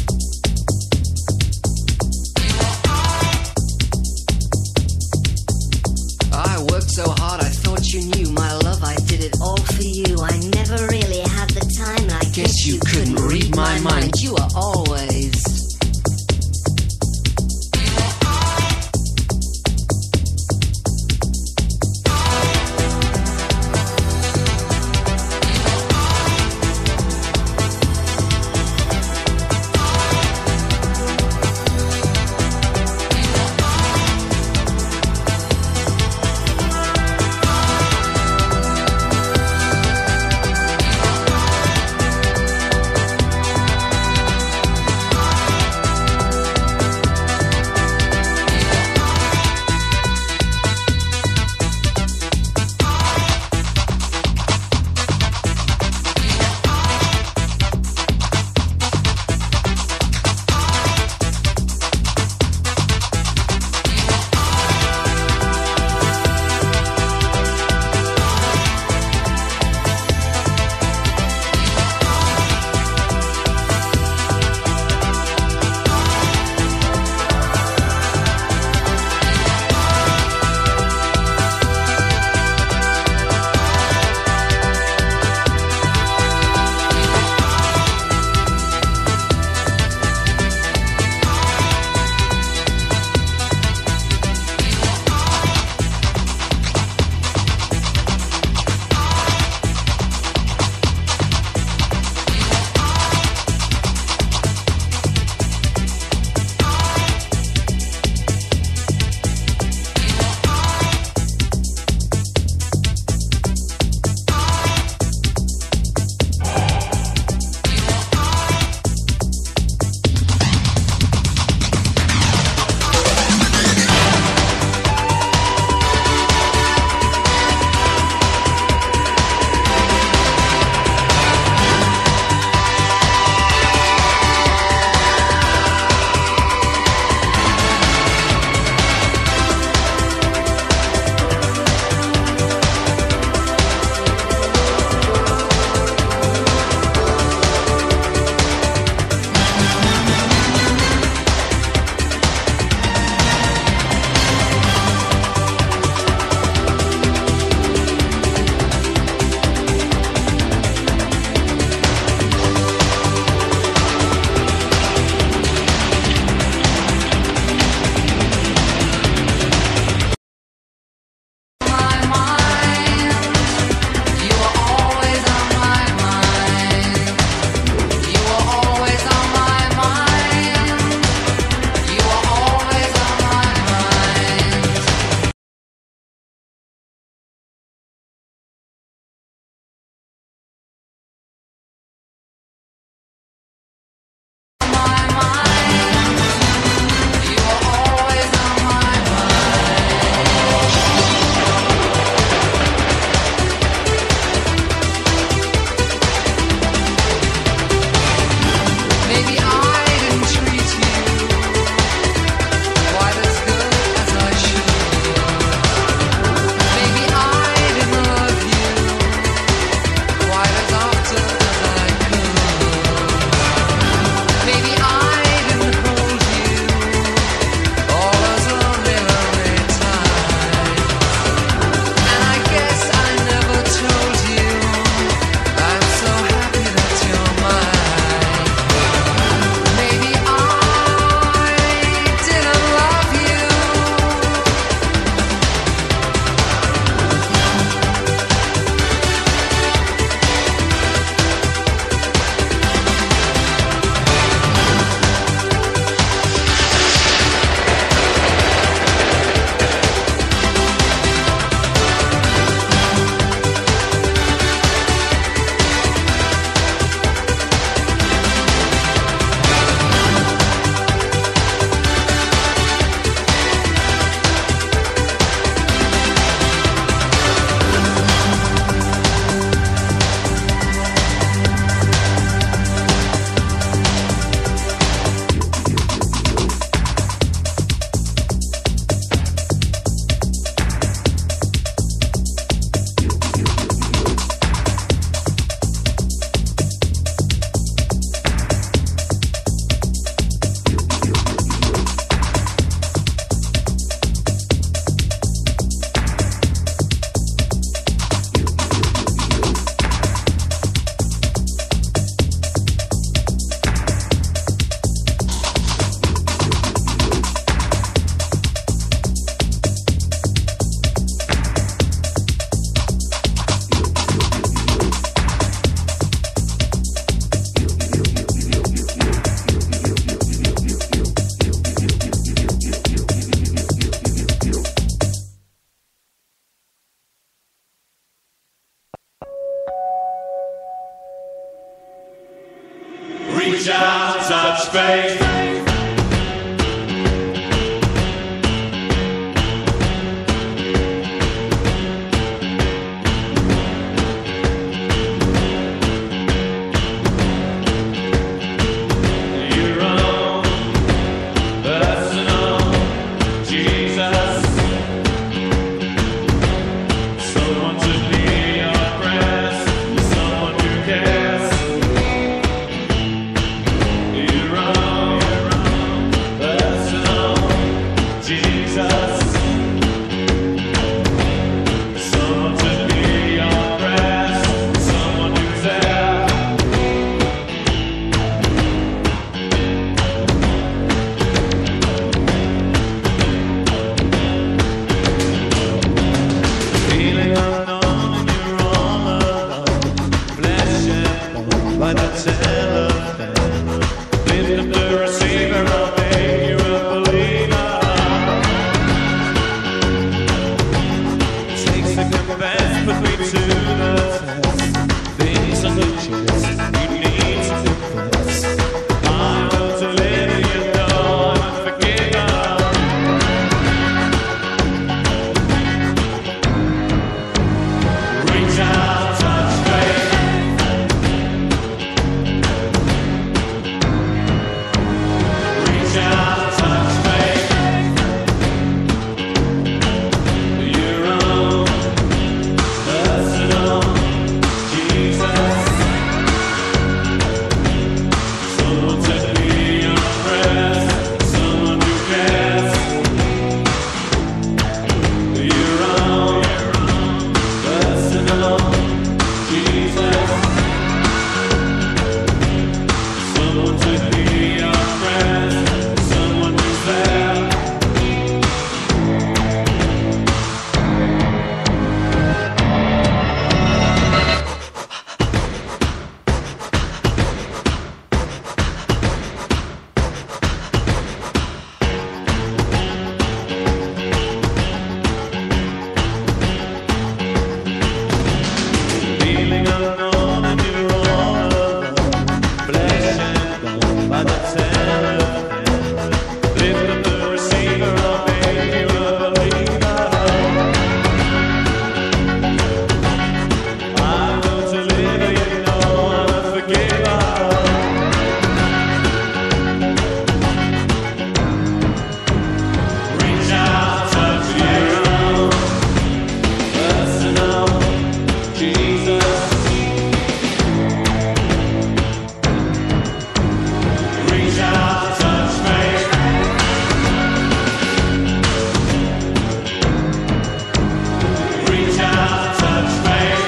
I worked so hard, I thought you knew. My love, I did it all for you. I never really had the time. I guess you couldn't read my mind. You are always. touch faith. Your own personal Jesus. Someone to be your breast, someone who cares. Your own personal Jesus. Someone to be your breast, someone who's there. Feeling unknown, you're all alone. Flesh and bone by the telephone. Lift up the receiver, I'll make you a believer. Takes to confess, put me to the test. Things on the chest, you need to confess. I want to live, you know I'm forgiven. Reach out, touch faith. Reach out, touch faith. Your own personal Jesus. Someone to be your friend, someone who cares. Your own personal Jesus. Someone to be your friend, someone who's there. Feeling unknown and you're all alone. Flesh and bone by the telephone. Lift up the receiver, I'll make you a believer. I want to live, you know I'm a forgiver. Reach out, touch your own personal Jesus. Reach out, touch faith. Reach out, touch faith.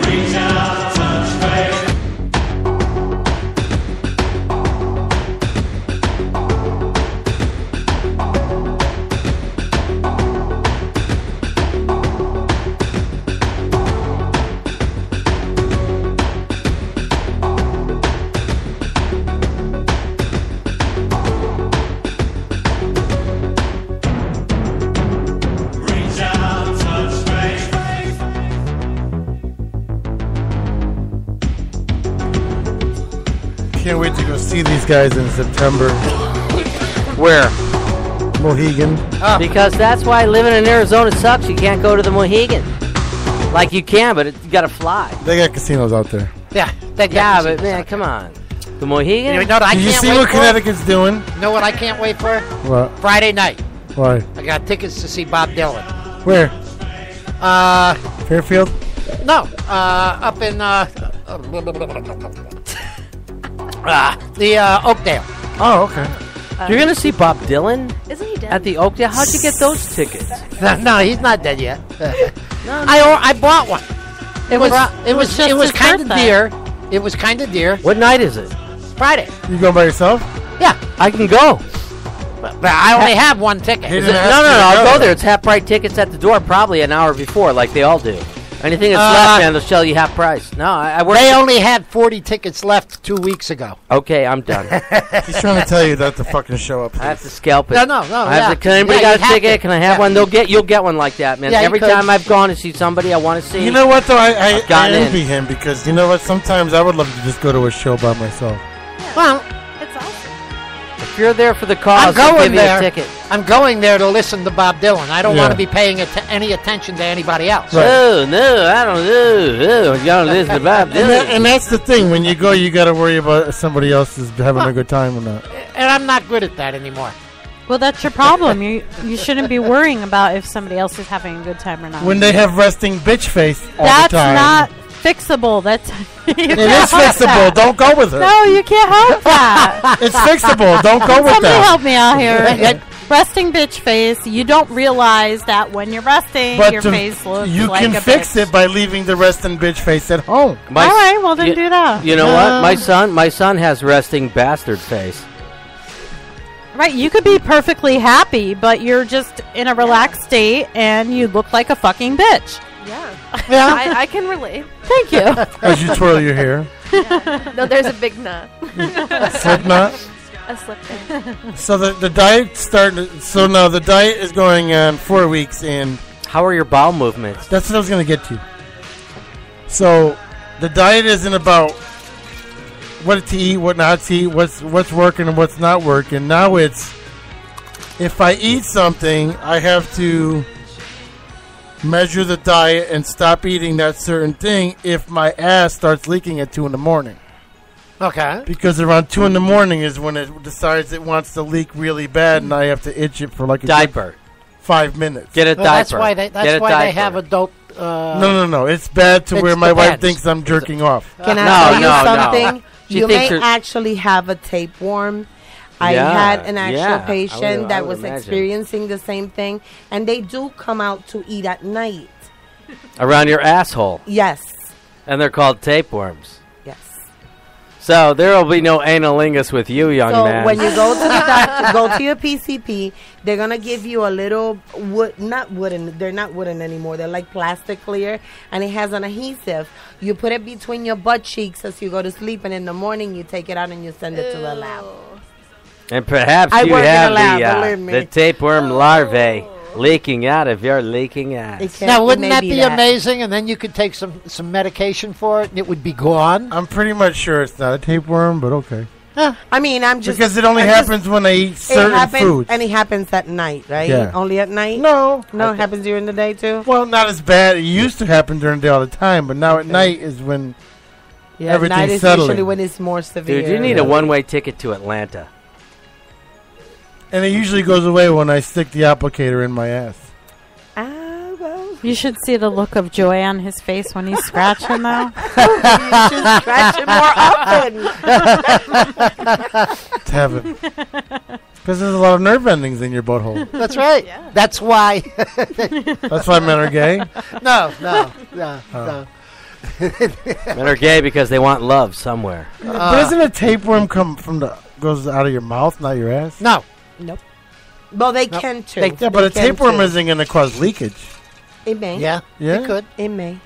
Reach out, touch faith. Reach out, touch faith. Can't wait to go see these guys in September. Where? Mohegan. Because that's why living in Arizona sucks. You can't go to the Mohegan. Like you can, but you gotta fly. They got casinos out there. Yeah, they got Yeah, casinos but man, out come on. The Mohegan? You know what I Did you can't see wait what for? Connecticut's doing? You know what I can't wait for? What? Friday night. Why? I got tickets to see Bob Dylan. Where? Fairfield? No, up in the Oakdale. Oh, okay. You're gonna see Bob Dylan Isn't he dead? at the Oakdale? How'd you get those tickets? No, he's not dead yet. I bought one. It was just kind his of dear. It was kind of dear. What night is it? Friday. You going by yourself? Yeah, I can go. but I only have one ticket. No, I'll go there. It's half price tickets at the door, probably an hour before, like they all do. Anything that's left, man, they'll sell you half price. No, I work. They only had 40 tickets left 2 weeks ago. Okay, I'm done. He's trying to tell you that to fucking show up. Please. I have to scalp it. No. I have to, can anybody got a ticket? Can I have one? You'll get one like that, man. Yeah, Every time I've gone to see somebody I want to see. You know what, though? I envy in. him because, you know what? Sometimes I would love to just go to a show by myself. Well, It's awesome. If you're there for the cause, I'm they'll going give you there. a ticket. I'm going there to listen to Bob Dylan. I don't Yeah. want to be paying any attention to anybody else. Right. Oh, no, I don't know. You don't listen to Bob Dylan. And that's the thing. When you go, you got to worry about if somebody else is having a good time or not. And I'm not good at that anymore. Well, that's your problem. You shouldn't be worrying about if somebody else is having a good time or not. When they have resting bitch face all That's the time. not fixable. That's It is fixable. Don't go with her. No, you can't help that. It's fixable. Don't go with Somebody that. help me out here. Resting bitch face. You don't realize that when you're resting, your face looks you like can a fix bitch. it by leaving the resting bitch face at home. All right, well then do that. You know what? My son has resting bastard face. Right, you could be perfectly happy, but you're just in a relaxed state and you look like a fucking bitch. Yeah. I can relate. Thank you. As you twirl your hair. No, there's a big knot. Slip knot? A slip knot. So the diet started. So now the diet is going on 4 weeks, and how are your bowel movements? That's what I was going to get to. So the diet isn't about what to eat, what not to eat, what's working and what's not working. Now it's if I eat something, I have to measure the diet and stop eating that certain thing if my ass starts leaking at 2 in the morning. Okay. Because around 2 in the morning is when it decides it wants to leak really bad, and I have to itch it for like a diaper. 5 minutes. Get a Well, diaper. that's why they have adult. No. It's bad to It's where my the wife pads. thinks I'm jerking off. Can I tell you something? You may actually have a tapeworm. I had an actual patient that was experiencing the same thing, and they do come out to eat at night. Around your asshole. Yes. And they're called tapeworms. Yes. So there will be no analingus with you, young man. When you go to the doctor, go to your PCP, they're going to give you a little not wooden, they're not wooden anymore, they're like plastic clear, and it has an adhesive. You put it between your butt cheeks as you go to sleep, and in the morning you take it out and you send it to the lab. And perhaps I you work in have a lab, believe me. the tapeworm larvae leaking out of your leaking ass. Now, wouldn't that be amazing? And then you could take some medication for it, and it would be gone. I'm pretty much sure it's not a tapeworm, but okay. I mean, I'm just... Because it only happens when I eat certain foods. And it happens at night, right? Yeah. Only at night? No. No, it happens during the day, too? Well, not as bad. It used to happen during the day all the time, but now at night is when everything's night is settling. usually when it's more severe. Dude, you need a one-way ticket to Atlanta. And it usually goes away when I stick the applicator in my ass. You should see the look of joy on his face when he's scratching, though. You should scratch it more often. To have it. Because there's a lot of nerve endings in your butthole. That's right. That's why. That's why men are gay? No. Men are gay because they want love somewhere. Doesn't a tapeworm come goes out of your mouth, not your ass? No. Nope. Well, they can, too. Yeah, but a tapeworm isn't going to cause leakage. It may. Yeah? It could. It may.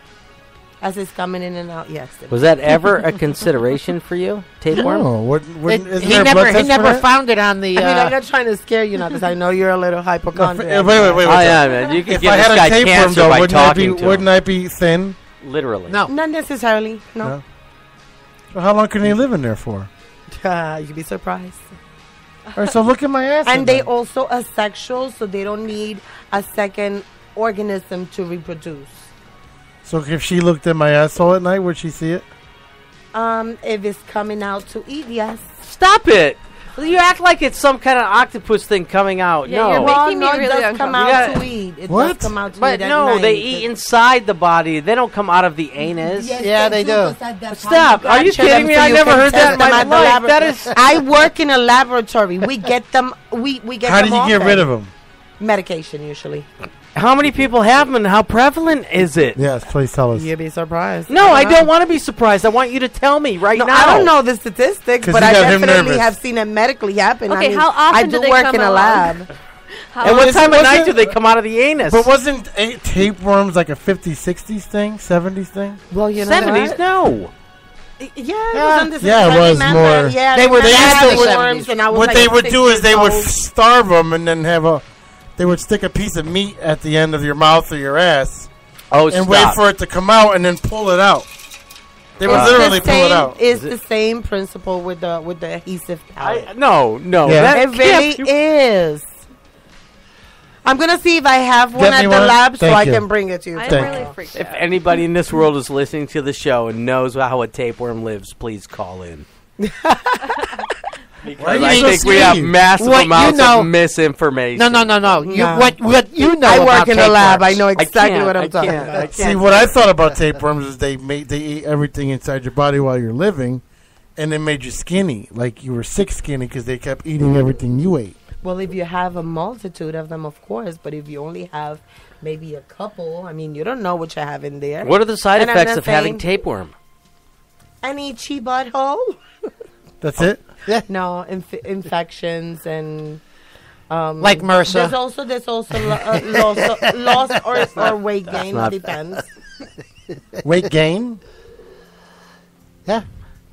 As it's coming in and out, yes. Was that ever a consideration for you, tapeworm? No. He never found it on the... I mean, I'm not trying to scare you now because I know you're a little hypochondriac. Wait. Oh, yeah, man. You could If give I this had guy a tapeworm, cancer though, by wouldn't talking I be thin? Literally. No. Not necessarily, no. So how long can he live in there for? You'd be surprised. All right, so look at my ass. And they also asexual, so they don't need a second organism to reproduce. So if she looked at my asshole at night, would she see it? If it's coming out to eat, yes. Stop it! You act like it's some kind of octopus thing coming out. Yeah, no. you're making me it really does come uncomfortable. out to eat. It does come out to But eat at no, night. they eat inside the body. They don't come out of the anus. Yes, they do. Stop! Are you kidding me? I never heard that in my life. That is. I work in a laboratory. We get them. We get. How them do you get often. rid of them? Medication usually. How many people have them, and how prevalent is it? Yes, please tell us. You'd be surprised. No, I don't want to be surprised. I want you to tell me right now. I don't know the statistics, 'Cause but you I got him definitely nervous. have seen it medically happen. Okay, I mean, how often I do do they work come in a along? lab. And what time of night do they come out of the anus? But wasn't tapeworms like a 50s, 60s thing, 70s thing? Well, you know 70s? what? No. Yeah, it was on this. Yeah, it was more. Yeah, They were the worms, and I was What like they would 6 do is they would years old. starve them and then they would stick a piece of meat at the end of your mouth or your ass. Oh, and wait for it to come out and then pull it out. They would literally pull it out. It's the same principle with the adhesive palette. No. Yeah. It really is. I'm gonna see if I have one Get at me the one? lab so Thank I you. can bring it to you. I'm Thank really you. freaked If out. anybody in this world is listening to the show and knows how a tapeworm lives, please call in. Because I think we have massive amounts of misinformation. No. What you know? I work about in the lab. tapeworms. I know exactly what I'm talking about. See, what I thought about tapeworms is they eat everything inside your body while you're living, and they made you skinny, like you were sick skinny because they kept eating everything you ate. Well, if you have a multitude of them, of course. But if you only have maybe a couple, I mean, you don't know what you have in there. What are the side And I'm effects not of having saying tapeworm? An itchy butthole. That's it? Yeah. No, infections and Like MRSA. There's also loss or weight gain. It depends. Weight gain? Yeah.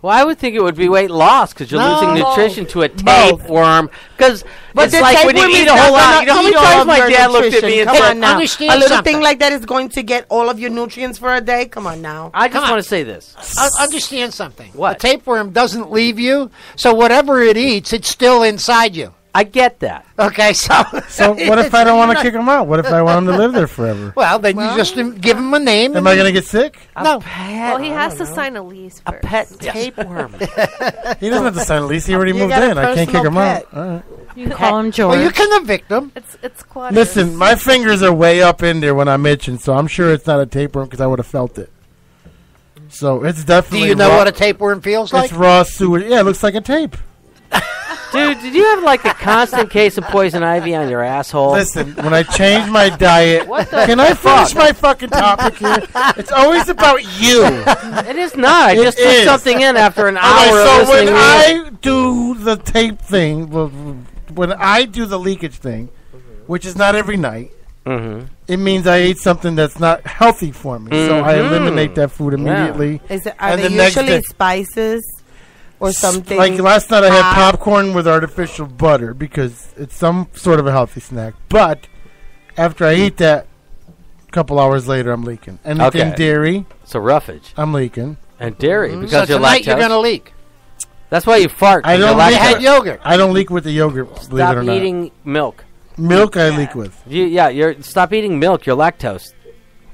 Well, I would think it would be weight loss because you're No. losing nutrition to a tapeworm. Because But it's the like when you tapeworm eat is a whole not lot. gonna You know how many eat all times of my your dad looked at nutrition. me and Come said, on now. Understand A little something. thing like that is going to get all of your nutrients for a day. Come on now. I just want to say this. Understand something. What? A tapeworm doesn't leave you, so whatever it eats, it's still inside you. I get that. Okay, so what if I don't want to kick them out? What if I want them to live there forever? Well, then you just give them a name. Am I going to get sick? No. Well, he has to sign a lease first. A pet tapeworm. He doesn't have to sign a lease. He already You moved got a in. I can't kick him personal out. pet. All right. You call him George. Well, you can evict them. It's quadrants. Listen, my fingers are way up in there when I'm itching, so I'm sure it's not a tapeworm because I would have felt it. So it's Do definitely. you know raw, what a tapeworm feels like? It's raw sewage. Yeah, it looks like a tape. Dude, did you have like a constant case of poison ivy on your asshole? Listen, when I changed my diet, What the can I finish fuck? my fucking topic here? It's always about you. It is not. I It just took is. something in after an Okay, hour of so listening when to you. I do the tape thing, when I do the leakage thing, which is not every night, it means I ate something that's not healthy for me. So I eliminate that food immediately. Are And they the next usually day- spices or something? Like last night, I had hot? popcorn with artificial butter because it's some sort of a healthy snack. But after I eat that, a couple hours later, I'm leaking. Anything Okay. dairy, So roughage. I'm leaking. And dairy So because you're tonight lactose. you're going to leak. That's why you fart. I 'cause you're don't leak. You had yogurt. I don't leak with the yogurt. Believe Stop it or not. eating milk. Milk, I leak with. Stop eating milk. You're lactose.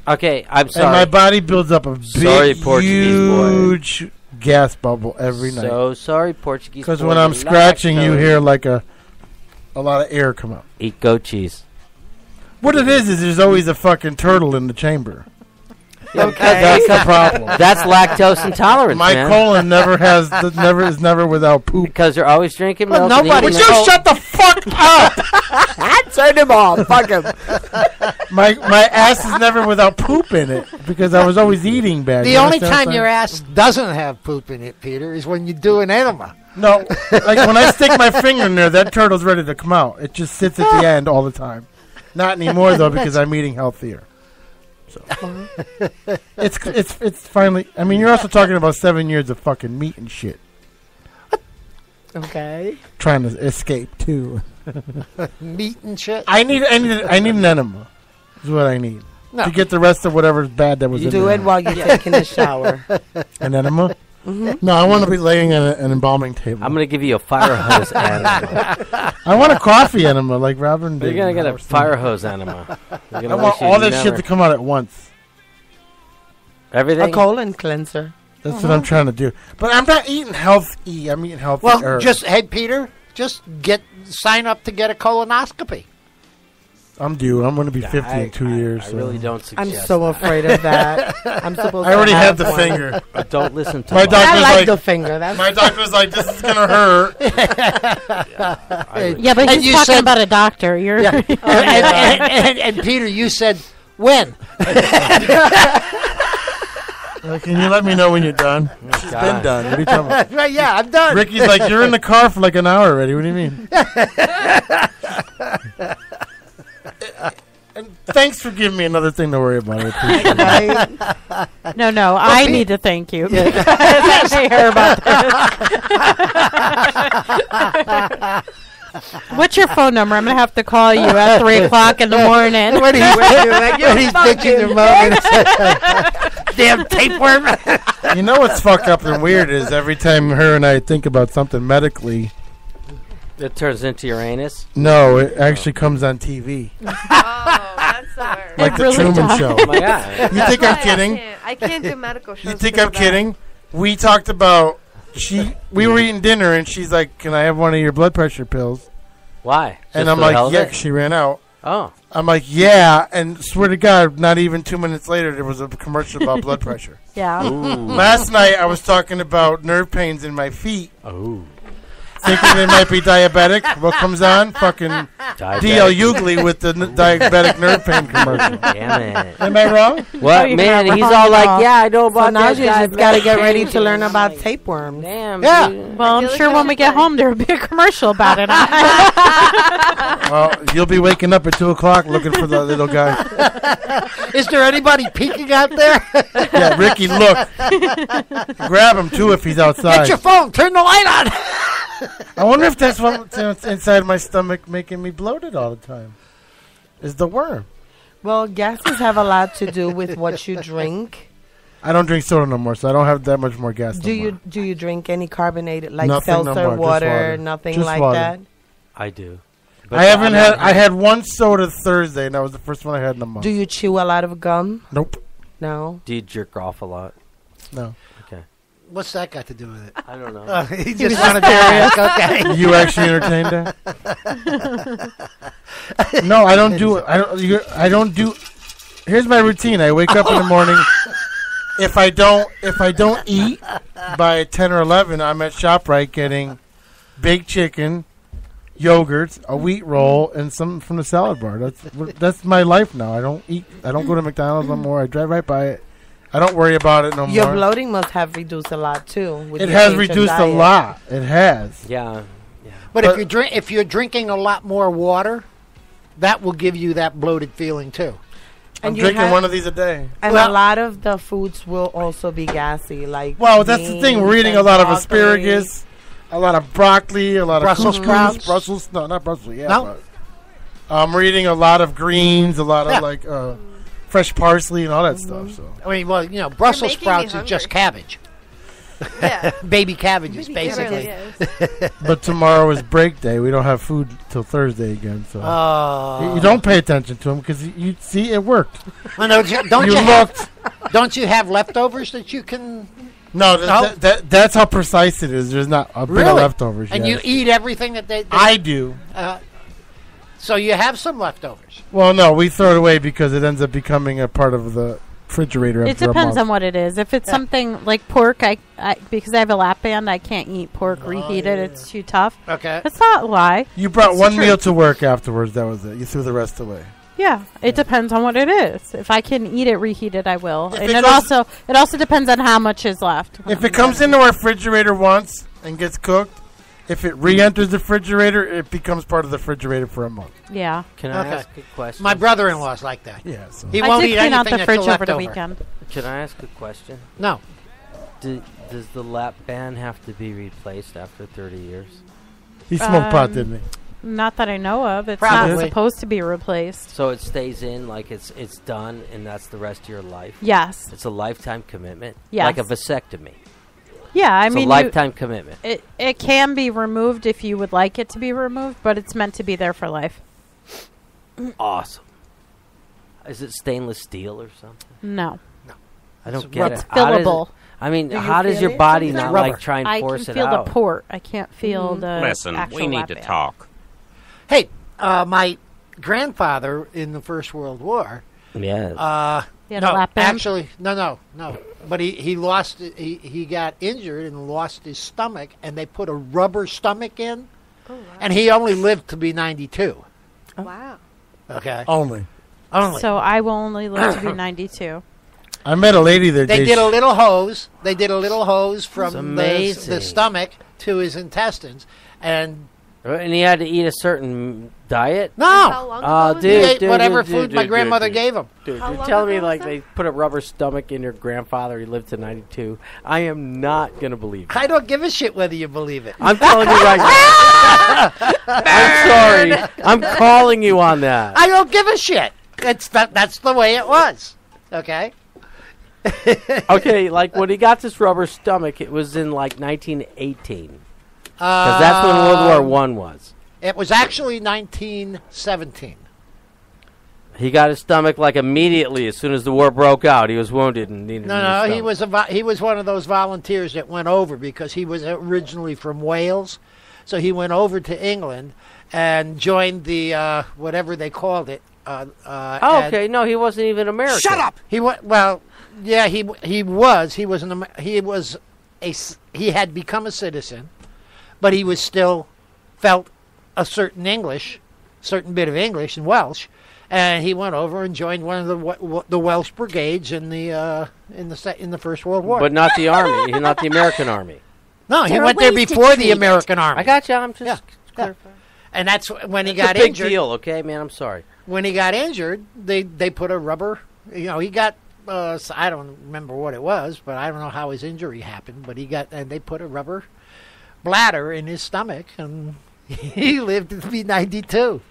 Okay, I'm sorry. And my body builds up a big, Sorry, Portuguese boy. huge gas bubble every night. So sorry, Portuguese. Because boy, when I'm you're scratching, you lactose. hear like a lot of air come out. Eat goat cheese. What it is there's always a fucking turtle in the chamber. Okay. That's the problem. That's lactose intolerance, My man. colon is never without poop. Because you're always drinking Well, milk. and nobody- eating Would you milk. shut the fuck up? Turn him off. Fuck him. My ass is never without poop in it because I was always eating bad. The You only understand time what I'm your saying? ass doesn't have poop in it, Peter, is when you do an enema. No, like when I stick my finger in there, that turtle's ready to come out. It just sits at the end all the time. Not anymore though because I'm eating healthier. So it's finally. I mean, you're also talking about 7 years of fucking meat and shit. Okay. Trying to escape too. Meat and shit. I need an enema. Is what I need No. to get the rest of whatever's bad that was You in do there. it while you're taking a shower. An enema. Mhm. No, I want to be laying on an embalming table. I'm going to give you a fire hose enema. I want a coffee enema like Robin did. You're going to get a fire hose enema. I want all that shit to come out at once. Everything? A colon cleanser. That's what I'm trying to do. But I'm not eating healthy. I'm eating healthy. Well, hey, Peter, just sign up to get a colonoscopy. I'm due. I'm going to be 50 in 2 years. I really don't I'm suggest so that. afraid of that. I'm supposed I already to have the one. finger. Don't listen to my my- doctor's I like like the finger. That's my doctor's like, this is gonna hurt. Yeah, but And he's you talking said- about a doctor. You're Yeah. and Peter, you said when? Can you let me know when you're done? She's God. been done. What are you talking about? Right, yeah, I'm done. Ricky's like, you're in the car for like an hour already. What do you mean? And thanks for giving me another thing to worry about. I appreciate it. No, I need to thank you. I hear about this. What's your phone number? I'm going to have to call you at 3 o'clock in the morning. When he's bitching the moment. Damn tapeworm. You know what's fucked up and weird is every time her and I think about something medically, it turns into Uranus? No, it actually comes on TV. Oh, that's the worst. Like the Truman Show. Oh my God. You think I'm kidding? I can't do medical shows. You think because I'm of that. kidding? We talked about we were eating dinner and she's like, "Can I have one of your blood pressure pills?" Why? And Just I'm for the hell like, of "Yeah." it? She ran out. Oh. I'm like, "Yeah," and swear to God, not even 2 minutes later, there was a commercial about blood pressure. Yeah. Last night, I was talking about nerve pains in my feet. Oh. Thinking they might be diabetic. What comes on? Fucking D.L. Hughley with the diabetic nerve pain commercial. Damn it. Am I wrong? What, man? He's all like, yeah, I know about So now that you guy, just got to blood get ready pressure. to learn about tapeworms. Damn. Yeah. Dude. Well, I'm sure when we get home, there'll be a commercial about it. Well, you'll be waking up at 2 o'clock looking for the little guy. Is there anybody peeking out there? Yeah, Ricky, look. Grab him, too, if he's outside. Get your phone. Turn the light on. I wonder if that's what's inside my stomach making me bloated all the time. Is the worm. Well, gases have a lot to do with what you drink. I don't drink soda no more, so I don't have that much more gas Do you drink any carbonated, like Nothing no seltzer, more, just water. nothing Just like water. that? I do. I haven't had. I had one soda Thursday, and that was the first one I had in a month. Do you chew a lot of gum? Nope. No. Do you jerk off a lot? No. Okay. What's that got to do with it? I don't know. He just wanted to ask. Okay. You actually entertained that? No, I don't do it. I don't do. Here's my routine. I wake up in the morning. If I don't eat by 10 or 11, I'm at ShopRite getting baked chicken, yogurt, a wheat roll, and some from the salad bar. That's my life now. I don't eat. I don't go to McDonald's no more. I drive right by it. I don't worry about it no more. Your bloating must have reduced a lot too. With It your has ancient reduced a diet. lot. It has. Yeah. But if you're drinking a lot more water, that will give you that bloated feeling too. I'm drinking one of these a day. And a lot of the foods will also be gassy. Like Well, that's the thing. We're eating a lot of asparagus, a lot of broccoli, a lot Brussels of sprouts. couscous, Brussels. No, not Brussels. Yeah. No? We're eating a lot of greens, a lot of Yeah. like fresh parsley and all that stuff. So I mean, well, Brussels making me sprouts is hungry. just cabbage. Yeah. Baby cabbages, It really basically. is. But tomorrow is break day. We don't have food till Thursday again. So Oh. you don't pay attention to them because you see it worked. Well, no, don't You you looked. Don't you have leftovers that you can? No, No? that's how precise it is. There's not a bit of Really? leftovers. And yes. you eat everything that they I do. So you have some leftovers. Well, no, we throw it away because it ends up becoming a part of the refrigerator. It after a depends month. on what it is. If it's something like pork, I because I have a lap band, I can't eat pork reheated. It's too tough. Okay. That's not a lie. You brought It's one true. meal to work afterwards. That was it. You threw the rest away. Yeah, it depends on what it is. If I can eat it reheated, I will. If And it it also depends on how much is left. If it comes into our refrigerator once and gets cooked, if it re-enters the refrigerator, it becomes part of the refrigerator for a month. Yeah. Can I Okay. ask a question? My brother-in-law's like that. Yeah. So. He I won't did eat clean anything out the that's fridge over left the over. weekend. Can I ask a question? No. Does the lap band have to be replaced after 30 years? He smoked pot, didn't he? Not that I know of. It's Probably. not supposed to be replaced. So it stays in like it's done, and that's the rest of your life. Yes. It's a lifetime commitment. Yes. Like a vasectomy. Yeah, I It's mean, a lifetime commitment. It can be removed if you would like it to be removed, but it's meant to be there for life. Awesome. Is it stainless steel or something? No. I don't It's get It's it. How does fillable. it- I mean, Do you how does feel your it body sometimes? not Rubber. like try and I force can it feel out? the port. I can't feel the Listen, actual we need lap to band. talk. Hey, my grandfather in the First World War. Yeah. He had a lap band? Actually, no. But he lost. He got injured and lost his stomach, and they put a rubber stomach in, and he only lived to be 92. Wow. Okay. Only. So I will only live to be 92. I met a lady that They did a little hose. They did a little hose It's from amazing. the stomach to his intestines, and And he had to eat a certain diet? No. Dude, He ate dude, whatever dude, food dude, my dude, grandmother dude. gave him. Dude, How you're long telling me ago like was they put a rubber stomach in your grandfather. He lived to 92. I am not going to believe it. I don't give a shit whether you believe it. I'm telling you right now. I'm sorry. I'm calling you on that. I don't give a shit. That's the way it was. Okay? Okay, like when he got this rubber stomach, it was in like 1918. Because that's when World War I was. It was actually 1917. He got his stomach like immediately as soon as the war broke out. He was wounded and needed a new No, stomach. he was one of those volunteers that went over because he was originally from Wales, so he went over to England and joined the whatever they called it. Okay, no, he wasn't even American. Shut up. He had become a citizen, but he was still felt a certain bit of English and Welsh. And he went over and joined one of the Welsh brigades in the First World War. But not the army. Not the American army. No, he went there before the American army. I got you. I'm just clarifying. And that's when he It's got a big injured. deal, okay, man. I'm sorry. When he got injured, they put a rubber. He got. I don't remember what it was, but I don't know how his injury happened. But they put a rubber bladder in his stomach, and he lived to be 92.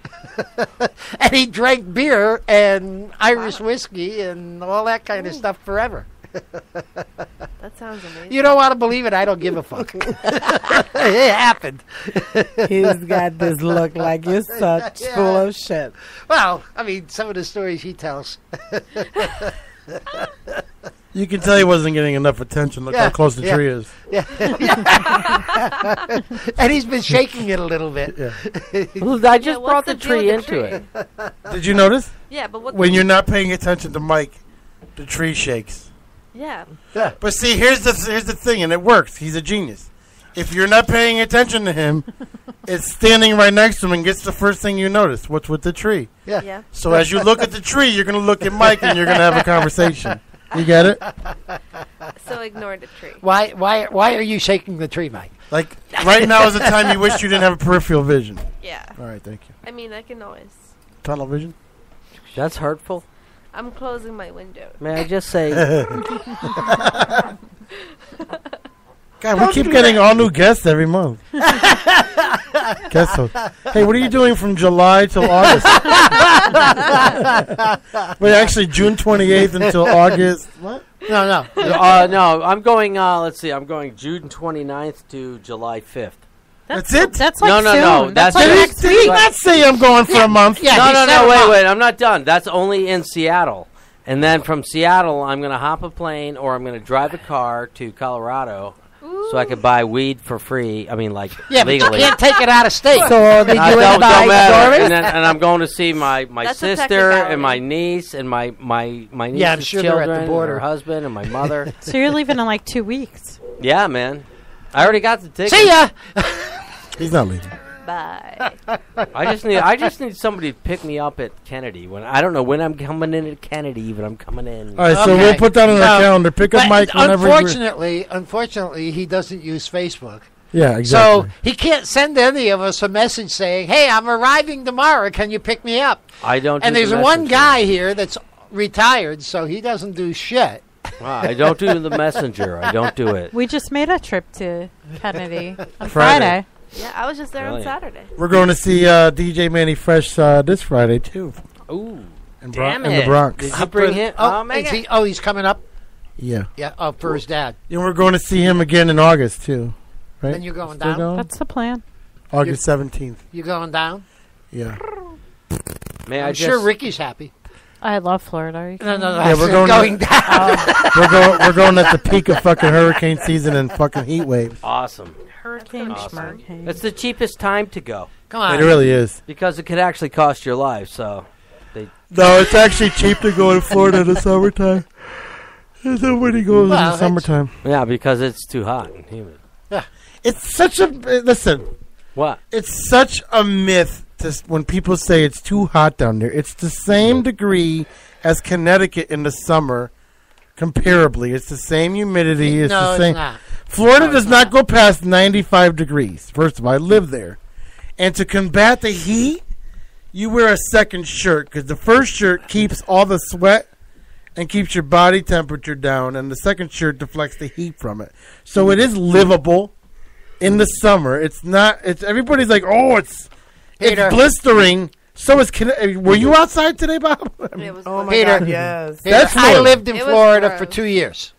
And he drank beer and Irish whiskey and all that kind of stuff forever. That sounds amazing. You don't want to believe it? I don't give a fuck. It happened. He's got this look like you're such full of shit. Well, I mean, some of the stories he tells. You can tell he wasn't getting enough attention. Look how close the tree is. Yeah. And he's been shaking it a little bit. Well, I just brought the tree into it. Did you notice? Yeah, but what? When you're not paying attention to Mike, the tree shakes. Yeah. But see, here's the thing, and it works. He's a genius. If you're not paying attention to him, it's standing right next to him and gets the first thing you notice. What's with the tree? Yeah. So as you look at the tree, you're going to look at Mike and you're going to have a conversation. You get it? So ignore the tree. Why are you shaking the tree, Mike? Like right now is the time you wish you didn't have a peripheral vision. Yeah. All right, thank you. I mean, I can always. Tunnel vision? That's hurtful. I'm closing my window. May I just say? God, we keep getting all new guests every month. Guest host. Hey, what are you doing from July till August? Wait, actually, June 28th until August. What? No. No, I'm going, let's see, I'm going June 29th to July 5th. That's it? That's like No. That's That's like it. next week. Not say I'm going for a month. No, wait, I'm not done. That's only in Seattle. And then from Seattle, I'm going to hop a plane or I'm going to drive a car to Colorado so I could buy weed for free. I mean, like, legally. But you can't take it out of state. So did you don't invite matter. Doris? And I'm going to see my That's a sister technicality. and my niece and my niece's Yeah, I'm sure they're at the children, border. her husband and my mother. So you're leaving in like 2 weeks. Yeah, man. I already got the ticket. See ya! He's not leaving. Bye. I just need somebody to pick me up at Kennedy. I don't know when I'm coming in at Kennedy, but I'm coming in. All right, so we'll put that on our calendar. Pick up Mike whenever. Unfortunately, he doesn't use Facebook. Yeah, exactly. So he can't send any of us a message saying, "Hey, I'm arriving tomorrow. Can you pick me up?" I don't. And do there's the one messenger. guy here that's retired, so he doesn't do shit. Wow, I don't do the messenger. I don't do it. We just made a trip to Kennedy on Friday. Friday. Yeah, I was just there Brilliant. on Saturday. We're going to see DJ Manny Fresh this Friday, too. Ooh, in damn in it. the Bronx. Did you bring him? Oh, man. He's coming up? Yeah. Yeah, for his dad. And we're going to see him again in August, too. Right? Then you're going Still down? That's the plan. August 17th. You going down? Yeah. May I'm sure Ricky's happy. I love Florida. Are you No, kidding? Yeah, we're going down. we're going at the peak of fucking hurricane season and fucking heat waves. Awesome. Hurricane, Awesome. schmurricane. It's the cheapest time to go. Come on. It really is. Because it could actually cost your life, so... No, it's actually cheap to go to Florida in the summertime. Nobody goes in the summertime. Yeah, because it's too hot and humid. Yeah. It's such a... Listen. What? It's such a myth when people say it's too hot down there. It's the same degree as Connecticut in the summer, comparably. It's the same humidity. No, the same. it's not. Florida does not go past 95 degrees. First of all, I live there. And to combat the heat, you wear a second shirt because the first shirt keeps all the sweat and keeps your body temperature down, and the second shirt deflects the heat from it. So it is livable in the summer. It's not. It's everybody's like, oh, it's blistering. So is. Were you outside today, Bob? Oh my Peter, God, yes. That's I Florida. lived in Florida for 2 years.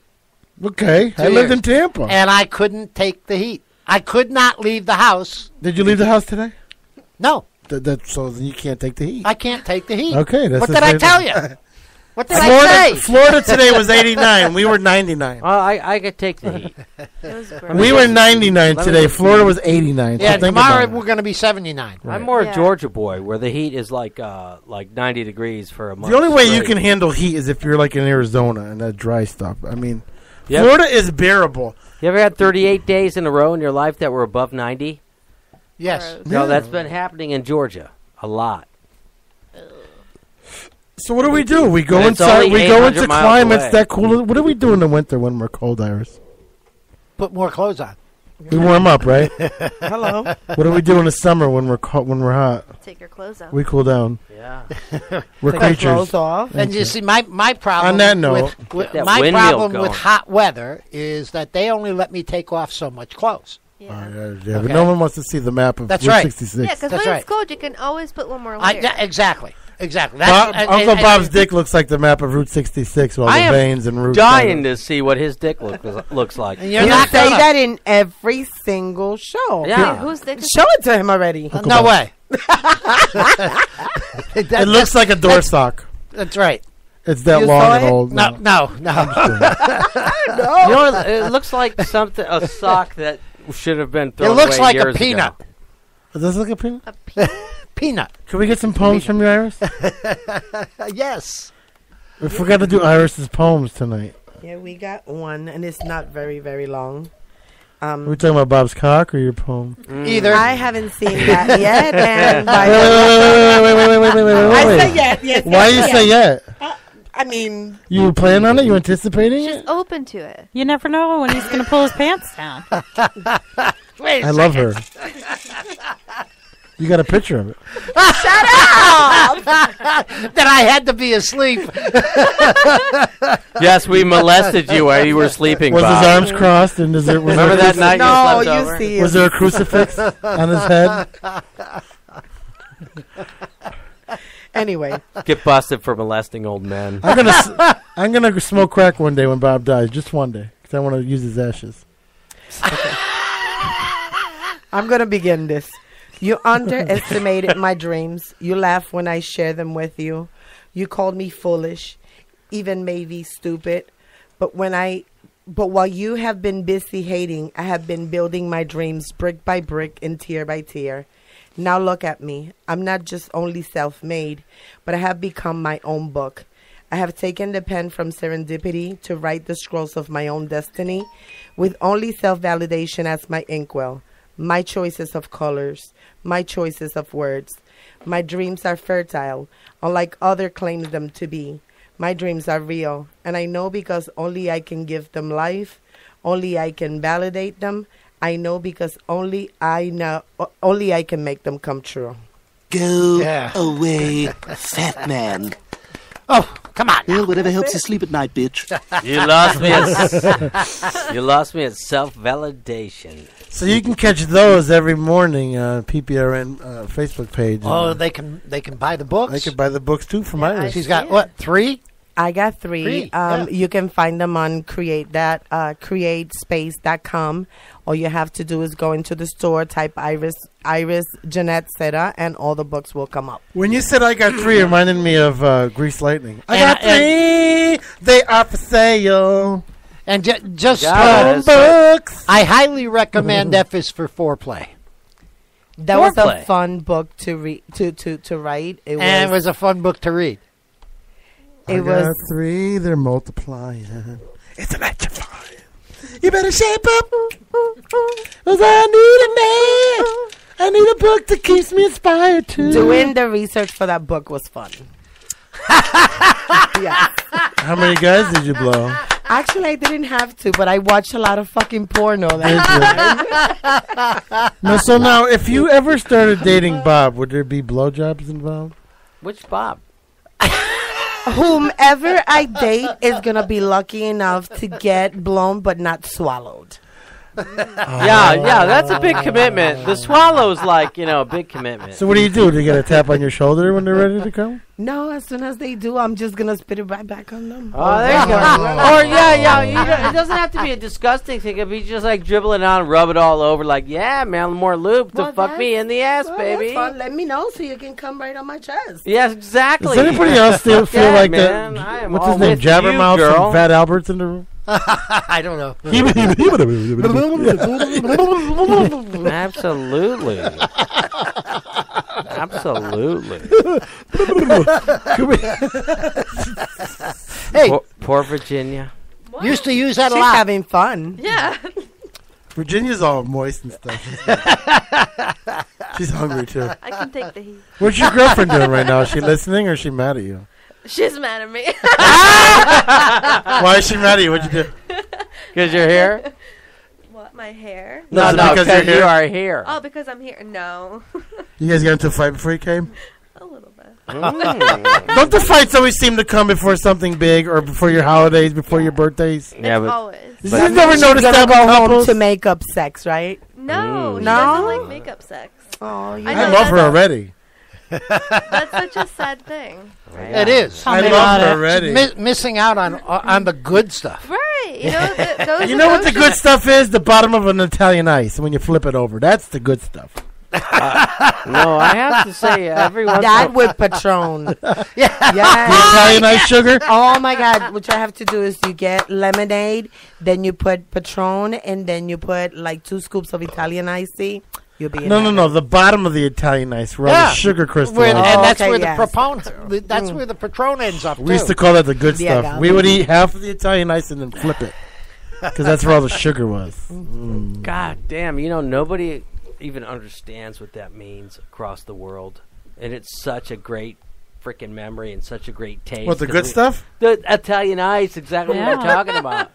Okay, I lived in Tampa, and I couldn't take the heat. I could not leave the house. Did you leave the house today? No. So then you can't take the heat. I can't take the heat. Okay, that's what the did I same tell thing. you? What did I say? Florida today was 89. We were 99. I could take the heat. We were 99 today. Florida was 89. Yeah, so think tomorrow about it. we're going to be 79. I'm more a Georgia boy, where the heat is like 90 degrees for a month. The only way you straight. can handle heat is if you're like in Arizona and that dry stuff. I mean, Yep. Florida is bearable. You ever had 38 days in a row in your life that were above 90? Yes. No, that's been happening in Georgia a lot. So what do? We go And it's inside. only We go 800 into miles climates away. that cool. What do we do in the winter when we're cold, Iris? Put more clothes on. We warm up, right? Hello. What do we do in the summer when we're hot? Take your clothes off. We cool down. Yeah. We're Take your creatures. clothes off. And you see, my problem On that note, with that my windmill problem going. with hot weather is that they only let me take off so much clothes. Yeah, Okay. but no one wants to see the map of That's Route right. 66. Yeah, because That's when right. it's cold, you can always put one more I, layer. yeah, exactly. Exactly. Uncle Bob's dick looks like the map of Route 66 with all I the am veins and Route dying 7. to see what his dick looks like. And you're You not say gonna. that in every single show. Yeah. Who's the Show it to him already. No way. It looks like a door sock. That's right. It's that You long saw and it? old. No. You know, it looks like a sock that should have been It thrown looks away like a years peanut. ago. Does this look a peanut? Peanut. Can we get some poems from you, Iris? Yes. We forgot to do Iris's poems tonight. Yeah, we got one, and it's not very, very long. Are we talking about Bob's cock or your poem? Either. I haven't seen that yet. And Wait. I say yet. Yes. Why you say yet? I mean, You plan on it? You anticipating it? Just open to it. You never know when he's going to pull his pants down. Wait a I love her. second. You got a picture of it. Shut up! That I had to be asleep. Yes, we molested you while you were sleeping, Was Bob. his arms crossed and was Remember there that night no, you slept you over? see, Was there a crucifix on his head? Anyway, Get busted for molesting old men. I'm gonna smoke crack one day when Bob dies, just one day, because I want to use his ashes. I'm gonna begin this. You underestimated my dreams. You laugh when I share them with you. You called me foolish, even maybe stupid. But while you have been busy hating, I have been building my dreams brick by brick and tier by tier. Now look at me. I'm not just only self-made, but I have become my own book. I have taken the pen from serendipity to write the scrolls of my own destiny, with only self-validation as my inkwell. My choices of colors, my choices of words. My dreams are fertile, unlike other claim them to be. My dreams are real, and I know because only I can give them life, only I can validate them. I know because only I can make them come true. Go away, fat man. Oh, come on. Well, whatever helps you sleep at night, bitch. You lost me at self-validation. So you can catch those every morning on PPRN Facebook page. Oh, they can buy the books. They can buy the books too from Iris. She's got what, 3? I got 3. Yeah. You can find them on createspace.com. All you have to do is go into the store, type Iris Jeanette Seta, and all the books will come up. When you said I got 3, it reminded me of Grease Lightning. I got 3. They are for sale. And just books. I highly recommend F is for Foreplay. That was a fun book to read to write. It was a fun book to read. I got 3. They're multiplying. It's electrifying. You better shape up. Cause I need a man. I need a book that keeps me inspired too. Doing the research for that book was fun. Yes. How many guys did you blow? Actually, I didn't have to, but I watched a lot of fucking porno that time. No, so now, if you ever started dating Bob, would there be blowjobs involved? Which Bob? Whomever I date is going to be lucky enough to get blown but not swallowed. Yeah, that's a big commitment. The swallow's like, a big commitment. So what do? Do you get a tap on your shoulder when they're ready to come? No, as soon as they do, I'm just going to spit it right back on them. Oh, there you go. Or, it doesn't have to be a disgusting thing. If you just, dribble it on, rub it all over, yeah, man, more lube to fuck me in the ass, baby. That's fun. Let me know so you can come right on my chest. Yes, exactly. Does anybody else still feel like man, that? What's his name? Jabbermouth from Fat Albert's in the room? I don't know. Absolutely. Hey, poor Virginia. What? Used to use that a She's lot. having fun. Yeah. Virginia's all moist and stuff. She's hungry too. I can take the heat. What's your girlfriend doing right now? Is she listening or is she mad at you? She's mad at me. Why is she mad at you? What'd you do? Because you're here? What, my hair? No, because you are here. Oh, because I'm here. No. You guys got into a fight before you came? A little bit. Don't the fights always seem to come before something big or before your holidays, before your birthdays? Yeah, but always. You never noticed that go home couples? to make up sex, right? No, she No? doesn't like makeup sex. Oh, I love her already. That's such a sad thing. It is. I love her already. Missing out on the good stuff. Right. Those You know what the good stuff is? The bottom of an Italian ice when you flip it over. That's the good stuff. No, I have to say, every once That with Patron. The Italian ice sugar? Oh my God. What you have to do is you get lemonade, then you put Patron, and then you put 2 scoops of Italian iced. You'll be in No. The bottom of the Italian ice where all the sugar crystals are. And that's where yes. that's where the Patron ends up, We used to too. call that the good stuff. Yeah, We would eat half of the Italian ice and then flip it. Because that's where all the sugar was. God damn, nobody even understands what that means across the world. And it's such a great freaking memory and such a great taste. What, the good stuff? The Italian ice, exactly what I'm talking about.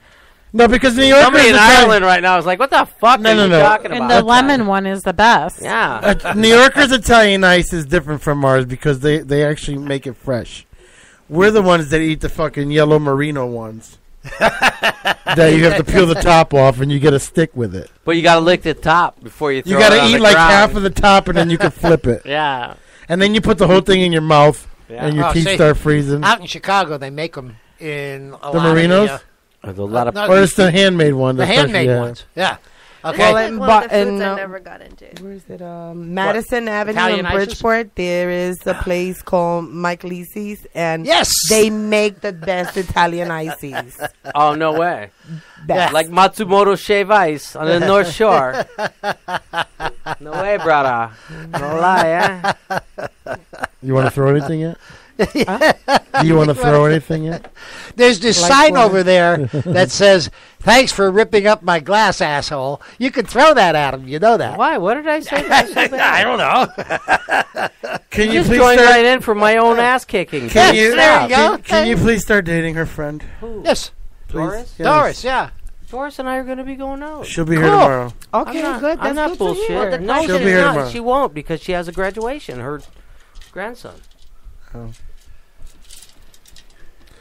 No, because New York Somebody in Ireland right now is like, what the fuck are you talking about? And the lemon one is the best. Yeah. New Yorkers' Italian ice is different from ours because they actually make it fresh. We're the ones that eat the fucking yellow merino ones. That you have to peel the top off and you get a stick with it. But you got to lick the top before you throw You it got to on eat the like ground. half of the top and then you can flip it. Yeah. And then you put the whole thing in your mouth and your Oh, teeth see, start freezing. Out in Chicago, they make them in a The lot merinos? of There's a lot of Or it's the handmade one. the handmade ones. Yeah. Okay. Well, in One of the foods in, I never got into. where is it? Madison Avenue Italian in ices? Bridgeport. There is a place called Mike Lisi's, and Yes! they make the best Italian ices. Oh, no way. Best. Like Matsumoto Shave Ice on the North Shore. No way, brother. No lie, eh? You want to throw anything yet? Do you want to throw anything yet? There's this sign over there that says, "Thanks for ripping up my glass, asshole." You can throw that at him. You know that. Why? What did I say? I don't know. Can you Just please joined start? right in for my own ass kicking. Can you? There you go. Can you please start dating her friend? Yes. Please? Doris? Yes. Doris, yeah. Doris and I are going to be going out. She'll be here tomorrow. Okay, good. I'm That's not good to bullshit. hear. No, She'll she's be here not. tomorrow. She won't because she has a graduation. Her grandson. Oh.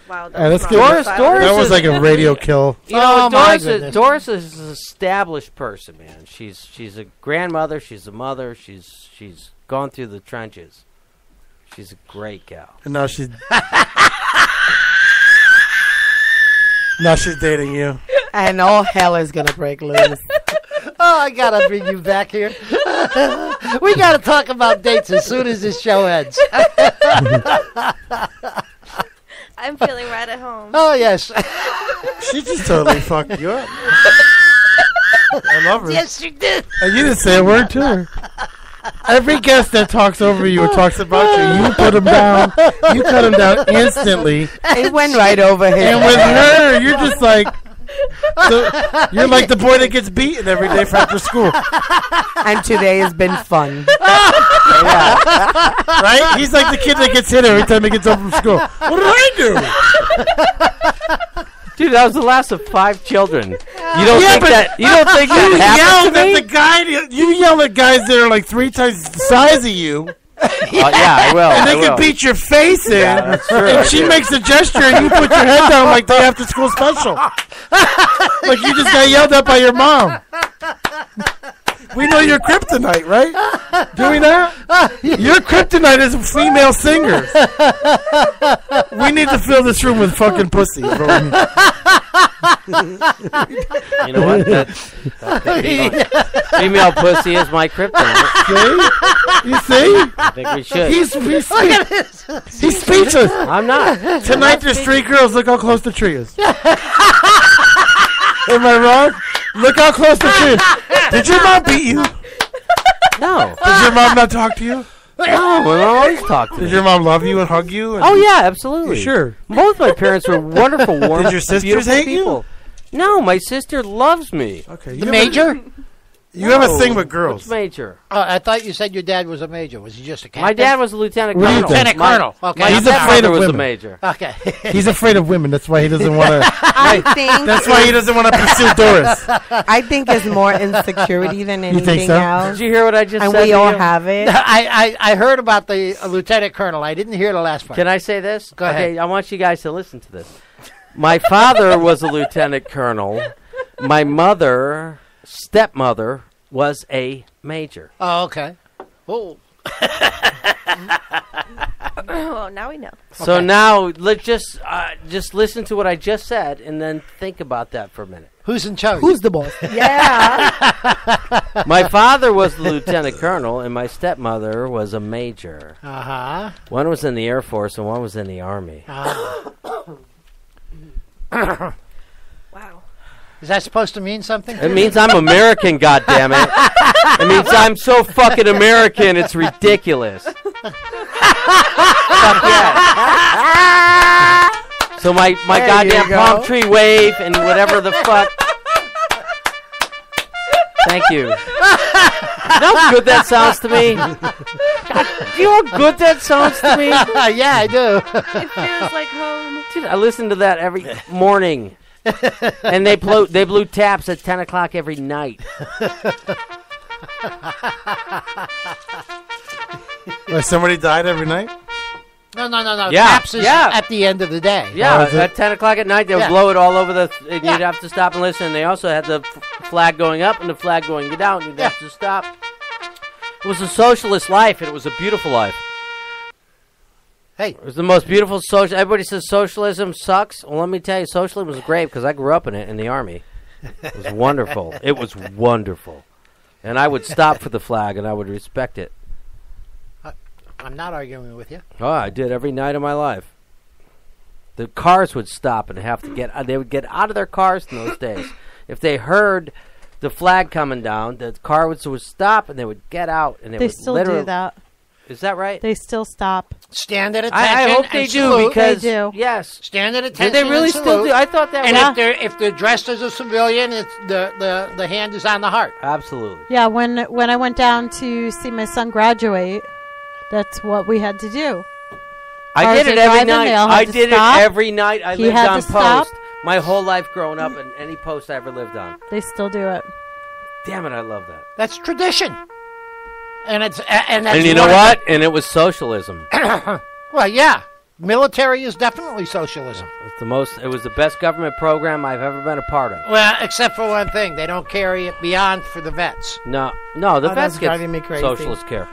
Wow. That's good. Doris That was like a radio kill. You know, Oh, my Doris goodness. Doris is an established person, man. She's a grandmother. She's a mother. She's gone through the trenches. She's a great gal. And now she's dating you. And all hell is gonna break loose. Oh, I gotta bring you back here. We gotta talk about dates as soon as this show ends. I'm feeling right at home. Oh yes. She just totally fucked you up. I love her. Yes, you did. And you didn't say a word to her. Every guest that talks over you or talks about you put him down. You cut him down instantly. It went right over his And with her, you're just like, you're like the boy that gets beaten every day for after school. And today has been fun. Right? He's like the kid that gets hit every time he gets home from school. What did I do? Dude, that was the last of 5 children. You don't Yeah, think but that? You don't think that happened to me? at the guy. You yell at guys that are like 3 times the size of you. Yeah, I will. And they I can will. beat your face in. Yeah, that's true. And she makes a gesture, and you put your head down like they after school special. Like you just got yelled at by your mom. We know your kryptonite, right? Do we not? Your kryptonite is female singers. We need to fill this room with fucking pussy. is what we need. You know what? Female pussy is my kryptonite. See? You see? I think we should. He's speechless. I'm not. Tonight there's 3 girls. Look how close the tree is. Am I wrong? Look how close the tree is. Did your mom beat you? No. Did your mom not talk to you? No, we always talk to Did me. your mom love you and hug you? Oh yeah, absolutely. You sure? Both my parents were wonderful, warm, Did your sisters beautiful hate people. No, my sister loves me. Okay, The major? You have a thing with girls. What's major? Oh, I thought you said your dad was a major. Was he just a captain? My dad was a lieutenant What do you colonel. think? Lieutenant colonel. Okay. My He's stepmother afraid of was women. a major. Okay. He's afraid of women. That's why he doesn't want to. I think That's why he doesn't want to pursue Doris. I think it's more insecurity than You anything think so? else. Did you hear what I just And said? we to all you? have it. I heard about the lieutenant colonel. I didn't hear the last part. Can I say this? Go ahead. Okay, I want you guys to listen to this. My father was a lieutenant colonel. My stepmother, was a major. Oh, okay. Oh. Oh, now we know. So now let's just listen to what I just said and then think about that for a minute. Who's in charge? Who's the boss? Yeah. My father was the lieutenant colonel and my stepmother was a major. Uh-huh. One was in the Air Force and one was in the Army. Wow. Is that supposed to mean something? It means I'm American, goddammit. It means I'm so fucking American, it's ridiculous. Fuck yeah. So my There goddamn you go. palm tree wave and whatever the fuck. Thank you. You know how good that sounds to me? God, do you know how good that sounds to me? Yeah, I do. It feels like home. Dude, I listen to that every morning. And they blew taps at 10 o'clock every night. Where somebody died every night? No. Yeah, Taps is yeah. at the end of the day. Yeah, Oh, is it? at 10 o'clock at night, they would Yeah. blow it all over and Yeah. you'd have to stop and listen. They also had the flag going up and the flag going down, and you'd have to stop. It was a socialist life, and it was a beautiful life. Hey. It was the most beautiful social. Everybody says socialism sucks. Well, let me tell you, socialism was great because I grew up in it in the Army. It was wonderful. It was wonderful. And I would stop for the flag, and I would respect it. I'm not arguing with you. Oh, I did every night of my life. The cars would stop and have to they would get out of their cars in those days. If they heard the flag coming down, the car would stop and they would get out. And They still do that. Is that right? They still stop. Stand at attention. I hope they and do salute. because They do. yes. Stand at Do attention. they really and still salute. do? I thought that And was if they're dressed as a civilian, it's the hand is on the heart. absolutely. Yeah, when I went down to see my son graduate, that's what we had to do. I Cars did it are every driving, night. they all had I to did stop. it every night. I He lived had on to stop. post my whole life growing up, and any post I ever lived on. They still do it. Damn it, I love that. That's tradition. And it's that's And you know one of what? And it was socialism. Well, yeah. Military is definitely socialism. It's it was the best government program I've ever been a part of. Well, except for one thing. They don't carry it beyond for the vets. No, the Oh, vets that's get driving me crazy. socialist care.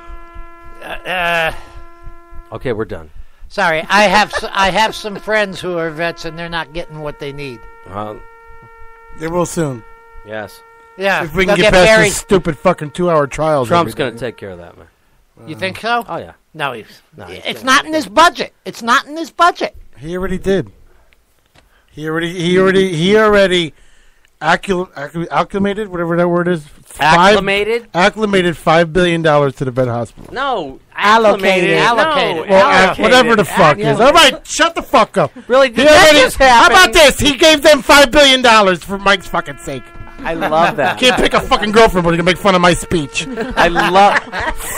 Okay, we're done. Sorry, I have some friends who are vets, and they're not getting what they need. They will soon. Yes. Yeah, If we they'll can get get past married. this stupid fucking 2-hour trials. Trump's every going day. to take care of that, man. You think so? Oh, yeah. No, he's it's not in this budget. It's not in this budget. He already did. He already acclimated, whatever that word is. Acclimated? Acclimated $5 billion to the vet hospital. No, Allocated. Allocated. Well, Allocated. whatever the fuck is. All right, shut the fuck up. Really? He Did that already- just how happen? about this? He gave them $5 billion for Mike's fucking sake. I love that. Can't pick a fucking girlfriend, but you can make fun of my speech. I love.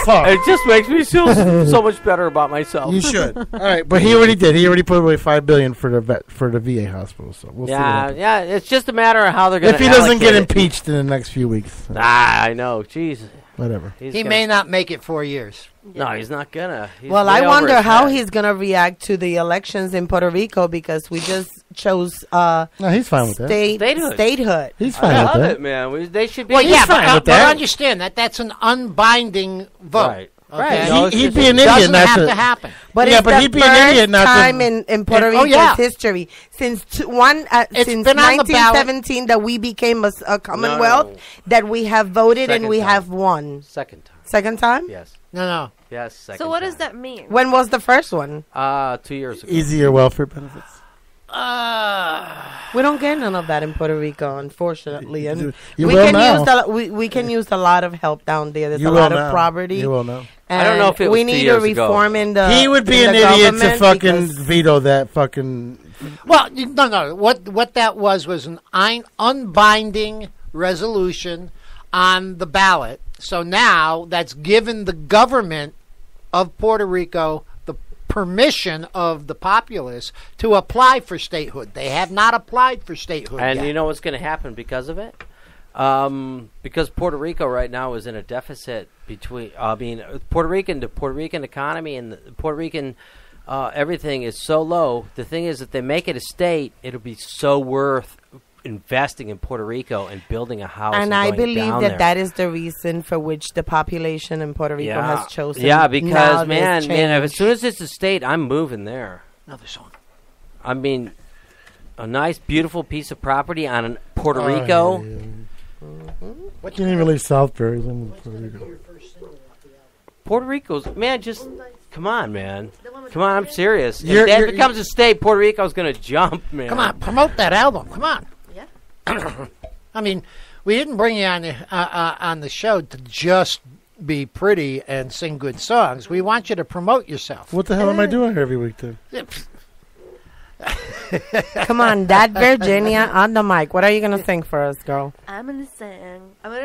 Fuck. It just makes me feel so much better about myself. You should. All right, but he already did. He already put away $5 billion for the VA hospital. So we'll see. What happens. Yeah. It's just a matter of how they're going If to. he doesn't get impeached in the next few weeks. I know. Jeez. Whatever. He may not make it 4 years. No, he's not gonna. He's Well, way I over wonder his how head. he's gonna react to the elections in Puerto Rico because we just chose No, he's fine with that. statehood. He's fine I with love that. it, man. They should be. Well, yeah, fine with but that. understand that's an unbinding vote. Right. Okay? Right. No, it's He'd just- be an It idiot doesn't not have to. to happen. But Yeah, it's but the he'd be an first idiot not to- time in Puerto Oh, Rico's yeah. history since It's since been on the ballot. 1917 that we became a Commonwealth that we have voted and Second we time. have won. Second time. Second time? Yes. No. Yes. Second So what time. does that mean? When was the first one? 2 years ago. Easier welfare benefits. We don't get none of that in Puerto Rico, unfortunately, and You we will can now. we can use a lot of help down there. There's You a will lot now. of poverty. You will know. And I don't know if it was we 2 need a years ago. reform in the. He would be in an the idiot to government fucking because- veto that fucking. Well, no. What that was an unbinding resolution on the ballot. So now that's given the government of Puerto Rico the permission of the populace to apply for statehood. They have not applied for statehood And yet. you know what's going to happen because of it? Because Puerto Rico right now is in a deficit between. Puerto Rican economy and the Puerto Rican everything is so low. The thing is, if they make it a state, it'll be so worth investing in Puerto Rico and building a house. And I going believe down that there. that is the reason for which the population in Puerto Rico has chosen. Yeah, now because this man, change. as soon as it's a state, I'm moving there. Another song. I mean, a nice, beautiful piece of property on Puerto Oh, Rico. I can't even leave Southbury. I'm in Puerto Rico. Puerto Rico's man, just come on, man. Come on, I'm serious. If You're- that you're- becomes a state, Puerto Rico's gonna jump, man. Come on, promote that album. Come on. Yeah. I mean, we didn't bring you on the show to just be pretty and sing good songs. We want you to promote yourself. What the hell am I doing here every week then? Come on, that Virginia on the mic. What are you gonna sing for us, girl? I'm gonna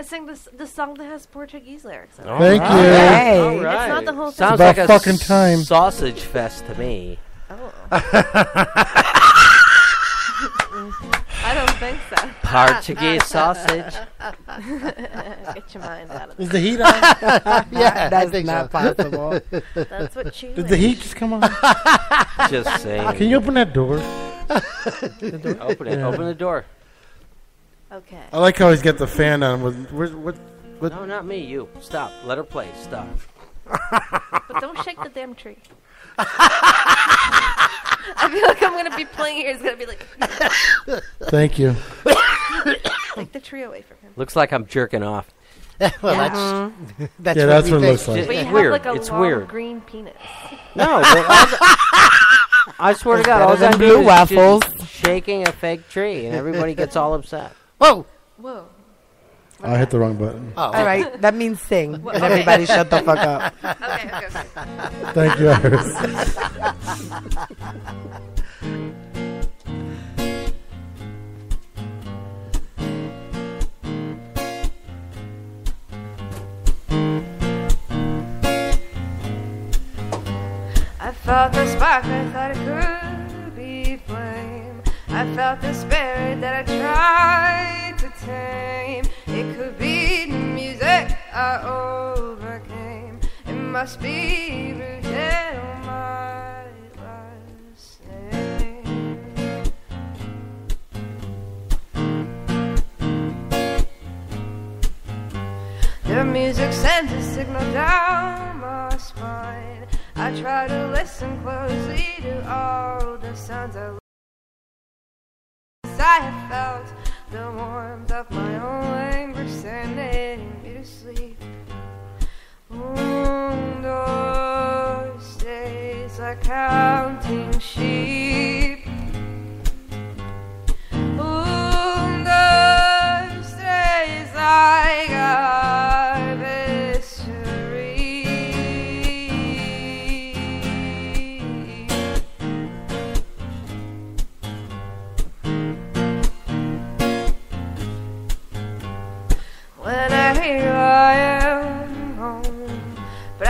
sing the song that has Portuguese lyrics in it. Thank you. Hey. All right. It's not the whole thing. Sounds About like a fucking time. sausage fest to me. I don't think so. Portuguese sausage. Get your mind out of Is it. the heat on? Yeah, That's I think not so. possible. That's what you Did the heat just come on? Just saying. Can you open that door? Open it. Yeah. Open the door. Okay. I like how he's got the fan on. What? No, not me. You. Stop. Let her play. Stop. But don't shake the damn tree. I feel like I'm gonna be playing here. It's gonna be like Thank you. take the tree away from him. Looks like I'm jerking off. Well, that's Yeah, that's what it looks think. like. But you It's have weird. like a It's long weird. green penis. No, but I swear to God, all better I than do blue is waffles. just shaking a fake tree, and everybody gets all upset. Whoa! Whoa. I hit the wrong button. Oh, All right, that means sing, and everybody shut the fuck up. Okay. Thank you, Iris. I felt the spark, I thought it could be flame. I felt the spirit that I tried to tame. It could be the music I overcame. It must be rooted on my last name. The music sends a signal down my spine. I try to listen closely to all the sounds I have felt the warmth of my own language sending me to sleep. Those days like counting sheep. Those days like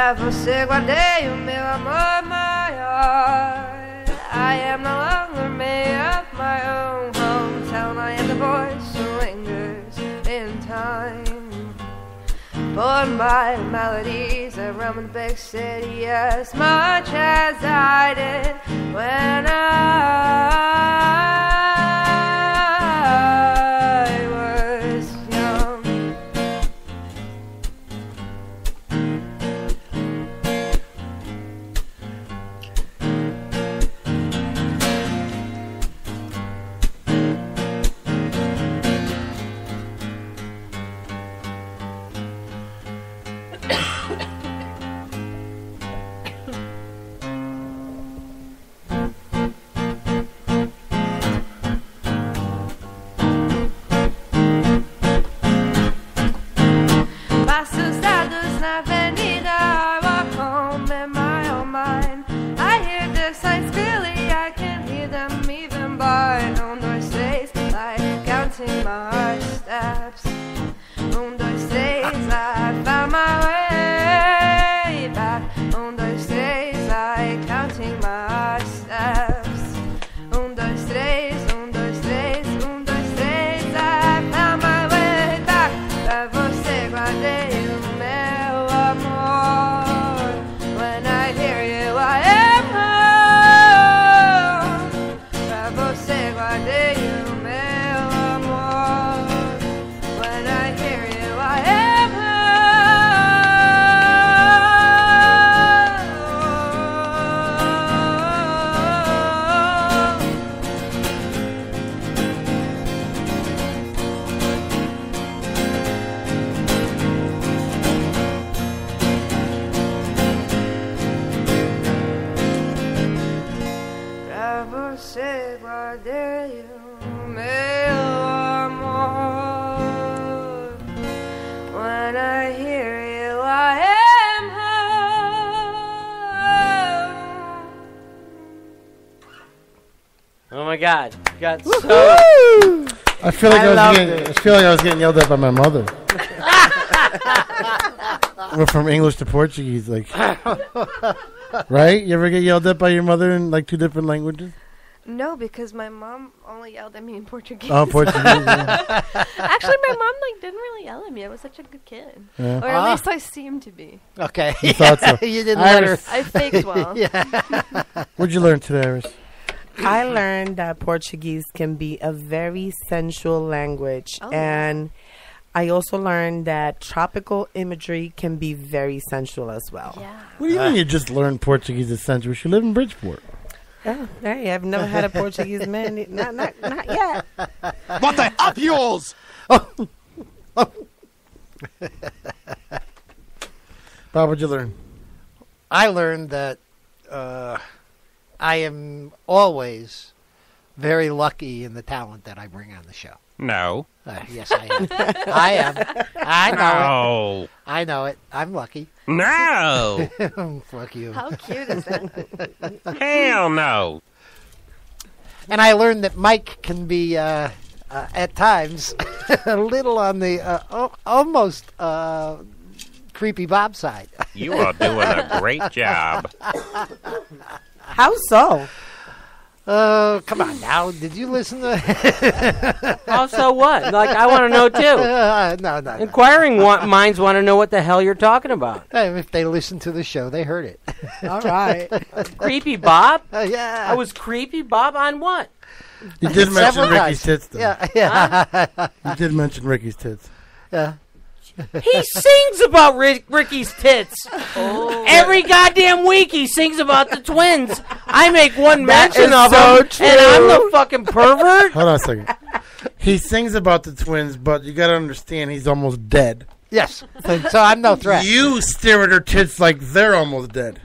Pra você guardei o meu amor maior. I am no longer made of my own hometown. I am the voice who lingers in time. Born by melodies that roam in the big city as much as I did when I was young. Passo os dados na avenida, I walk home in my own mind. I hear the signs clearly, I can hear them even by 1, 2, 3, like counting my steps. 1, 2, 3, I found my way back. 1, 2, 3, like counting my steps. 1, 2, 3, 1, 2, 3, 1, 2, 3, I found my way back. Pra você guardei o meu amor. When I hear you, I am home. Pra você guardei o meu amor. When I hear you, I am Pra você guardei o meu amor. When I hear you, I am home. Oh my God! Got so. I feel like I was getting yelled at by my mother. We're from English to Portuguese, like. Right? You ever get yelled at by your mother in like 2 different languages? No, because my mom only yelled at me in Portuguese. Oh, Portuguese. Yeah. Actually, my mom didn't really yell at me. I was such a good kid, Yeah. or at least I seemed to be. Okay. You thought so. You didn't let her. I faked well. What'd you learn today, Iris? I learned that Portuguese can be a very sensual language. And I also learned that tropical imagery can be very sensual as well. Yeah. What do you mean you just learned Portuguese this century? You live in Bridgeport. Oh, hey, I've never had a Portuguese man. Not yet. What the up yours? Bob, what'd you learn? I learned that I am always very lucky in the talent that I bring on the show. No. Yes, I am. I am. I know No. it. I know it. I'm lucky. No. Fuck you. How cute is that? Hell no. And I learned that Mike can be, at times, a little on the almost creepy Bob side. You are doing a great job. How so? Oh, come on now. Did you listen to Also, what? Like, I want to know, too. No. Inquiring minds want to know what the hell you're talking about. If they listened to the show, they heard it. All right. Creepy Bob? Yeah. I was Creepy Bob on what? You did mention Several Ricky's times. tits, though. Yeah. You did mention Ricky's tits. Yeah. He sings about Ricky's tits. Every goddamn week he sings about the twins. I make one mention of them, and I'm the fucking pervert. Hold on a second. He sings about the twins, but you gotta understand he's almost dead. Yes. So I'm no threat. You stare at her tits like they're almost dead.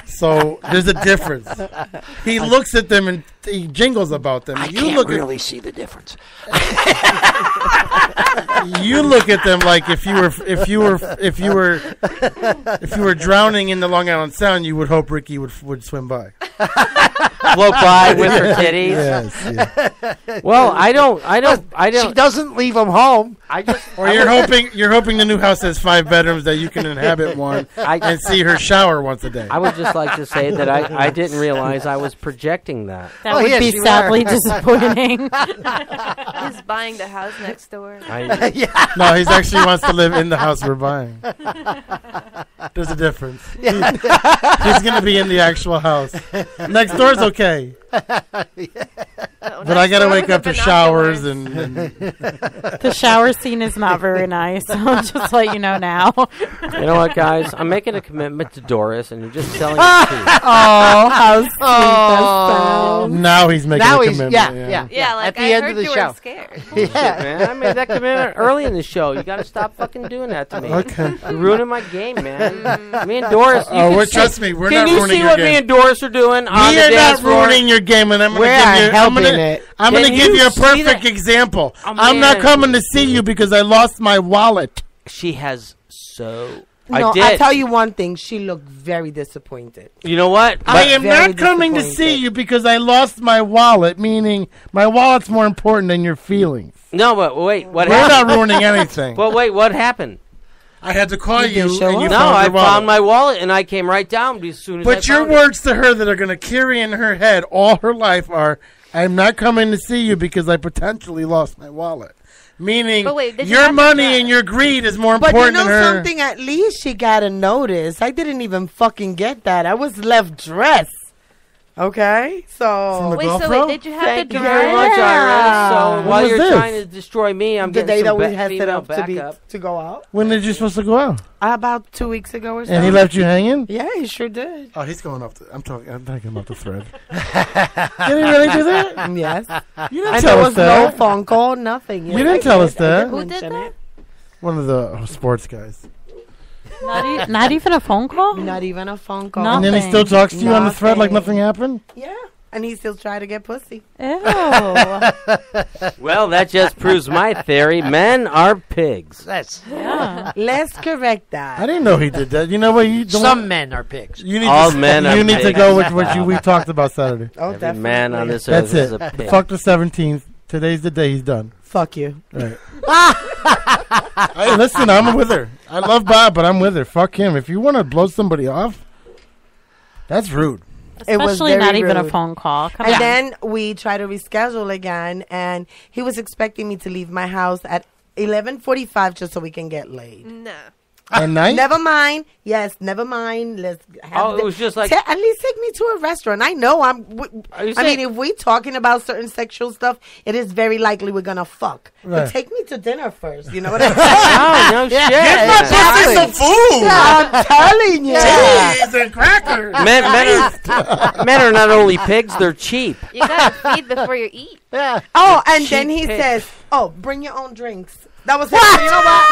So there's a difference. He looks at them and he jingles about them. I You can't look really see the difference. You look at them like if you were drowning in the Long Island Sound, you would hope Ricky would swim by. float by with her titties. Yes, Well, I don't. She doesn't leave them home. Or you're hoping the new house has 5 bedrooms that you can inhabit one and see her shower once a day. I would just like to say that I didn't realize I was projecting that. That would be sadly disappointing. He's buying the house next door. No, he actually wants to live in the house we're buying. There's a difference. He's going to be in the actual house. Next door's okay. But I got to wake up to showers and The shower scene is not very nice. I'll just let you know now. You know what, guys? I'm making a commitment to Doris, and you're just telling me the truth. Oh, how sweet that sounds. now he's making a commitment. Yeah, like At the I end heard of the you show. were scared. Shit, man. I made that commitment early in the show. You got to stop fucking doing that to me. Okay. You're ruining my game, man. Me and Doris. Trust me, we're can not you ruining see your what game. me and Doris are doing on We the are dance not floor? ruining your game, and I'm going We are to helping it. I'm going to Can give you a see perfect that? example. Oh, I'm not man. coming to see you because I lost my wallet. She has so. No, I did. I'll tell you one thing. She looked very disappointed. You know what? I am very not coming to see disappointed. you because I lost my wallet, meaning my wallet's more important than your feelings. No, but wait. What We're happened? not ruining anything. But wait, what happened? I had to call Did you, you show and you up? No, found I your wallet. found my wallet, and I came right down as soon as I But your found it. words to her that are going to carry in her head all her life are, I'm not coming to see you because I potentially lost my wallet. Meaning, But wait, did you your have to money drive? and your greed is more But you important know than her. something? At least she got a notice. I didn't even fucking get that. I was left dressed. Okay? From the So. Wait, golf so pro? wait, did you have Thank to you drive? very much, Iris. So When while was you're this? trying to destroy me, I'm The getting day that some we had set female up backup. to go out? When did you supposed to go out? About 2 weeks ago or so. And he left you hanging? Yeah, he sure did. Oh, he's going off the... I'm taking him off the thread. Did he really do that? Yes. You didn't And tell there us was no that. phone call, nothing. You didn't tell us that. Who did that? One of the sports guys. Not even a phone call? Not even a phone call. And then he still talks to you on the thread like nothing happened? Yeah. And he still tried to get pussy. Ew. Well, that just proves my theory. Men are pigs. Yeah. Let's correct that. I didn't know he did that. You know what? You don't Some men are pigs. You need All to, men are You need to pigs. go with what we talked about Saturday. Oh, Every definitely. man on this earth That's is a it. pig. Fuck the 17th. Today's the day he's done. Fuck you. Right. Hey, listen, I'm with her. I love Bob, but I'm with her. Fuck him. If you want to blow somebody off, that's rude. It was Especially very not even a rude. phone call. Come And on. then we tried to reschedule again, and he was expecting me to leave my house at 11:45 just so we can get laid. No. At night? Never mind. Yes, never mind. Let's have Oh, it was just like- at least take me to a restaurant. I know Are you I mean, saying- if we talking about certain sexual stuff, it is very likely we're gonna fuck. Right. But take me to dinner first. You know what I'm saying? No shit. Give my pussy some food. I'm telling you. Cheese and crackers. Men are not only pigs, they're cheap. You gotta feed before you eat. Yeah. Oh, and then Cheap he pig. says, "Oh, bring your own drinks." That was his. You know what?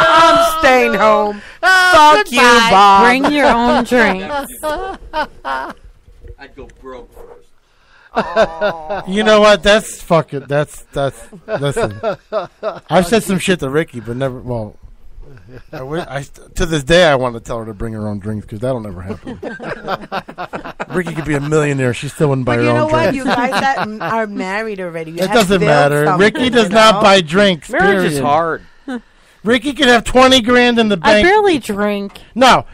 I'm staying home. Fuck you, Bob. Bring your own drinks. I'd go broke first. You know what? That's fucking. That's. Listen, I've said some shit to Ricky, but never. Well, to this day, I want to tell her to bring her own drinks because that'll never happen. Ricky could be a millionaire. She still wouldn't buy But her you know own what? drinks. You guys that are married already. You It have doesn't built matter. something, Ricky does you not know? buy drinks. Marriage is period. hard. Ricky could have 20 grand in the I bank. barely drink. No.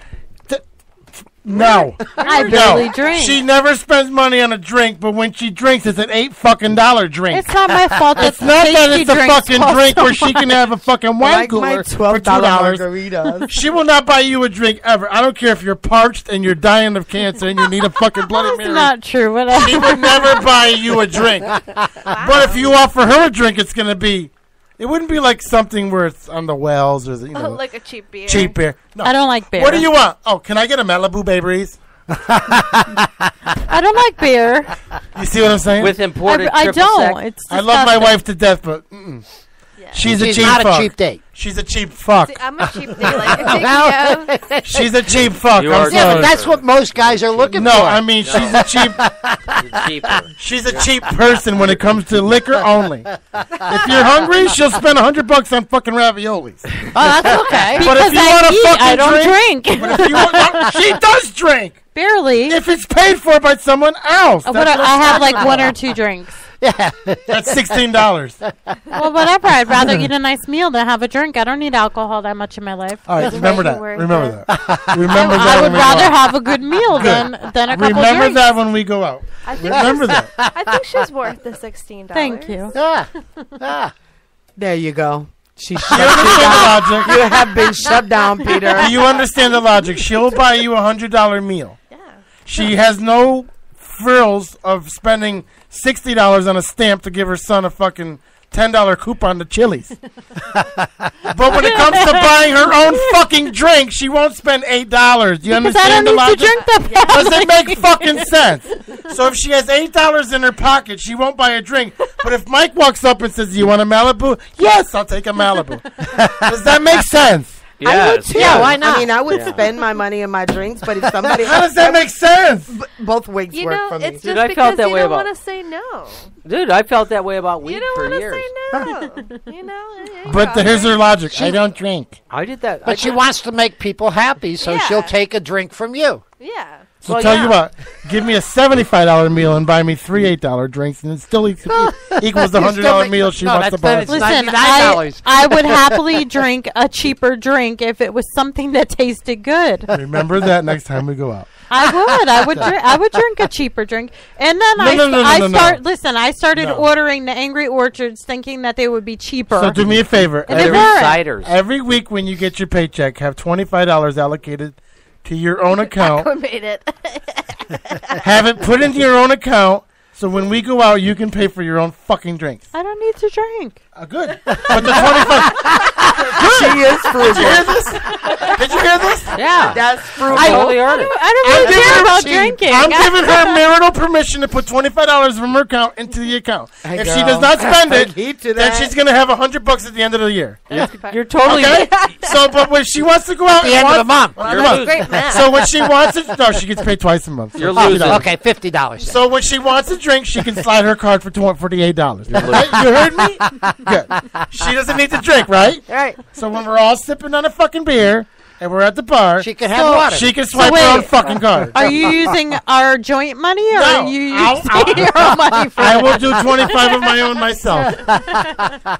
No. I barely No. drink. She never spends money on a drink, but when she drinks, it's an $8 drink. It's not my fault. It's not that it's a fucking drink where she can have a fucking wine Like my cooler for $12 $2. margaritas. She will not buy you a drink ever. I don't care if you're parched and you're dying of cancer and you need a fucking Bloody Mary. That's not true. Whatever. She would never buy you a drink. But if you offer her a drink, it's going to be... It wouldn't be like something where it's on the wells or Like a cheap beer. cheap beer. No. I don't like beer. What do you want? Oh, can I get a Malibu Bay Breeze? I don't like beer. You see what I'm saying? With imported I triple don't. sec. It's I love my disgusting. wife to death, but she's a She's cheap not fuck. a cheap date. She's a cheap fuck. See, I'm a cheap date. Like, yeah. She's a cheap fuck. You I'm are Yeah, sorry. but that's what most guys are looking No, for. I mean she's a cheap. It's cheaper. She's a cheap person when it comes to liquor only. If you're hungry, she'll spend $100 on fucking raviolis. Oh, that's okay. But if Because you I want a eat, fucking I don't drink. But if you want, she does drink. Barely. If it's paid for by someone else. What That's what I I'm have like talking one or about. two drinks. Yeah. That's $16. Well, whatever. I'd rather eat a nice meal than have a drink. I don't need alcohol that much in my life. All right, remember that. Remember that. Remember I that. would when we rather go out. have a good meal than a couple Remember drinks. that when we go out. I think Remember that. I think she's worth the $16. Thank you. There you go. She You understand the logic? You have been shut down, Peter. Do you understand the logic? She'll buy you $100 meal. Yeah. She has no frills of spending $60 on a stamp to give her son a fucking $10 coupon to Chili's. But when it comes to buying her own fucking drink, she won't spend $8. Do you understand the logic? Does it make fucking sense? So if she has $8 in her pocket, she won't buy a drink. But if Mike walks up and says, "Do you want a Malibu?" Yes, I'll take a Malibu. Does that make sense? I would too. Yeah, why not? I mean, I would Yeah. spend my money on my drinks, but if somebody How does that make sense? Both wigs You work know, for me. it's Dude, just I because felt that you way don't about- want to say no. Dude, I felt that way about weed You don't for want to years. say no. You know. But here's her logic. I don't drink. I did that. But she wants to make people happy, so she'll take a drink from you. Yeah. So tell you what, give me a $75 meal and buy me 3 $8 drinks, and it still equals the $100 meal she wants to buy. Listen, I would happily drink a cheaper drink if it was something that tasted good. Remember that next time we go out. I would drink a cheaper drink, and then I started No. ordering the Angry Orchards, thinking that they would be cheaper. So do me a favor. And they weren't. Every week when you get your paycheck, have $25 allocated to your own account. I made it. Have it put into your own account, so when we go out, you can pay for your own fucking drinks. I don't need to drink. Good. But the 25. She is frugal. Did you hear this? Did you hear this? Yeah. That's frugal. I don't really care about drinking. I'm giving her marital permission to put $25 from her account into the account. Hey, if she girl. does not spend I it, keep to then that. she's going to have $100 at the end of the year. You're totally. Okay? So, but when she wants to go out At the end of the month. Well, You're month. losing. Great math. So when she wants it, no, she gets paid twice a month. You're $50. losing. Okay, $50. So when she wants a drink, she can slide her card for $48. Right? You heard me? Good. She doesn't need to drink, right? Right. So when we're all sipping on a fucking beer and we're at the bar, She can have water. she can swipe wait, her own fucking card. Are you using our joint money, or No, are you I'll- using your own money for I it? will do 25 of my own myself.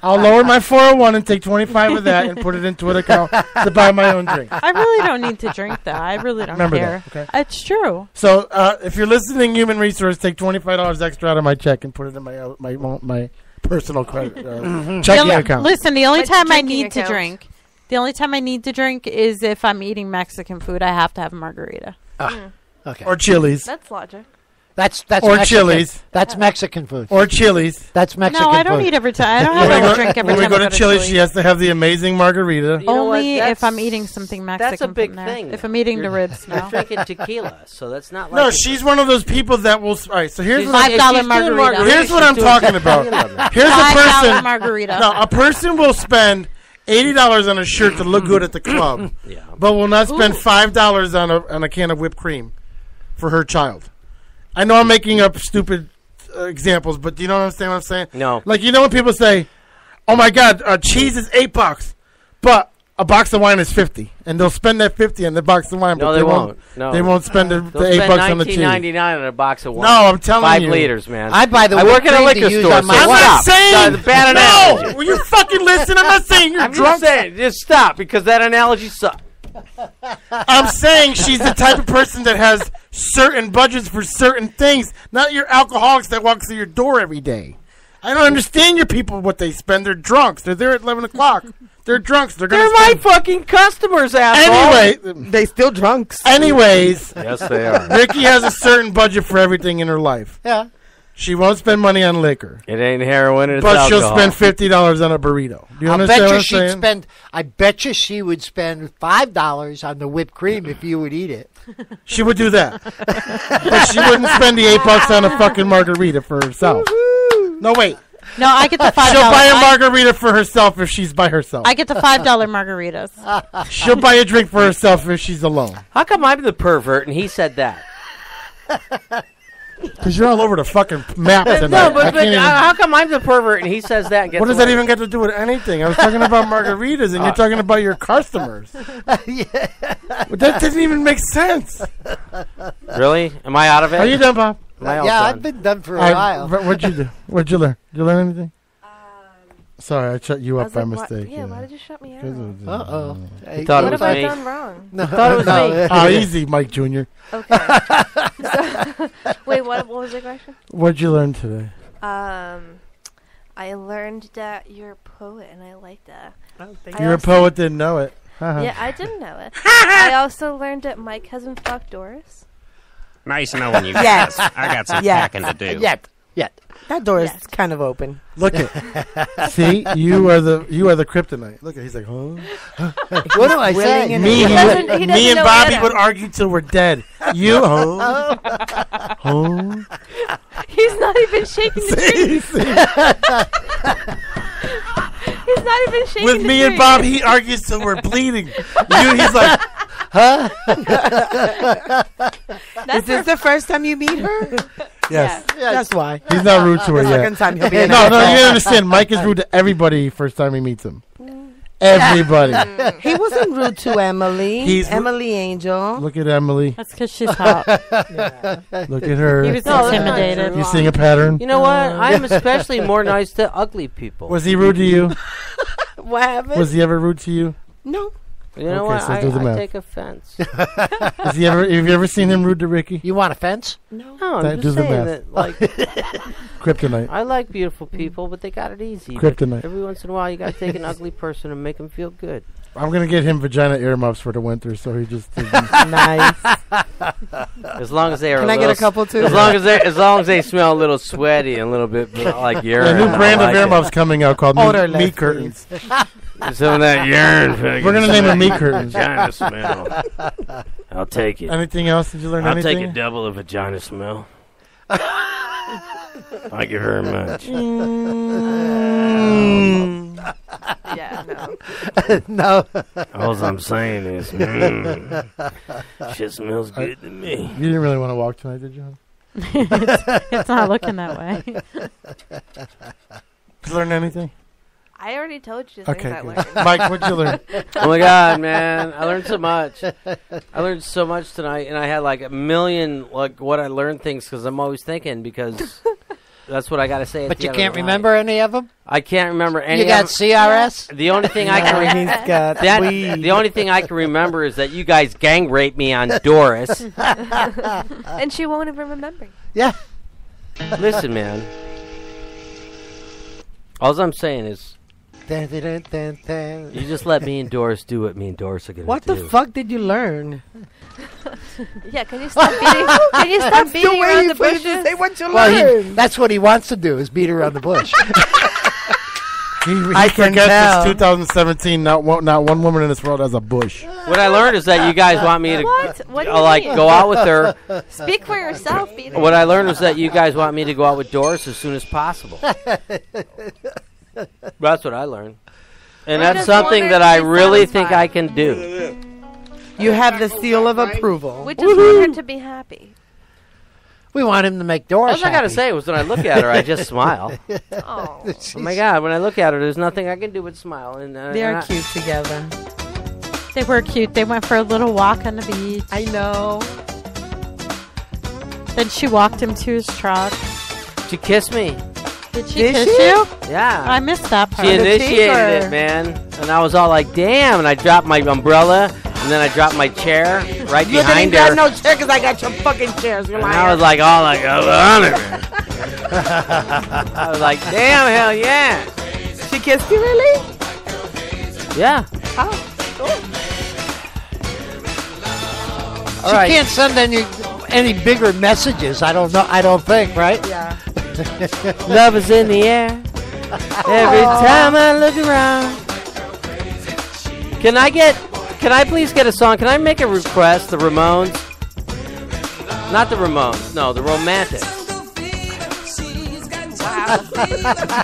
I'll lower my 401 and take 25 of that and put it into an account to buy my own drink. I really don't need to drink that. I really don't Remember care. that, okay? It's true. So if you're listening, Human Resource, take $25 extra out of my check and put it in my personal credit checking account. Listen, the only My time I drinking need account. to drink, the only time I need to drink is if I'm eating Mexican food. I have to have a margarita. Okay. Or Chili's. That's logic. That's or Mexican. Chili's. That's Mexican food. Or Chili's. That's Mexican No, I don't food. eat every time. I don't When we have go- a drink every when we time go I to Chili's, she has to have the amazing margarita. You know what? Only if That's- I'm eating something Mexican. That's a big from there. thing. If I'm eating the You're- ribs You're now. drinking tequila, so that's not like No, she's one of those people that will. All right, so here's She's what like, I'm, if $5 she's doing margarita. here's what I'm she's talking doing about. tequila. Here's a $5 person. margarita. No, a person will spend $80 on a shirt to look good at the club, Yeah. but will not spend $5 on a can of whipped cream for her child. I know I'm making up stupid examples, but do you know what I'm saying? No. Like, you know when people say, "Oh my God, cheese is $8, but a box of wine is $50," and they'll spend that $50 on the box of wine. No, but they won't. No. They won't spend the They'll $8 spend on the cheese. $19.99 on a box of wine. No, I'm telling 5 you. liters, man. I buy the I work whipped at a cream liquor to use store. on my so I'm wine. not stop. saying. That's a bad no, analogy. will you fucking listen? I'm not saying you're I'm drunk. just saying, just stop, because that analogy sucks. I'm saying she's the type of person that has certain budgets for certain things, not your alcoholics that walk through your door every day. I don't understand your people, what they spend. They're drunks. They're there at 11 o'clock. They're drunks. They're They're my fucking customers, asshole. Anyway, They still drunks. anyways, Yes, they are. Ricky has a certain budget for everything in her life. Yeah. She won't spend money on liquor, It ain't heroin, it's but she'll alcohol. spend $50 on a burrito. Do you I understand bet what you I'm she'd saying? spend. I bet you she would spend $5 on the whipped cream if you would eat it. She would do that, but she wouldn't spend the $8 on a fucking margarita for herself. No, wait. No, I get the $5. She'll buy a margarita for herself if she's by herself. I get the $5 margaritas. She'll buy a drink for herself if she's alone. How come I'm the pervert and he said that? Because you're all over the fucking map tonight. No, I but can't even- how come I'm the pervert and he says that? And gets what does that away? even got to do with anything? I was talking about margaritas, and you're talking about your customers. But that didn't even make sense. Really? Am I out of it? Are you done, Bob? Am I all Yeah, done? I've been done for a All right, while. What'd you do? What'd you learn? Did you learn anything? Sorry, I shut you I up was by like, mistake. Yeah, why did you shut me out? Uh-oh. You thought What it was have I me? done wrong? No, thought it was no. me. Oh, easy, Mike Jr. Okay. So, wait, what was the question? What'd you learn today? I learned that you're a poet, and I like that. You're a poet, didn't know it. Yeah, I didn't know it. I also learned that Mike hasn't fucked Doris. Nice knowing you Yes. guys. I got some Yes. packing to do. Yet. That door is kind of open. Look at. See, you are the kryptonite. Look at. He's like, huh? What do I say? Me He doesn't and know Bobby Anna. would argue till we're dead. You, huh? Huh? He's not even shaking the tree. He's not even shaking With the me tree. and Bob, he argues till we're bleeding. He's like, huh? Is this the first time you meet her? Yes. Yeah, that's why. He's not rude to her The yet. second time he'll be an No, you asshole. don't understand. Mike is rude to everybody first time he meets him. Everybody. He wasn't rude to Emily. He's Emily Angel. Look at Emily. That's because she's hot. Look at her. He was No, intimidated. You seeing a pattern? You know what? I'm especially more nice to ugly people. Was he rude to you? What happened? Was he ever rude to you? No. You know Okay, what? so do the I math. take offense. Have you ever seen him rude to Ricky? You want a fence? No, That- I'm do just the saying math. that, like, Kryptonite. I like beautiful people, but they got it easy. But Kryptonite. every once in a while, you got to take an ugly person and make them feel good. I'm gonna get him vagina earmuffs for the winter, so he just Nice. As long as they are. Can a I get a little couple, too? As long as they smell a little sweaty and a little bit like urine. a new brand I like of earmuffs coming out called Odorless, Meat Curtains. Some of that urine. We're gonna name it Meat Curtains. Vagina smell. I'll take it. Anything else? Did you learn I'll anything? take a double of vagina smell. Thank you very much. Yeah, No. All I'm saying is, shit smells good to me. You didn't really want to walk tonight, did you? It's not looking that way. Did you learn anything? I already told you the Okay, things I good. learned. Mike, what'd you learn? Oh my God, man! I learned so much. I learned so much tonight, and I had like a million like what I learned things because I'm always thinking because that's what I got to say. But you can't remember any of them? I can't remember any. You got of them. CRS? The only thing I can He's got the only thing I can remember is that you guys gang raped me on Doris. And she won't even remember. Yeah. Listen, man. All I'm saying is. Dun, dun, dun, dun. You just let me and Doris do what me and Doris are gonna What do. the fuck did you learn? Yeah, can you stop beating? Can you stop beating around the bushes? Say what you Well, learned. that's what he wants to do, is beat around the bush. He I can forgets tell. it's 2017. Not one woman in this world has a bush. What I learned is that you guys want me to What? What do you like mean? go out with her. Speak for yourself, Peter. What I learned was that you guys want me to go out with Doris as soon as possible. That's what I learned. And I that's just something wanted that to I be really think satisfied. I can do. You have the seal of approval. We just want her to be happy. We want him to make Doris All I gotta happy. say was when I look at her, I just smile. Oh. Oh my God! When I look at her, there's nothing I can do but smile. And They are cute together. They were cute. They went for a little walk on the beach. I know. Then she walked him to his truck. She kissed me. Did she Did kiss she? you? Yeah. I missed that part. She the initiated paper. it, man. And I was all like, damn. And I dropped my umbrella. And then I dropped my chair right You behind didn't her. got no chair because I got your fucking chairs. You're And lying. I was like, all like, oh, on it, man. I was like, damn, hell yeah. She kissed you, really? Yeah. Oh, cool. All She right. can't send any bigger messages, I don't know. I don't think, right? Yeah. Love is in the air. Every time I look around. Can I please get a song? Can I make a request? The Ramones? Not the Ramones. No, the Romantics.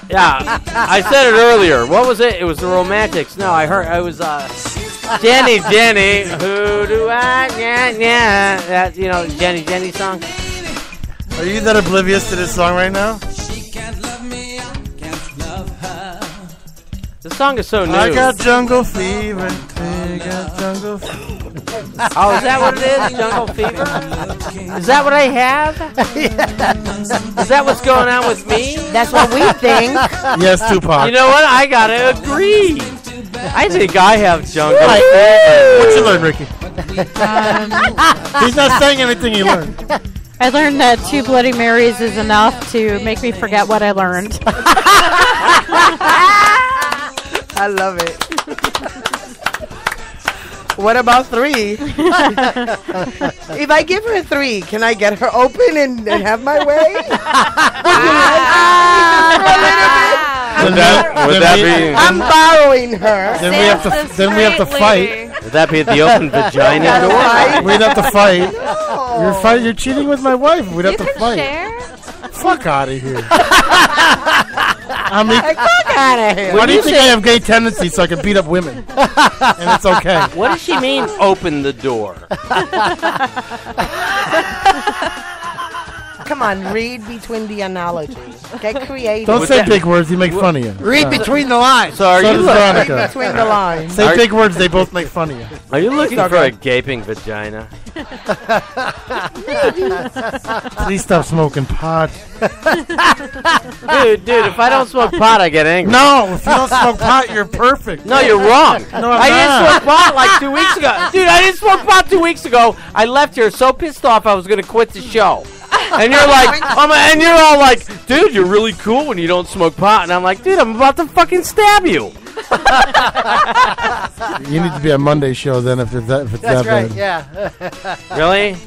Yeah, I said it earlier. What was it? It was the Romantics. No, I heard it was Jenny, who do I? Yeah. That Jenny song. Are you that oblivious to this song right now? The song is so new. I got jungle fever. I got jungle fever. Oh, is that what it is? Jungle Fever? Is that what I have? Is that what's going on with me? That's what we think. Yes, Tupac. You know what? I gotta agree. I think I have jungle. What you learn, Ricky? He's not saying anything he learned. I learned that 2 Bloody Marys is enough to make me forget what I learned. I love it. What about 3? If I give her 3, can I get her open and have my way? Would that be? I'm borrowing her. Then we have to fight. Would that be the open vagina door? We'd have to fight. You're cheating with my wife. We'd have to fight. Fuck out of here. I mean, fuck out of here. Why do you think I have gay tendencies so I can beat up women? And it's okay. What does she mean, open the door? Come on, read between the analogies. Get creative. Don't say big words. They make fun of you. Read between the lines. So are you read between the lines? Say big words. They both make fun of you. Are you looking for a gaping vagina? Please stop smoking pot. Dude, if I don't smoke pot, I get angry. No, if you don't smoke pot, you're perfect. No, you're wrong. No, I didn't smoke pot like 2 weeks ago. Dude, I didn't smoke pot 2 weeks ago. I left here so pissed off I was going to quit the show. And you're like, and you're all like, dude, you're really cool when you don't smoke pot. And I'm like, dude, I'm about to fucking stab you. You need to be a Monday show then if it's that right, bad. yeah. Really?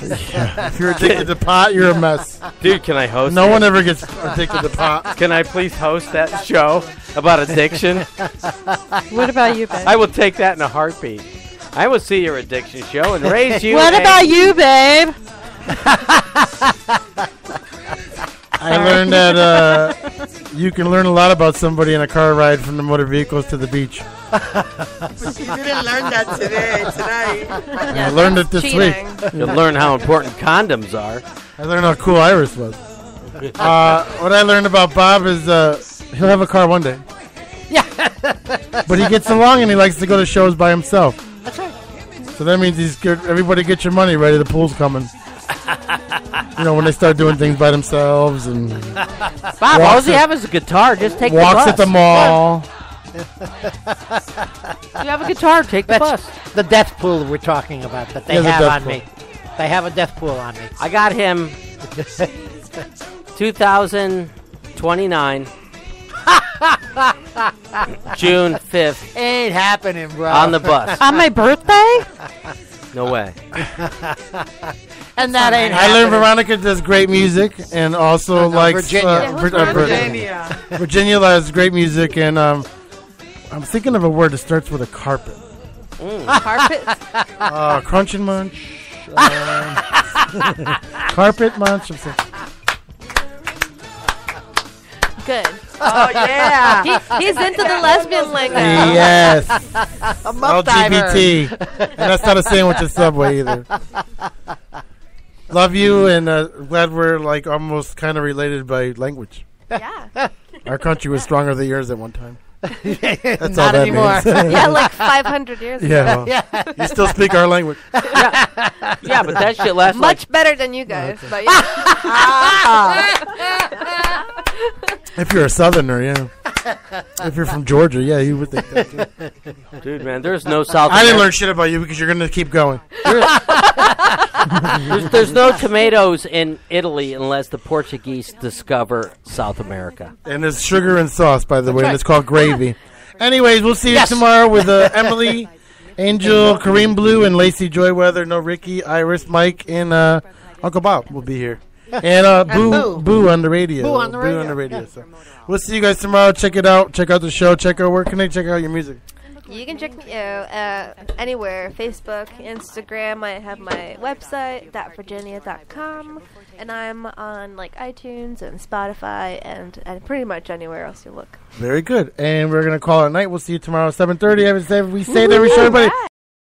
Yeah. If you're addicted to pot, you're a mess. Dude, can I host No it? one ever gets addicted to pot. Can I please host that show about addiction? What about you, babe? I will take that in a heartbeat. I will see your addiction show and raise you. What about you, babe? I learned that you can learn a lot about somebody in a car ride from the motor vehicles to the beach. But you didn't learn that tonight. I learned it this week. You'll learn how important condoms are. I learned how cool Iris was. What I learned about Bob is he'll have a car one day. Yeah. But he gets along and he likes to go to shows by himself. That's right. So that means he's good. Everybody get your money ready. The pool's coming. You know, when they start doing things by themselves and Bob, all you have is a guitar. Just take the bus. Walks at the mall. You have a guitar. Take the bus. The death pool we're talking about that they have on me. They have a death pool on me. I got him 2029 June 5th. Ain't happening, bro. On the bus. On my birthday? No way. And that ain't I learned Veronica does great music and also likes Virginia. Virginia has great music and I'm thinking of a word that starts with a carpet. Carpet? Crunch and munch. Carpet munch. Good. Oh, yeah. He's into the lesbian lingo. Yes. A muff diver. LGBT. And that's not a sandwich at Subway either. Love you, and glad we're like almost kind of related by language. Yeah. Our country was stronger than yours at one time. That's Not all that anymore. means. Yeah, like 500 years ago. Yeah, well, you still speak our language. Yeah, but that shit lasts Much better than you guys. But yeah. If you're a Southerner, yeah. If you're from Georgia, yeah, you would think that too. Dude, man, there's no South I didn't learn shit about you because you're going to keep going. There's no tomatoes in Italy unless the Portuguese discover South America. And there's sugar and sauce, by the way, and it's called gravy. Anyways, we'll see you tomorrow with Emily, Angel, Kareem Blue, and Lacey Joyweather. No Ricky, Iris, Mike, and Uncle Bob will be here. And Boo on the radio. Boo on the radio. So we'll see you guys tomorrow. Check it out. Check out the show. Where can they check out your music? You can check me out anywhere. Facebook, Instagram. I have my website, thatvirginia.com. And I'm on like iTunes and Spotify and pretty much anywhere else you look. Very good. And we're going to call it a night. We'll see you tomorrow at 7:30. We say it every show, everybody.